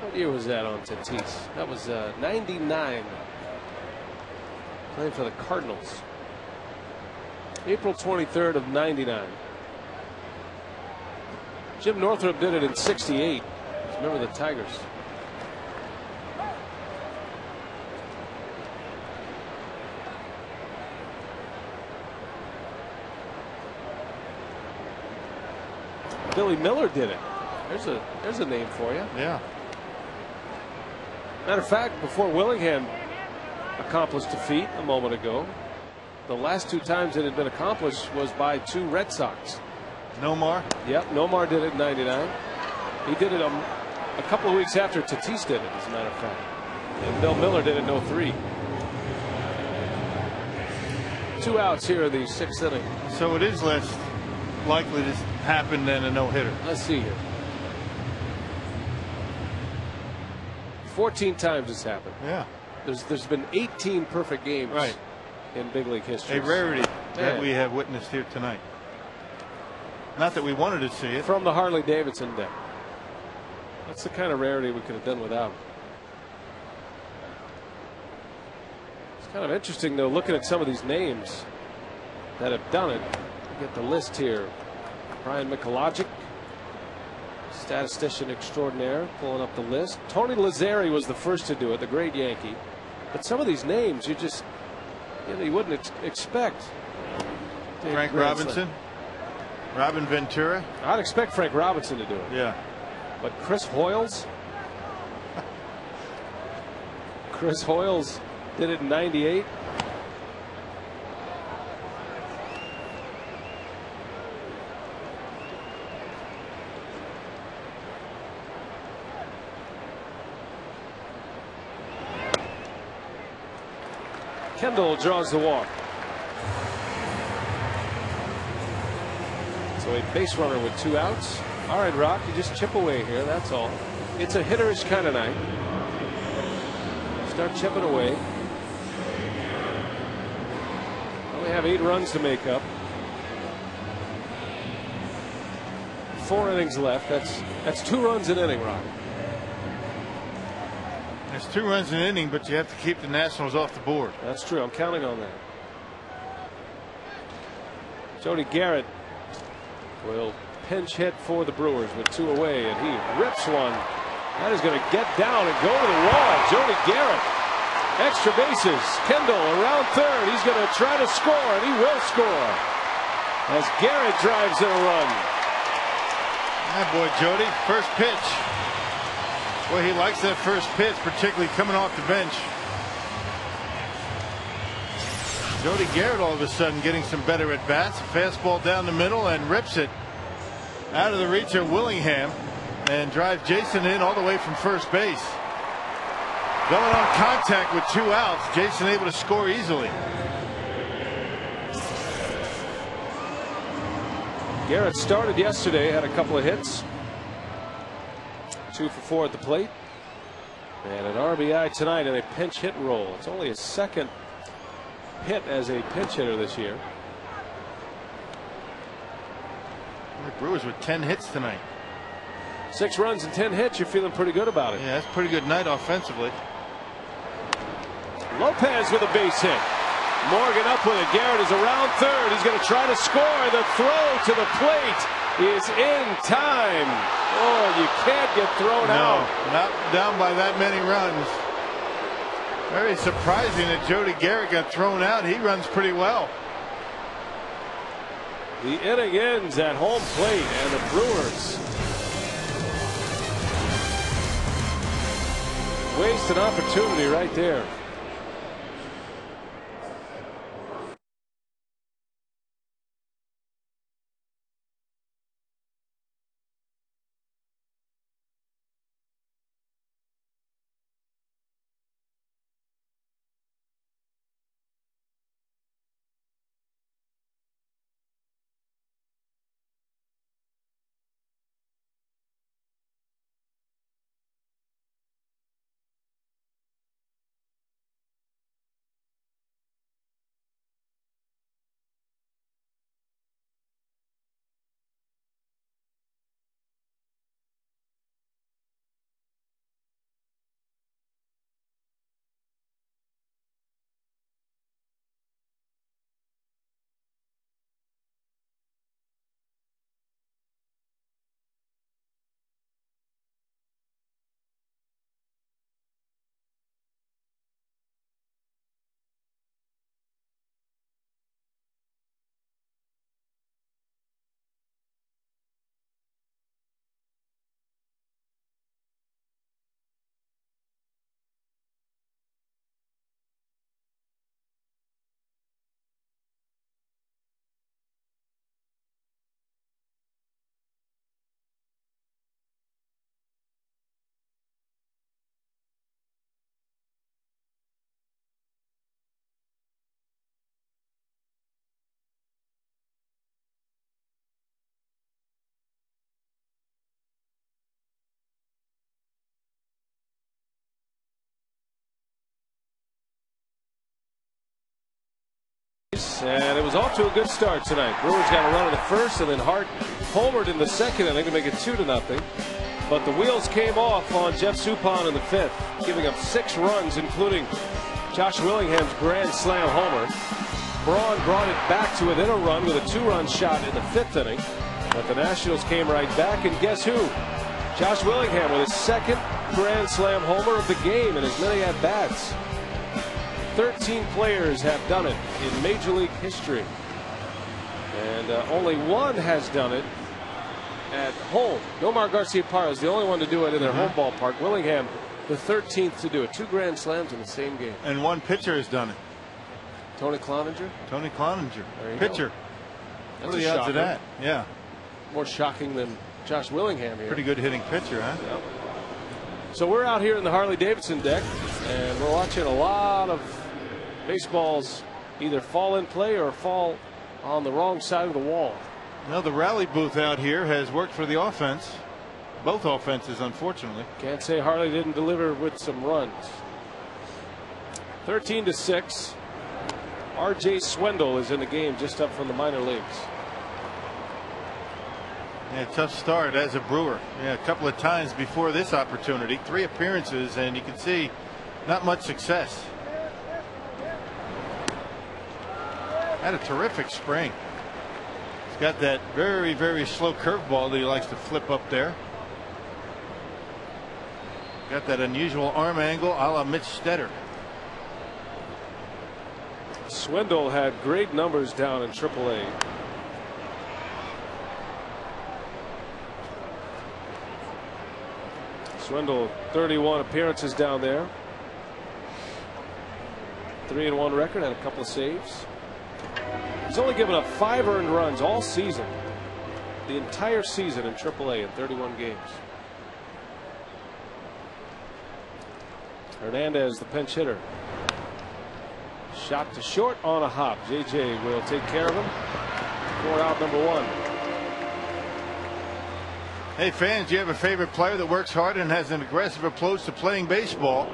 What year was that on Tatis? That was 99. Playing for the Cardinals. April 23rd of 99. Jim Northrup did it in 68. Remember the Tigers. Billy Miller did it. There's a name for you. Yeah. Matter of fact, before Willingham accomplished a feat a moment ago, the last 2 times it had been accomplished was by 2 Red Sox. Nomar? Yep, Nomar did it in 99. He did it a couple of weeks after Tatis did it, as a matter of fact. And Bill Miller did it in 03. 2 outs here in the 6th inning. So it is less likely to happen than a no-hitter. Let's see here. 14 times it's happened. Yeah. There's been 18 perfect games in big league history. A rarity that we have witnessed here tonight. Not that we wanted to see it. From the Harley Davidson deck. That's the kind of rarity we could have done without. It's kind of interesting, though, looking at some of these names that have done it. Get the list here. Brian Michalogic, statistician extraordinaire, pulling up the list. Tony Lazzeri was the first to do it, the great Yankee. But some of these names you just, you wouldn't expect. Frank Robinson. Robin Ventura. I'd expect Frank Robinson to do it. Yeah. But Chris Hoyles. Chris Hoyles did it in 98. Kendall draws the walk. So a base runner with 2 outs. All right, Rock, you just chip away here. That's all. It's a hitterish kind of night. Start chipping away. Only have 8 runs to make up. 4 innings left. That's 2 runs an inning, Rock. There's 2 runs an inning, but you have to keep the Nationals off the board. That's true. I'm counting on that. Jody Garrett will pinch hit for the Brewers with 2 away, and he rips one. That is going to get down and go to the wall. Jody Garrett Extra bases. Kendall around third. He's going to try to score, and he will score as Garrett drives in a run. That boy Jody, first pitch. Boy, he likes that first pitch, particularly coming off the bench. Jody Garrett all of a sudden getting some better at bats. Fastball down the middle and rips it out of the reach of Willingham and drives Jason in all the way from first base. Going on contact with 2 outs. Jason able to score easily. Garrett started yesterday, had a couple of hits. 2 for 4 at the plate. And an RBI tonight in a pinch hit role. It's only his second hit as a pinch hitter this year. The Brewers with 10 hits tonight. 6 runs and 10 hits. You're feeling pretty good about it. Yeah, that's a pretty good night offensively. Lopez with a base hit. Morgan up with it. Garrett is around third. He's going to try to score. The throw to the plate is in time. Oh, you can't get thrown out. Not down by that many runs. Very surprising that Jody Garrett got thrown out. He runs pretty well. The inning ends at home plate, and the Brewers waste an opportunity right there. And it was off to a good start tonight. Brewers got a run in the first, and then Hart homered in the second inning to make it 2-0. But the wheels came off on Jeff Suppan in the fifth, giving up 6 runs, including Josh Willingham's grand slam homer. Braun brought it back to within a run with a 2-run shot in the 5th inning. But the Nationals came right back, and guess who? Josh Willingham with his 2nd grand slam homer of the game in as many at-bats. 13 players have done it in Major League history, and only one has done it at home. Nomar Garciaparra is the only one to do it in their home ballpark. Willingham, the 13th to do it. 2 grand slams in the same game. And one pitcher has done it. Tony Cloninger. Tony Cloninger, pitcher. What are the odds of that? Yeah. More shocking than Josh Willingham here. Pretty good hitting pitcher, huh? Yep. So we're out here in the Harley-Davidson deck, and we're watching a lot of baseballs either fall in play or fall on the wrong side of the wall. Now the rally booth out here has worked for the offense. Both offenses, unfortunately. Can't say Harley didn't deliver with some runs. 13-6. R.J. Swendel is in the game, just up from the minor leagues. Yeah, tough start as a Brewer. Yeah, a couple of times before this opportunity. 3 appearances, and you can see not much success. Had a terrific spring. He's got that very, very slow curveball that he likes to flip up there. Got that unusual arm angle a la Mitch Stetter. Swindle had great numbers down in AAA. Swindle 31 appearances down there. 3-1 record and a couple of saves. He's only given up 5 earned runs all season. The entire season in AAA in 31 games. Hernandez, the pinch hitter. Shot to short on a hop. JJ will take care of him. 4 out, number 1. Hey fans, do you have a favorite player that works hard and has an aggressive approach to playing baseball?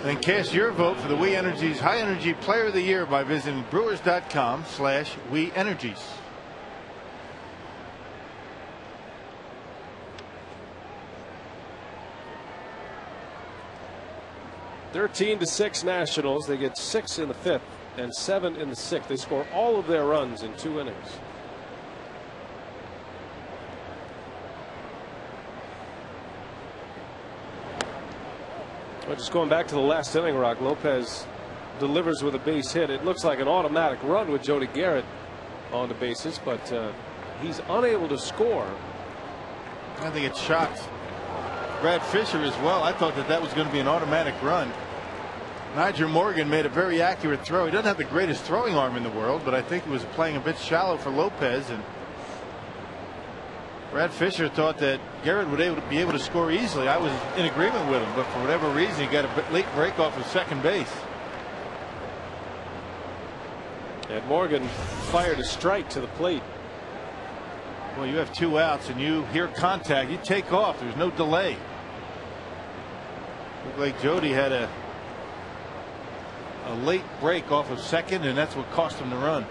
Then cast your vote for the We Energies High Energy Player of the Year by visiting Brewers.com/WeEnergies. (13-6) Nationals. They get 6 in the 5th and 7 in the 6th. They score all of their runs in 2 innings. Well, just going back to the last inning, Rock, Lopez delivers with a base hit. It looks like an automatic run with Jody Garrett on the bases, but he's unable to score. I think it shocked Brad Fisher as well. I thought that was going to be an automatic run. Nigel Morgan made a very accurate throw. He doesn't have the greatest throwing arm in the world, but I think he was playing a bit shallow for Lopez, and Brad Fisher thought that Garrett would be able to score easily. I was in agreement with him, but for whatever reason, he got a late break off of second base. And Morgan fired a strike to the plate. Well, you have 2 outs and you hear contact, you take off. There's no delay. Looked like Jody had a late break off of second, and that's what cost him the run.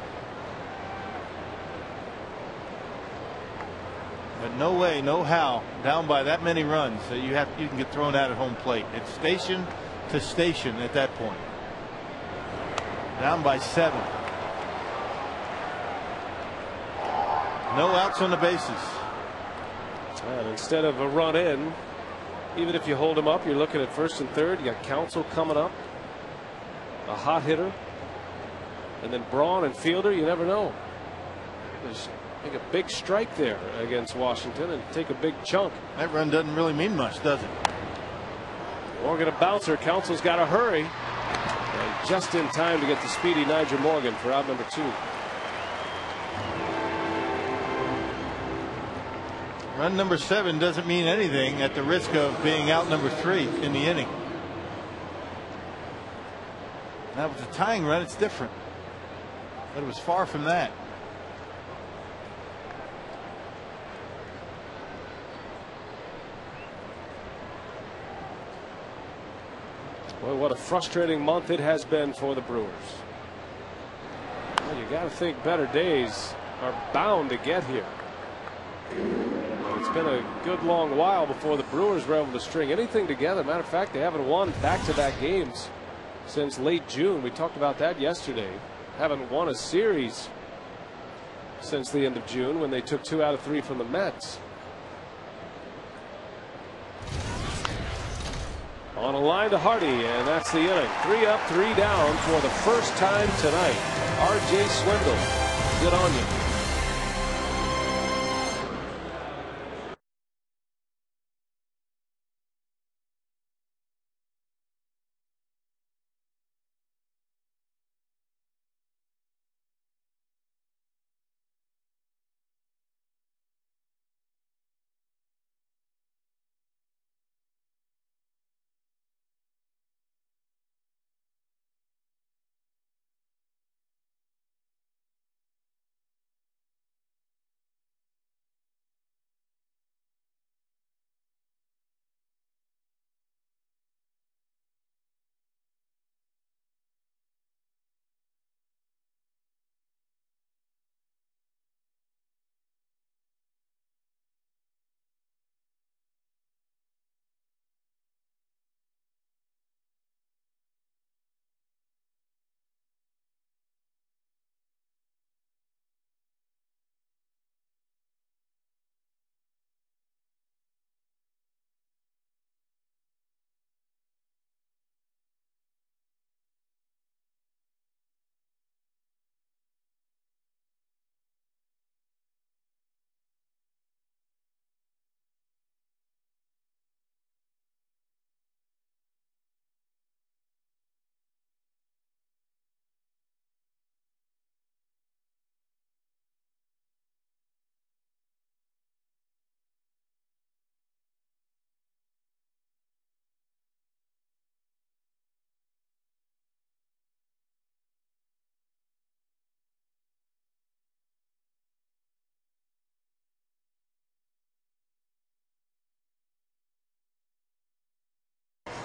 But no way, no how, down by that many runs that you can get thrown out at home plate. It's station to station at that point. Down by 7. No outs on the bases. And instead of a run in, even if you hold him up, you're looking at first and third. You got Counsell coming up, a hot hitter, and then Braun and Fielder. You never know. There's make a big strike there against Washington and take a big chunk. That run doesn't really mean much, does it? Morgan a bouncer. Counsell's got to hurry. And just in time to get the speedy Nigel Morgan for out number 2. Run number 7 doesn't mean anything at the risk of being out number 3 in the inning. Now with the tying run, it's different, but it was far from that. Well, what a frustrating month it has been for the Brewers. Well, you got to think better days are bound to get here. It's been a good long while before the Brewers were able to string anything together. Matter of fact, they haven't won back-to-back games since late June. We talked about that yesterday. Haven't won a series since the end of June when they took 2 out of 3 from the Mets. On a line to Hardy, and that's the inning. 3 up, 3 down for the first time tonight. R.J. Swindle, good on you.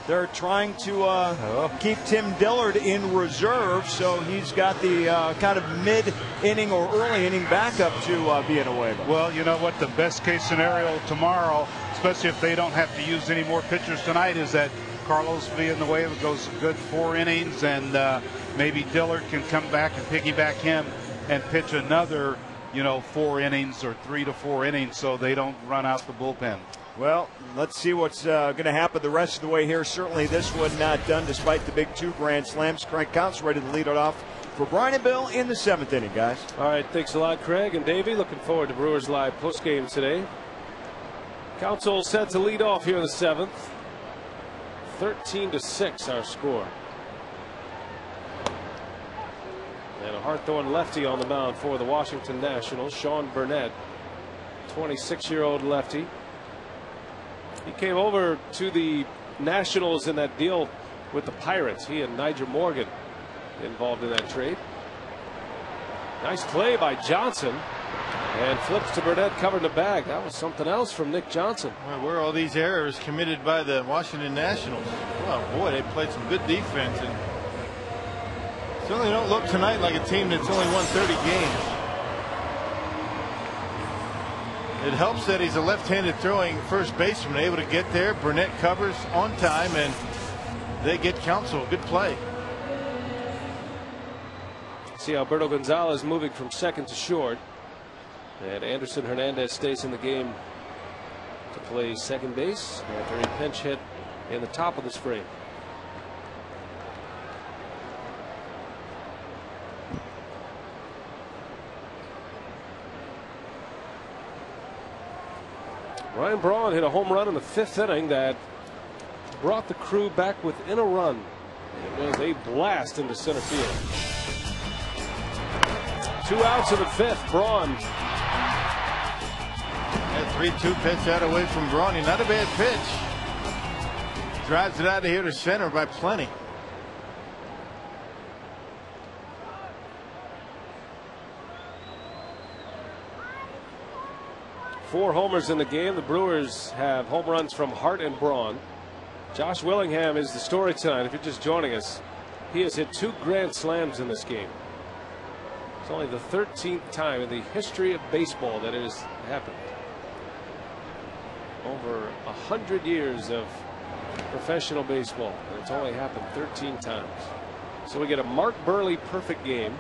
They're trying to keep Tim Dillard in reserve, so he's got the kind of mid-inning or early-inning backup to Villanueva. Well, you know what? The best-case scenario tomorrow, especially if they don't have to use any more pitchers tonight, is that Carlos Villanueva goes a good 4 innings, and maybe Dillard can come back and piggyback him and pitch another, 4 innings or 3 to 4 innings, so they don't run out the bullpen. Well, let's see what's going to happen the rest of the way here. Certainly this one not done despite the big 2 grand slams. Craig Counts ready to lead it off for Brian and Bill in the 7th inning, guys. All right, thanks a lot, Craig and Davey. Looking forward to Brewers Live postgame today. Council set to lead off here in the 7th. 13-6 our score. And a Hawthorne lefty on the mound for the Washington Nationals, Sean Burnett, 26-year-old lefty. He came over to the Nationals in that deal with the Pirates. He and Nigel Morgan involved in that trade. Nice play by Johnson, and flips to Burnett, covering the bag. That was something else from Nick Johnson. Well, where are all these errors committed by the Washington Nationals? Well, boy, they played some good defense, and certainly don't look tonight like a team that's only won 30 games. It helps that he's a left-handed throwing first baseman, able to get there. Burnett covers on time, and they get Counsell. Good play. See Alberto Gonzalez moving from second to short, and Anderson Hernandez stays in the game to play second base after he pinch hit in the top of the spring. Ryan Braun hit a home run in the 5th inning that brought the Crew back within a run. It was a blast into center field. 2 outs in the 5th. Braun. That 3-2 pitch out away from Brawny. Not a bad pitch. Drives it out of here to center by plenty. Four homers in the game. The Brewers have home runs from Hart and Braun. Josh Willingham is the story tonight. If you're just joining us, he has hit 2 grand slams in this game. It's only the 13th time in the history of baseball that it has happened. Over 100 years of professional baseball, and it's only happened 13 times. So we get a Mark Burley perfect game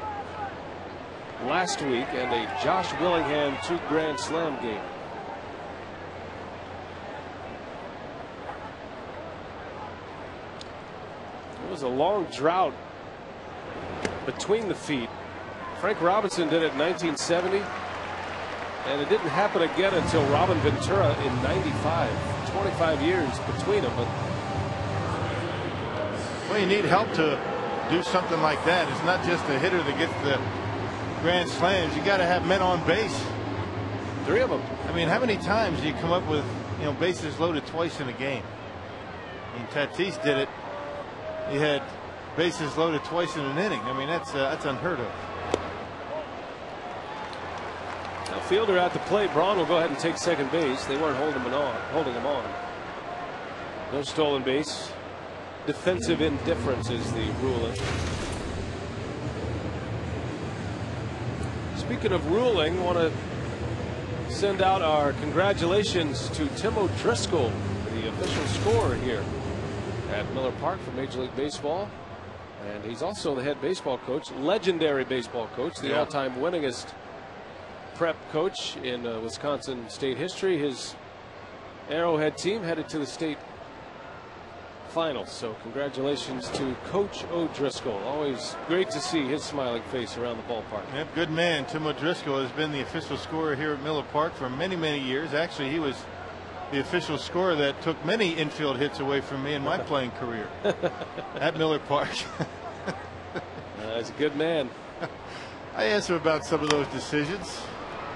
last week and a Josh Willingham 2 grand slam game. It was a long drought between the feet. Frank Robinson did it in 1970, and it didn't happen again until Robin Ventura in 95. 25 years between them. But well, you need help to do something like that. It's not just a hitter that gets the grand slams. You got to have men on base. 3 of them. I mean, how many times do you come up with bases loaded twice in a game? I mean, Tatis did it. He had bases loaded twice in an inning. I mean, that's unheard of. Now fielder at the plate. Braun will go ahead and take second base. They weren't holding him on. No stolen base. Defensive indifference is the ruling. Speaking of ruling, I want to send out our congratulations to Tim O'Driscoll, the official scorer here at Miller Park for Major League Baseball. And he's also the head baseball coach, legendary baseball coach, the all-time winningest prep coach in Wisconsin state history. His Arrowhead team headed to the state finals. So congratulations to Coach O'Driscoll. Always great to see his smiling face around the ballpark. Yep, good man. Tim O'Driscoll has been the official scorer here at Miller Park for many, many years. Actually, he was the official scorer that took many infield hits away from me in my playing career at Miller Park. He's a good man. I asked him about some of those decisions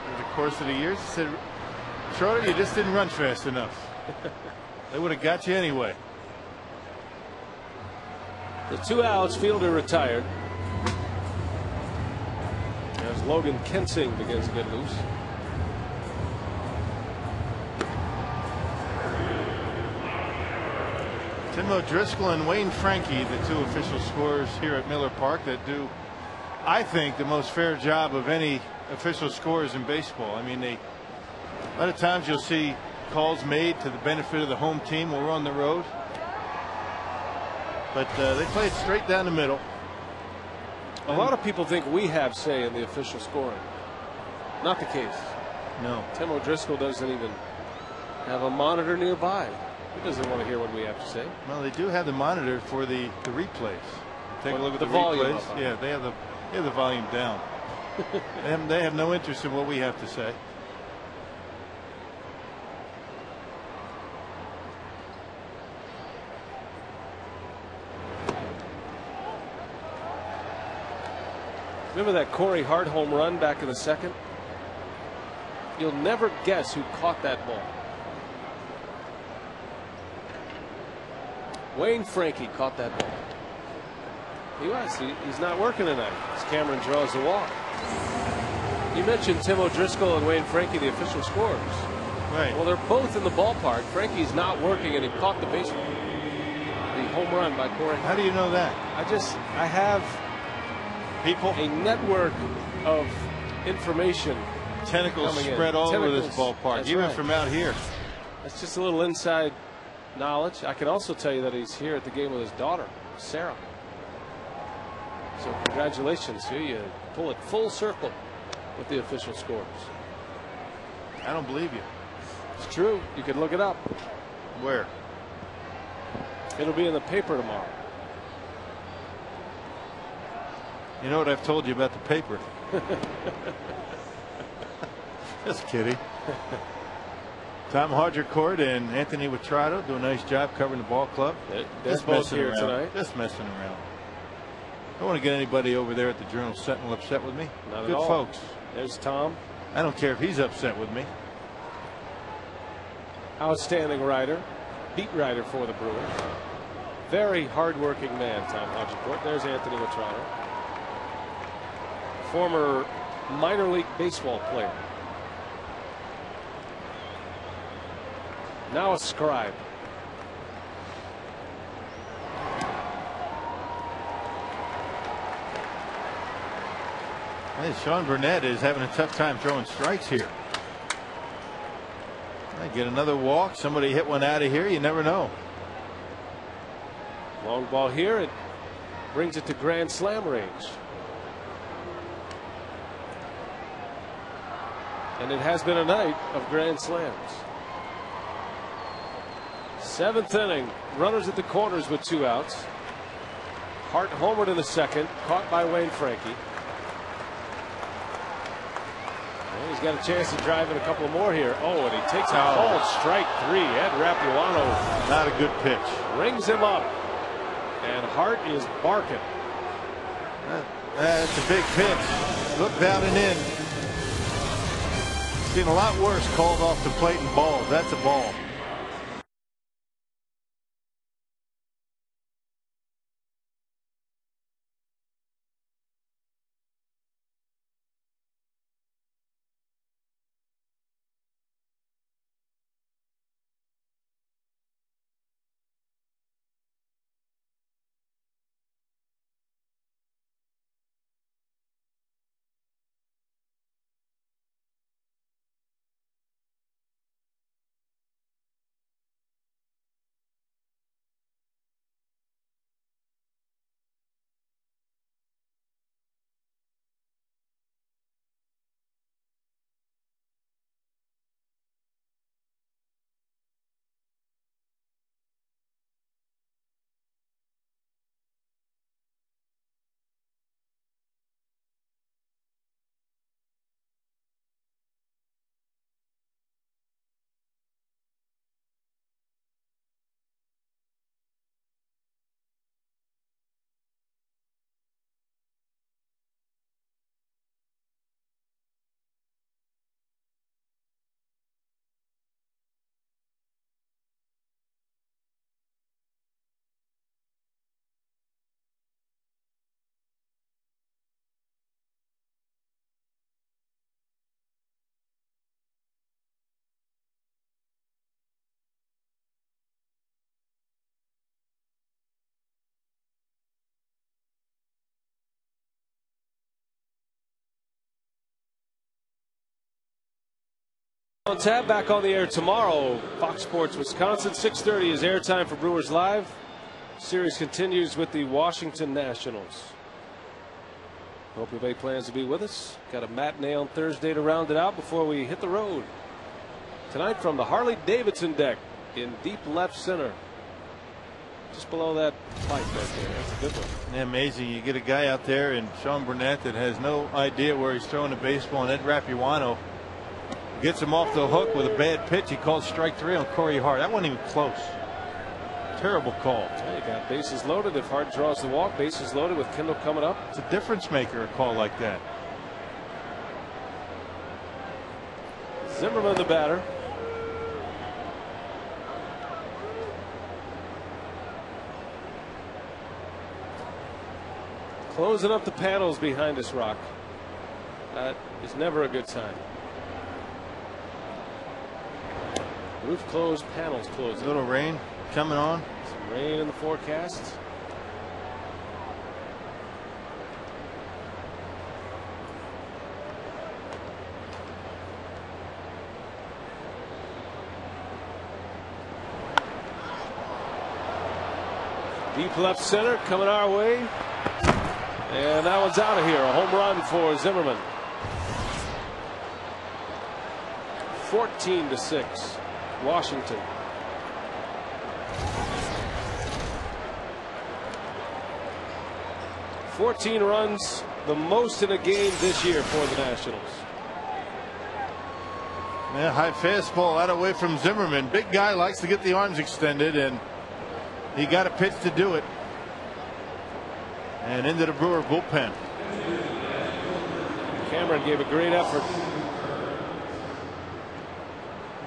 over the course of the years. He said, Schroeder, you just didn't run fast enough. They would have got you anyway. The 2 outs, fielder retired. As Logan Kensing begins to get loose. Tim O'Driscoll and Wayne Frankie, the two official scorers here at Miller Park that do, I think, the most fair job of any official scorers in baseball. I mean, a lot of times you'll see calls made to the benefit of the home team when we're on the road, but they play it straight down the middle. A lot of people think we have say in the official scoring. Not the case. No. Tim O'Driscoll doesn't even have a monitor nearby. He doesn't want to hear what we have to say. Well, they do have the monitor for the replays. Take a look at the the volume replays. up. Yeah, they have the volume down. They have no interest in what we have to say. Remember that Corey Hart home run back in the second? You'll never guess who caught that ball. Wayne Frankie caught that ball. He's not working tonight as Cameron draws the walk. You mentioned Tim O'Driscoll and Wayne Frankie, the official scorers. Right. Well, they're both in the ballpark. Frankie's not working, and he caught the baseball. The home run by Corey. How do you know that? I have People, a network of information. tentacles coming in. spread all over this Tentacles, ballpark, that's even right. from out here. That's just a little inside knowledge. I can also tell you that he's here at the game with his daughter, Sarah. So congratulations. Here you pull it full circle with the official scores. I don't believe you. It's true. You can look it up. Where? It'll be in the paper tomorrow. You know what I've told you about the paper? Just kidding. Tom Hargercourt and Anthony Witrato do a nice job covering the ball club. They're Just both messing here around. tonight. Just messing around. I don't want to get anybody over there at the Journal Sentinel upset with me. Not Good at all. folks. There's Tom. I don't care if he's upset with me. Outstanding writer. Beat writer for the Brewers. Very hardworking man, Tom Hargercourt. There's Anthony Witrato. Former minor league baseball player. Now a scribe. Hey, Sean Burnett is having a tough time throwing strikes here. Might get another walk. Somebody hit one out of here. You never know. Long ball here. It brings it to grand slam range. And it has been a night of grand slams. Seventh inning. Runners at the corners with 2 outs. Hart homered in the second. Caught by Wayne Frankie. And he's got a chance to drive in a couple more here. Oh, and he takes a called strike 3. Ed Rapuano Not a good pitch. rings him up. And Hart is barking. That's a big pitch. Look down and in. Seen a lot worse called off the plate and balls. That's a ball. Tab back on the air tomorrow. Fox Sports Wisconsin, 6:30 is airtime for Brewers Live. Series continues with the Washington Nationals. Hope you have plans to be with us. Got a matinee on Thursday to round it out before we hit the road. Tonight from the Harley-Davidson deck in deep left center. Just below that pipe right there. That's a good one. Yeah, amazing. You get a guy out there and Sean Burnett that has no idea where he's throwing the baseball, and Ed Rapuano gets him off the hook with a bad pitch. He calls strike 3 on Corey Hart. That wasn't even close. Terrible call. Yeah, you got bases loaded. If Hart draws the walk, bases loaded with Kendall coming up. It's a difference maker, a call like that. Zimmerman the batter. Closing up the panels behind us, Rock. That is never a good sign. Roof closed, panels closed. A little rain coming on. Some rain in the forecast. Deep left center coming our way. And that one's out of here. A home run for Zimmerman. 14-6. Washington. "14 runs, the most in a game this year for the Nationals." Yeah, high fastball out away from Zimmerman. Big guy likes to get the arms extended, and he got a pitch to do it. And into the Brewer bullpen. Cameron gave a great effort.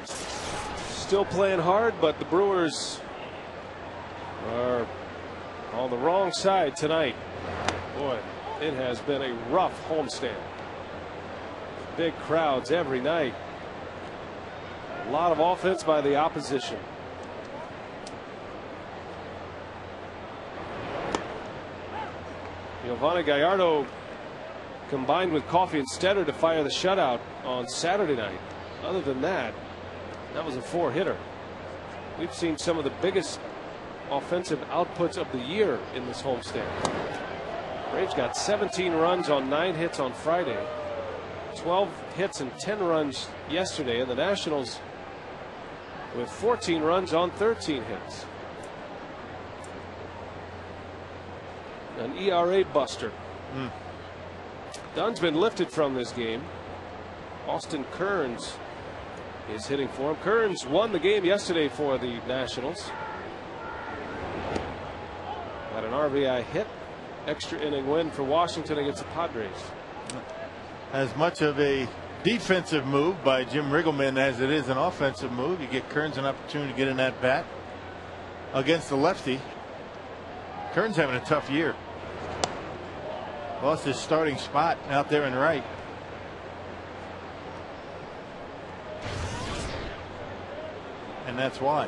Still playing hard, but the Brewers are on the wrong side tonight. Boy, it has been a rough homestand. Big crowds every night. A lot of offense by the opposition. Giovanni Gallardo combined with Coffey and Stetter to fire the shutout on Saturday night. Other than that, that was a 4-hitter. We've seen some of the biggest offensive outputs of the year in this homestand. Braves got 17 runs on 9 hits on Friday, 12 hits and 10 runs yesterday, and the Nationals with 14 runs on 13 hits. An ERA buster. Dunn's been lifted from this game. Austin Kearns is hitting for him. Kearns won the game yesterday for the Nationals. Got an RBI hit. Extra inning win for Washington against the Padres. As much of a defensive move by Jim Riggleman as it is an offensive move. You get Kearns an opportunity to get in that bat against the lefty. Kearns having a tough year. Lost his starting spot out there in right. And that's why.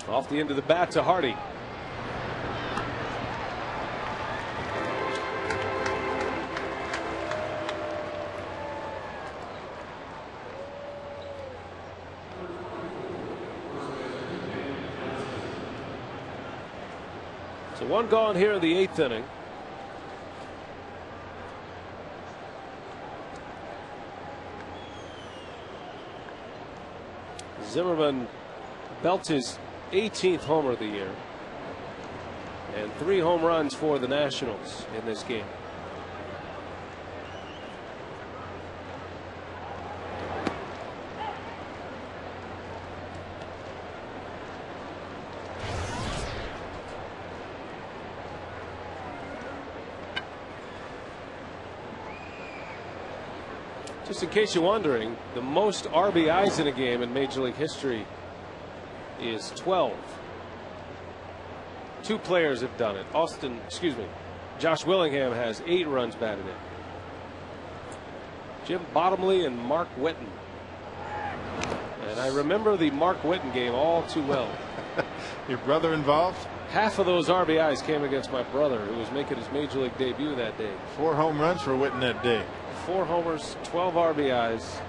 Off the end of the bat to Hardy. So one gone here in the 8th inning. Zimmerman belts his 18th homer of the year, and 3 home runs for the Nationals in this game. Just in case you're wondering, the most RBIs in a game in Major League history is 12. 2 players have done it. Josh Willingham has 8 runs batted in. Jim Bottomley and Mark Whitten. And I remember the Mark Whitten game all too well. Your brother involved? Half of those RBIs came against my brother, who was making his major league debut that day. 4 home runs for Witten that day. 4 homers, 12 RBIs.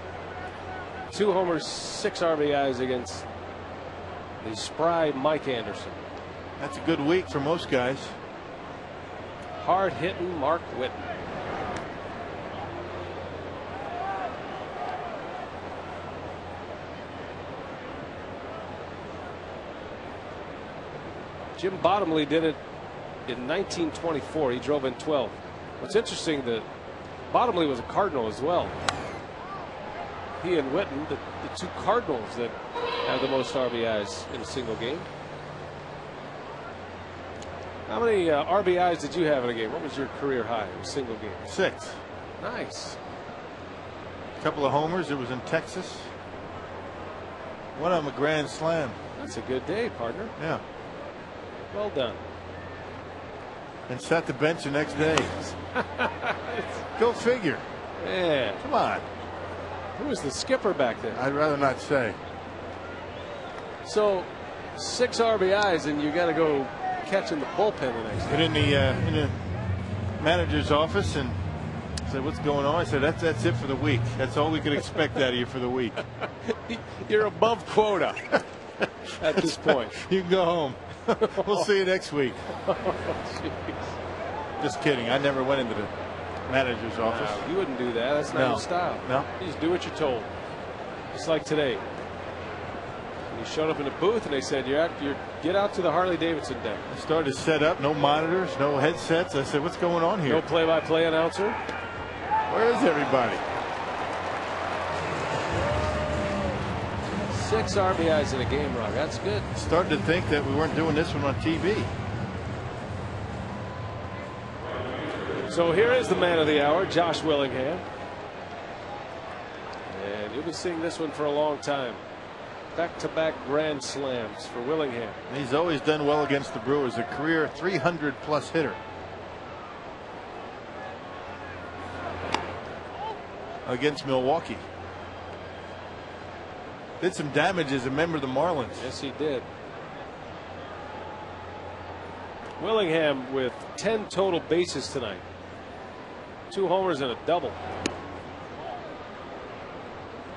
2 homers, 6 RBIs against the spry Mike Anderson. That's a good week for most guys. Hard hitting Mark Witten. Jim Bottomley did it in 1924. He drove in 12. What's interesting, that Bottomley was a Cardinal as well. He and Witten, the 2 Cardinals that have the most RBIs in a single game. How many RBIs did you have in a game? What was your career high in a single game? 6. Nice. A couple of homers. It was in Texas. One of them a grand slam. That's a good day, partner. Yeah. Well done. And sat the bench the next day. Go figure. Yeah. Come on. Who was the skipper back then? I'd rather not say. So 6 RBIs and you got to go catch in the bullpen the next day. Been in the manager's office and said, "What's going on?" I said, "That's it for the week. That's all we could expect out of you for the week." You're above quota at this point. You can go home. We'll see you next week. Just kidding. I never went into the manager's office. No, you wouldn't do that. That's not your style. No. You just do what you're told. Just like today. You showed up in the booth and they said, get out to the Harley Davidson deck. I started to set up, no monitors, no headsets. I said, "What's going on here?" No play-by-play announcer. Where is everybody? 6 RBIs in a game, Rob. That's good. Started to think that we weren't doing this one on TV. So here is the man of the hour, Josh Willingham. And you'll be seeing this one for a long time. Back-to-back grand slams for Willingham. He's always done well against the Brewers. A career 300+ hitter. Against Milwaukee. Did some damage as a member of the Marlins. Yes, he did. Willingham with 10 total bases tonight. 2 homers and a double.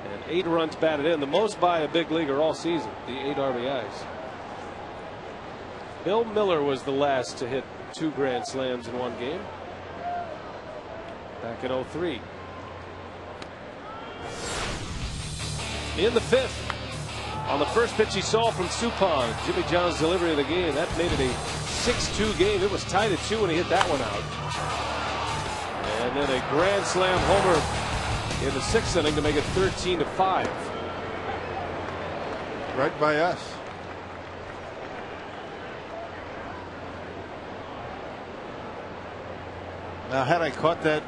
And 8 runs batted in, the most by a big leaguer all season, the 8 RBIs. Bill Miller was the last to hit 2 grand slams in one game back in '03. In the 5th, on the first pitch he saw from Suppan, Jimmy John's delivery of the game, that made it a 6-2 game. It was tied at 2 when he hit that one out. And then a grand slam homer in the 6th inning to make it 13-5. Right by us. Now, had I caught that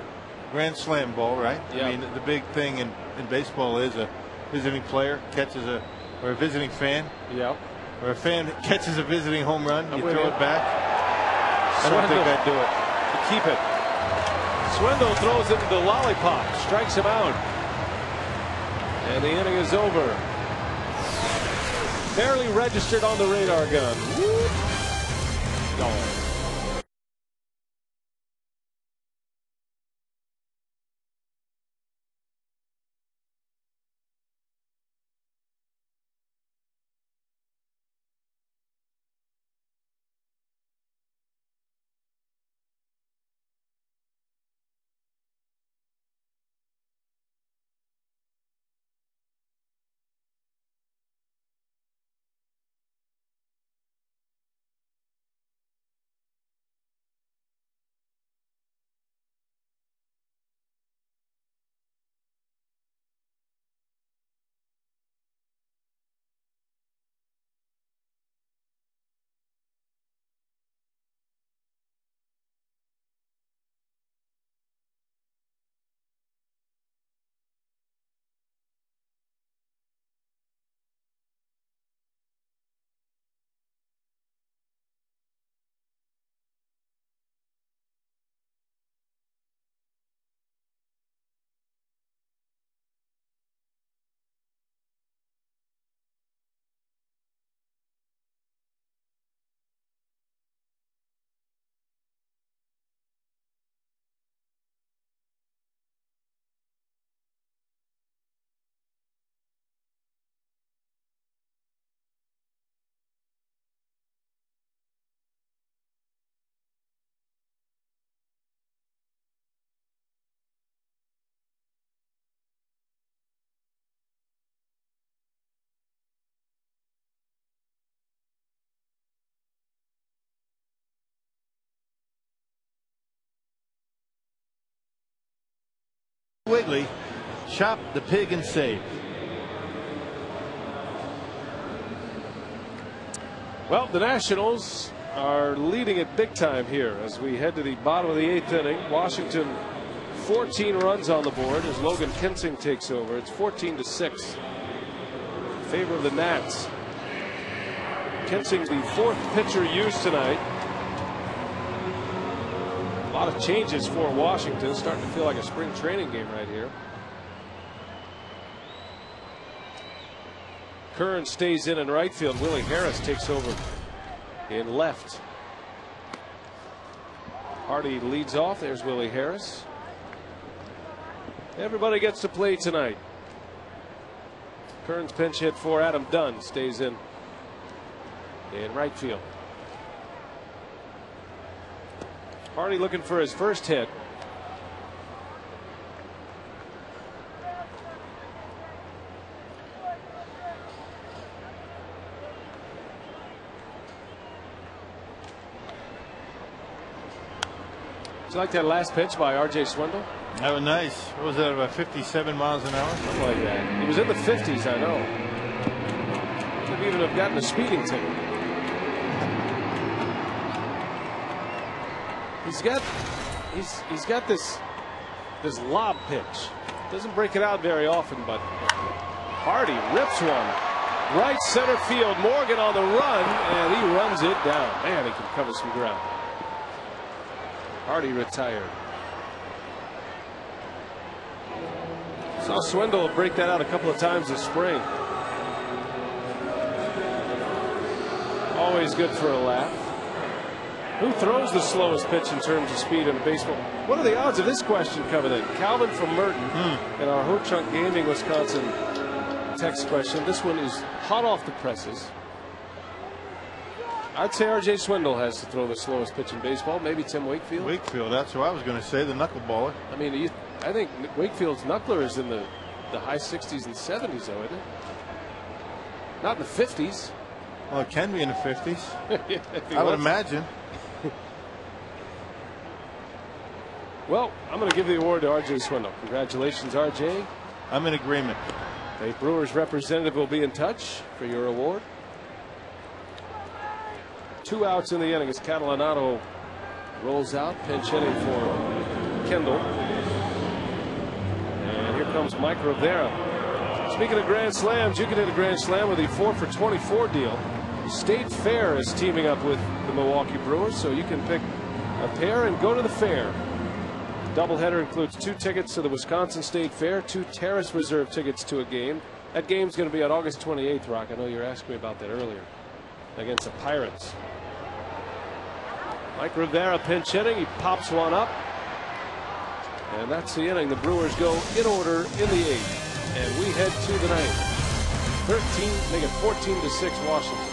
grand slam ball, right? Yeah. I mean, the big thing in baseball is a visiting player catches or a visiting fan. Yeah. Or a fan catches a visiting home run. I'm You with throw you. it back. I don't think I'd do it. To keep it. Swindle throws it into the lollipop, strikes him out. And the inning is over. Barely registered on the radar gun. Whoop. Gone. Wiggly, chop the pig and save. Well, the Nationals are leading it big time here as we head to the bottom of the 8th inning. Washington 14 runs on the board as Logan Kensing takes over. It's 14-6 in favor of the Nats. Kensing, the 4th pitcher used tonight. A lot of changes for Washington. Starting to feel like a spring training game right here. Kern stays in right field. Willie Harris takes over in left. Hardy leads off. There's Willie Harris. Everybody gets to play tonight. Kern's pinch hit for Adam Dunn stays in right field. Hardy looking for his first hit. You like that last pitch by R.J. Swindle? That was nice. What was that, about 57 miles an hour? Something like that. He was in the 50s, I know. Could even have gotten a speeding ticket. He's got this lob pitch. Doesn't break it out very often, but Hardy rips one. Right center field. Morgan on the run, and he runs it down. Man, he can cover some ground. Hardy retired. Saw Swindle break that out a couple of times this spring. Always good for a laugh. Who throws the slowest pitch in terms of speed in baseball? What are the odds of this question coming in? Calvin from Merton and our Ho Chunk Gaming Wisconsin text question. This one is hot off the presses. I'd say R.J. Swindle has to throw the slowest pitch in baseball. Maybe Tim Wakefield. Wakefield, that's what I was going to say, the knuckleballer. I mean, I think Wakefield's knuckler is in the high 60s and 70s, though, isn't it? Not in the 50s. Well, it can be in the 50s. I would imagine. Well, I'm going to give the award to R.J. Swindle. Congratulations, R.J. I'm in agreement. A Brewers representative will be in touch for your award. 2 outs in the inning as Catalanato rolls out, pinch hitting for Kendall. And here comes Mike Rivera. Speaking of grand slams, you can hit a grand slam with the 4 for 24 deal. State Fair is teaming up with the Milwaukee Brewers, so you can pick a pair and go to the fair. Doubleheader includes 2 tickets to the Wisconsin State Fair, 2 Terrace Reserve tickets to a game. That game's going to be on August 28th, Rock. I know you were asking me about that earlier. Against the Pirates. Mike Rivera pinch hitting. He pops one up. And that's the inning. The Brewers go in order in the 8th. And we head to the 9th. 13, make it 14-6 Washington.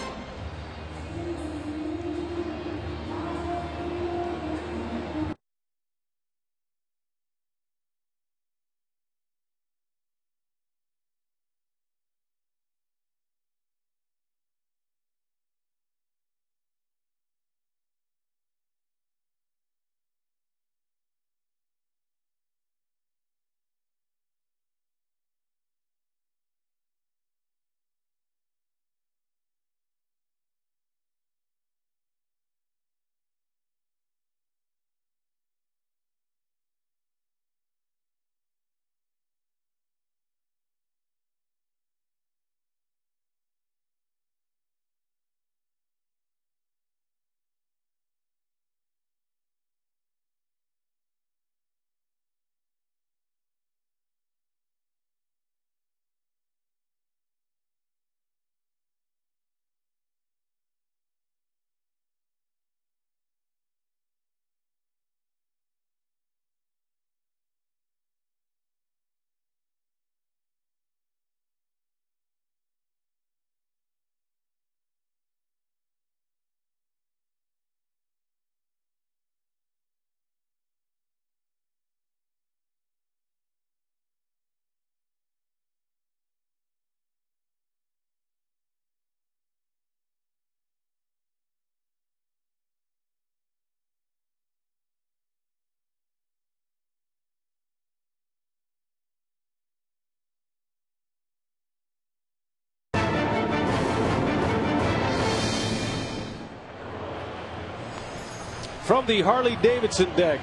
From the Harley-Davidson deck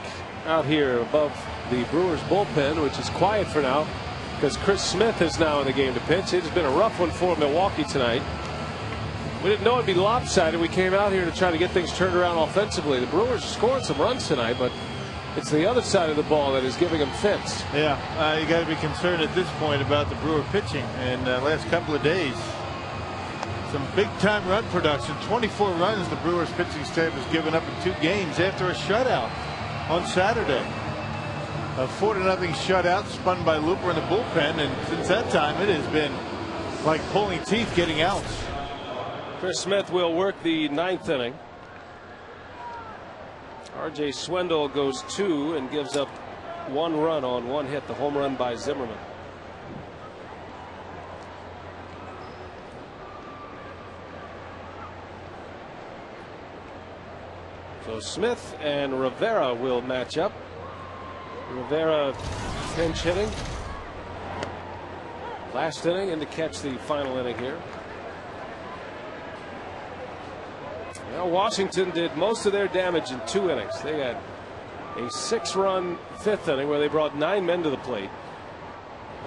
out here above the Brewers bullpen, which is quiet for now because Chris Smith is now in the game to pitch. It's been a rough one for Milwaukee tonight. We didn't know it'd be lopsided. We came out here to try to get things turned around offensively. The Brewers are scoring some runs tonight, but it's the other side of the ball that is giving them fits. Yeah, you got to be concerned at this point about the Brewer pitching. And last couple of days, some big-time run production. 24 runs the Brewers pitching staff has given up in 2 games after a shutout on Saturday. A 4-0 shutout spun by Looper in the bullpen, and since that time it has been like pulling teeth getting outs. Chris Smith will work the 9th inning. R.J. Swendell goes 2 and gives up 1 run on 1 hit, the home run by Zimmerman. So Smith and Rivera will match up. Rivera pinch hitting last inning and to catch the final inning here. Well, Washington did most of their damage in 2 innings. They had a 6-run 5th inning where they brought 9 men to the plate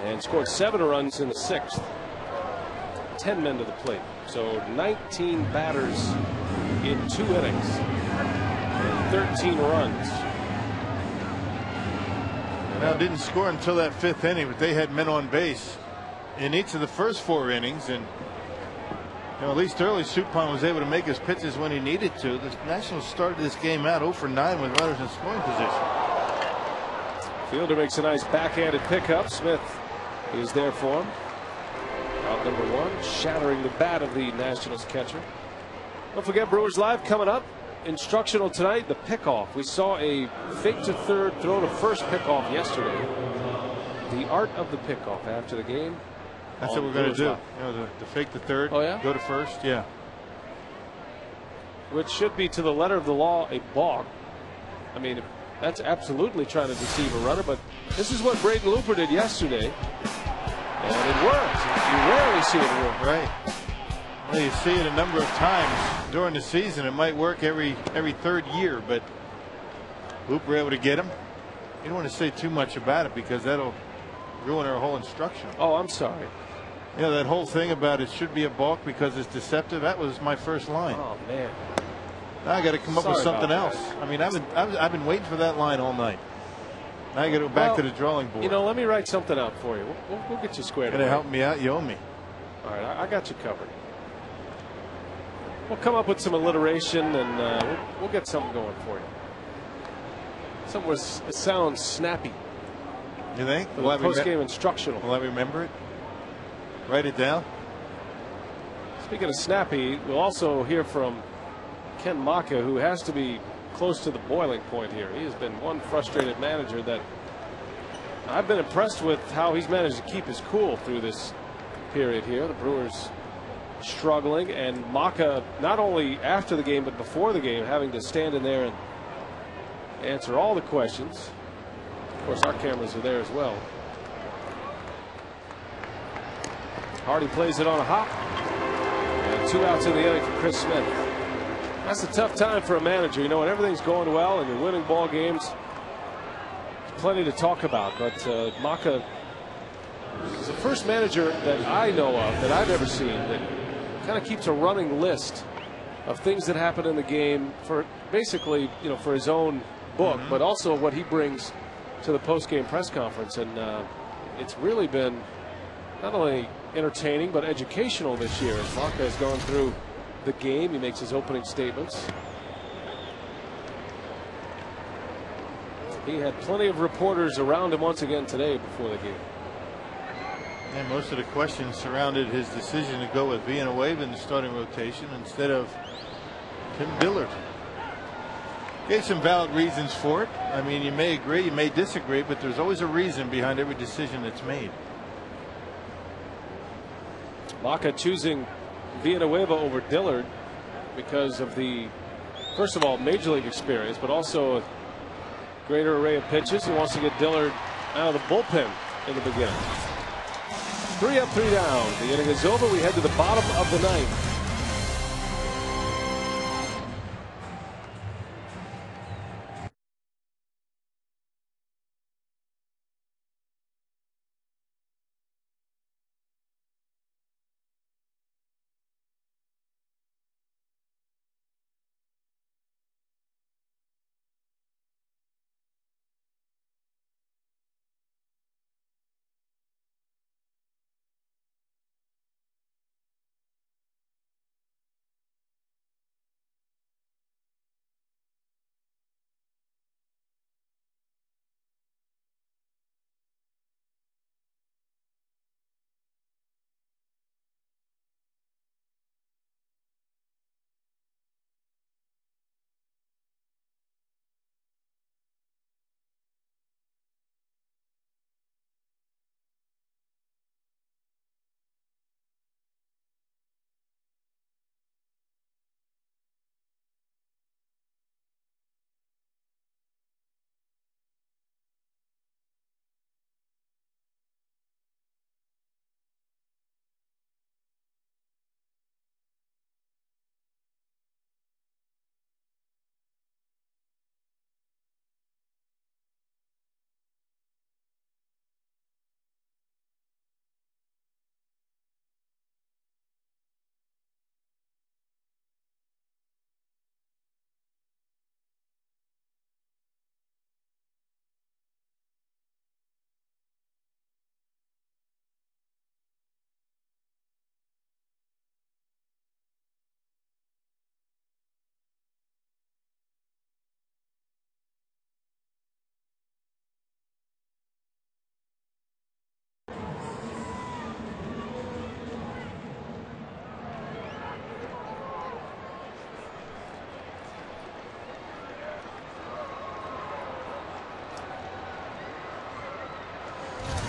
and scored 7 runs in the 6th. 10 men to the plate. So 19 batters in 2 innings and 13 runs. Now didn't score until that 5th inning, but they had men on base in each of the first 4 innings, and at least early Suppan was able to make his pitches when he needed to. The Nationals started this game out 0 for 9 with runners in scoring position. Fielder makes a nice backhanded pickup. Smith is there for him. Out number 1, shattering the bat of the Nationals catcher. Don't forget Brewers Live coming up. Instructional tonight, the pickoff. We saw a fake to third, throw to first pickoff yesterday. The art of the pickoff after the game. That's what we're going to do. The fake to third, go to first. Yeah. Which should be to the letter of the law a balk. I mean, that's absolutely trying to deceive a runner, but this is what Braden Looper did yesterday. And it worked. You rarely see it work. Right. Well, you see it a number of times during the season. It might work every 3rd year, but Looper able to get him. You don't want to say too much about it because that'll ruin our whole instruction. Oh, I'm sorry. That whole thing about it should be a balk because it's deceptive. That was my first line. Oh man. Now I got to come up with something else. I mean, I've been waiting for that line all night. Now I got to go back to the drawing board. Let me write something out for you. We'll get you squared away. Gonna help me out? You owe me. All right, I got you covered. We'll come up with some alliteration and we'll get something going for you. Something where it sounds snappy. You think? Post-game instructional. Will I remember it? Write it down. Speaking of snappy, we'll also hear from Ken Maka, who has to be close to the boiling point here. He has been one frustrated manager that I've been impressed with how he's managed to keep his cool through this period here. The Brewers struggling, and Maka not only after the game but before the game having to stand in there and answer all the questions. Of course, our cameras are there as well. Hardy plays it on a hop. And 2 outs in the inning for Chris Smith. That's a tough time for a manager. When everything's going well and you're winning ball games, plenty to talk about. But Maka is the first manager that I know of, that I've ever seen, that kind of keeps a running list of things that happen in the game for basically, for his own book, but also what he brings to the post-game press conference. And it's really been not only entertaining but educational this year as Maka has gone through the game. He makes his opening statements. He had plenty of reporters around him once again today before the game. And most of the questions surrounded his decision to go with Villanueva in the starting rotation instead of Tim Dillard. Gave some valid reasons for it. I mean, you may agree, you may disagree, but there's always a reason behind every decision that's made. Maka choosing Villanueva over Dillard because of the, first of all, major league experience, but also a greater array of pitches. He wants to get Dillard out of the bullpen in the beginning. 3 up, 3 down. The inning is over. We head to the bottom of the 9th.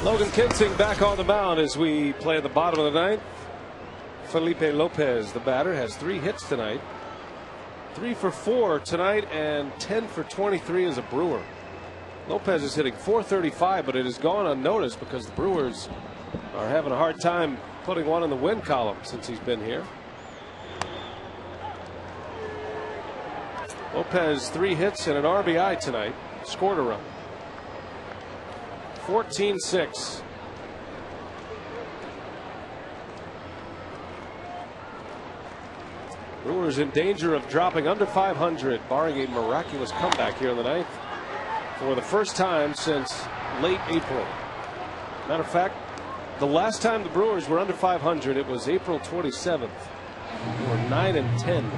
Logan Kinsing back on the mound as we play at the bottom of the ninth. Felipe Lopez, the batter, has 3 hits tonight. 3 for 4 tonight and 10 for 23 as a Brewer. Lopez is hitting .435, but it has gone unnoticed because the Brewers are having a hard time putting one in the win column since he's been here. Lopez 3 hits and an RBI tonight. Scored a run. 14-6. Brewers in danger of dropping under 500, barring a miraculous comeback here in the ninth for the first time since late April. Matter of fact, the last time the Brewers were under 500, it was April 27th. They were 9-10.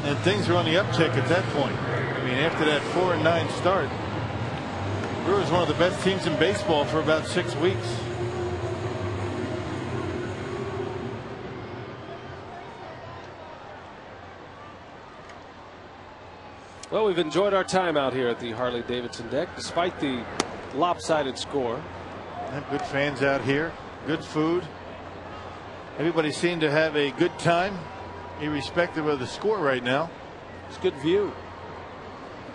And things are on the uptick at that point. I mean, after that 4-9 start, Brewers one of the best teams in baseball for about 6 weeks. Well, we've enjoyed our time out here at the Harley-Davidson deck, despite the lopsided score. And good fans out here, good food. Everybody seemed to have a good time, irrespective of the score right now. It's good view.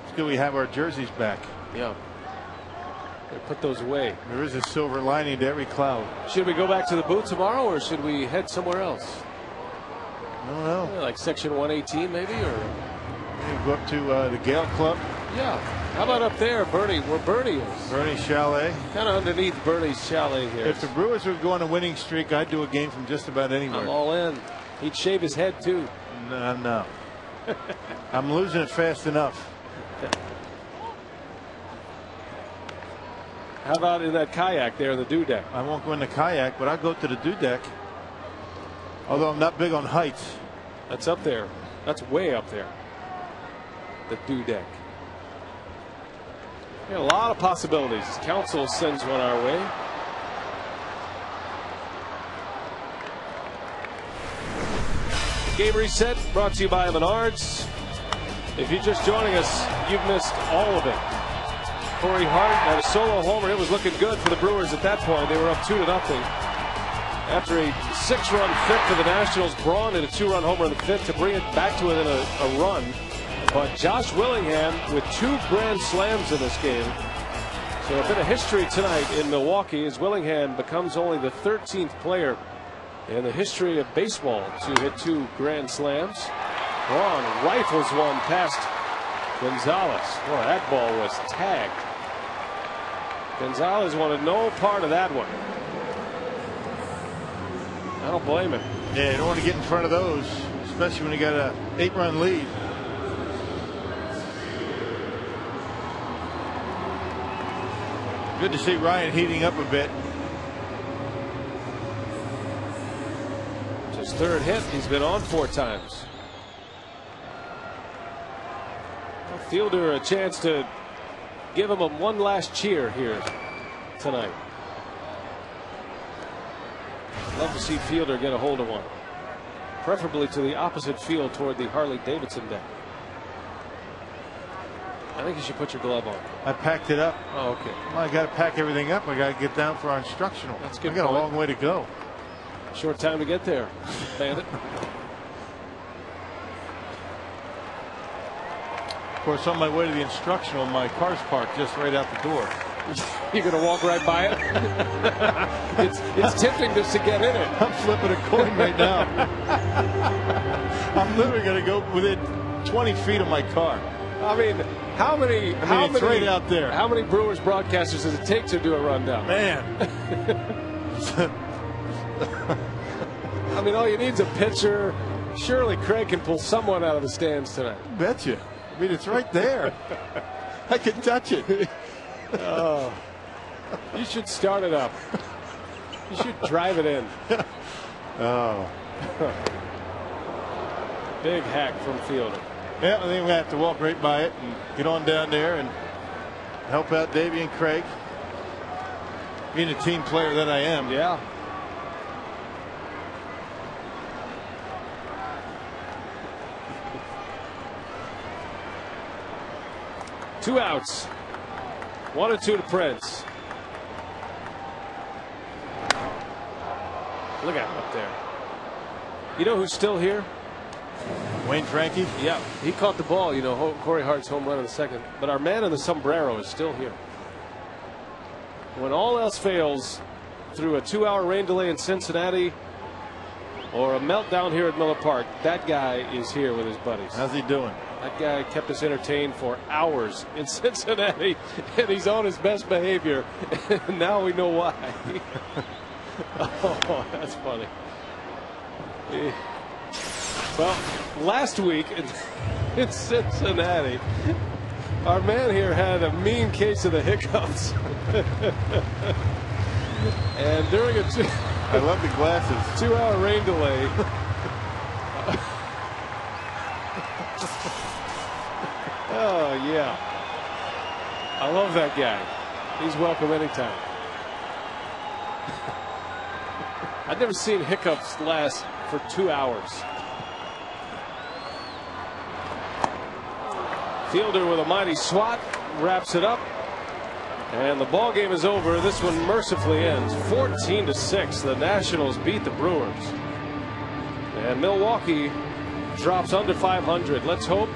It's good we have our jerseys back. Yeah. They put those away. There is a silver lining to every cloud. Should we go back to the booth tomorrow, or should we head somewhere else? I don't know. Yeah, like section 118 maybe, or maybe go up to the Gale Club. Yeah. How about up there, Bernie, where Bernie is? Bernie's Chalet. Kind of underneath Bernie's Chalet here. If the Brewers would go on a winning streak, I'd do a game from just about anywhere. I'm all in. He'd shave his head too. No. I'm losing it fast enough. How about in that kayak there in the dew deck? I won't go in the kayak, but I'll go to the dew deck. Although I'm not big on heights. That's up there. That's way up there. The dew deck. Yeah, a lot of possibilities. Council sends one our way. Game reset brought to you by Menards. If you're just joining us, you've missed all of it. Corey Hart had a solo homer. It was looking good for the Brewers at that point. They were up 2-0. After a 6-run fifth for the Nationals, Braun hit a 2-run homer in the fifth to bring it back to within a run. But Josh Willingham with 2 grand slams in this game. So a bit of history tonight in Milwaukee as Willingham becomes only the 13th player in the history of baseball to hit 2 grand slams. Braun rifles one past Gonzalez. Boy, that ball was tagged. Gonzalez wanted no part of that one. I don't blame him. Yeah, you don't want to get in front of those, especially when you got a 8-run lead. Good to see Ryan heating up a bit. It's his 3rd hit. He's been on 4 times. Fielder a chance to give him one last cheer here tonight. Love to see Fielder get a hold of one, preferably to the opposite field toward the Harley-Davidson deck. I think you should put your glove on. I packed it up. Oh, okay. Well, I got to pack everything up. I got to get down for our instructional. That's good. I got a long way to go. Short time to get there, Bandit. Of course, on my way to the instructional, my car's parked just right out the door. You're going to walk right by it? it's tempting just to get in it. I'm flipping a coin right now. I'm literally going to go within 20 feet of my car. I mean, how many right out there. How many Brewers broadcasters does it take to do a rundown? Man. I mean, all you need is a pitcher. Surely Craig can pull someone out of the stands tonight. Betcha. I mean, it's right there. I can touch it. Oh, you should start it up. You should drive it in. Oh. Big hack from Fielder. Yeah, I think we have to walk right by it and get on down there and help out Davey and Craig. Being a team player that I am. Yeah. Two outs. 1-2 to Prince. Look at him up there. You know who's still here? Wayne Frankie? Yeah, he caught the ball, you know, Corey Hart's home run in the second. But our man in the sombrero is still here. When all else fails, through a 2-hour rain delay in Cincinnati or a meltdown here at Miller Park, that guy is here with his buddies. How's he doing? That guy kept us entertained for hours in Cincinnati, and he's on his best behavior. And now we know why. Oh, that's funny. Well, last week in Cincinnati, our man here had a mean case of the hiccups. And during I love the glasses. 2-hour rain delay. Oh, yeah. I love that guy. He's welcome anytime. I've never seen hiccups last for 2 hours. Fielder with a mighty swat wraps it up, and the ball game is over. This one mercifully ends 14-6. The Nationals beat the Brewers, and Milwaukee drops under 500. Let's hope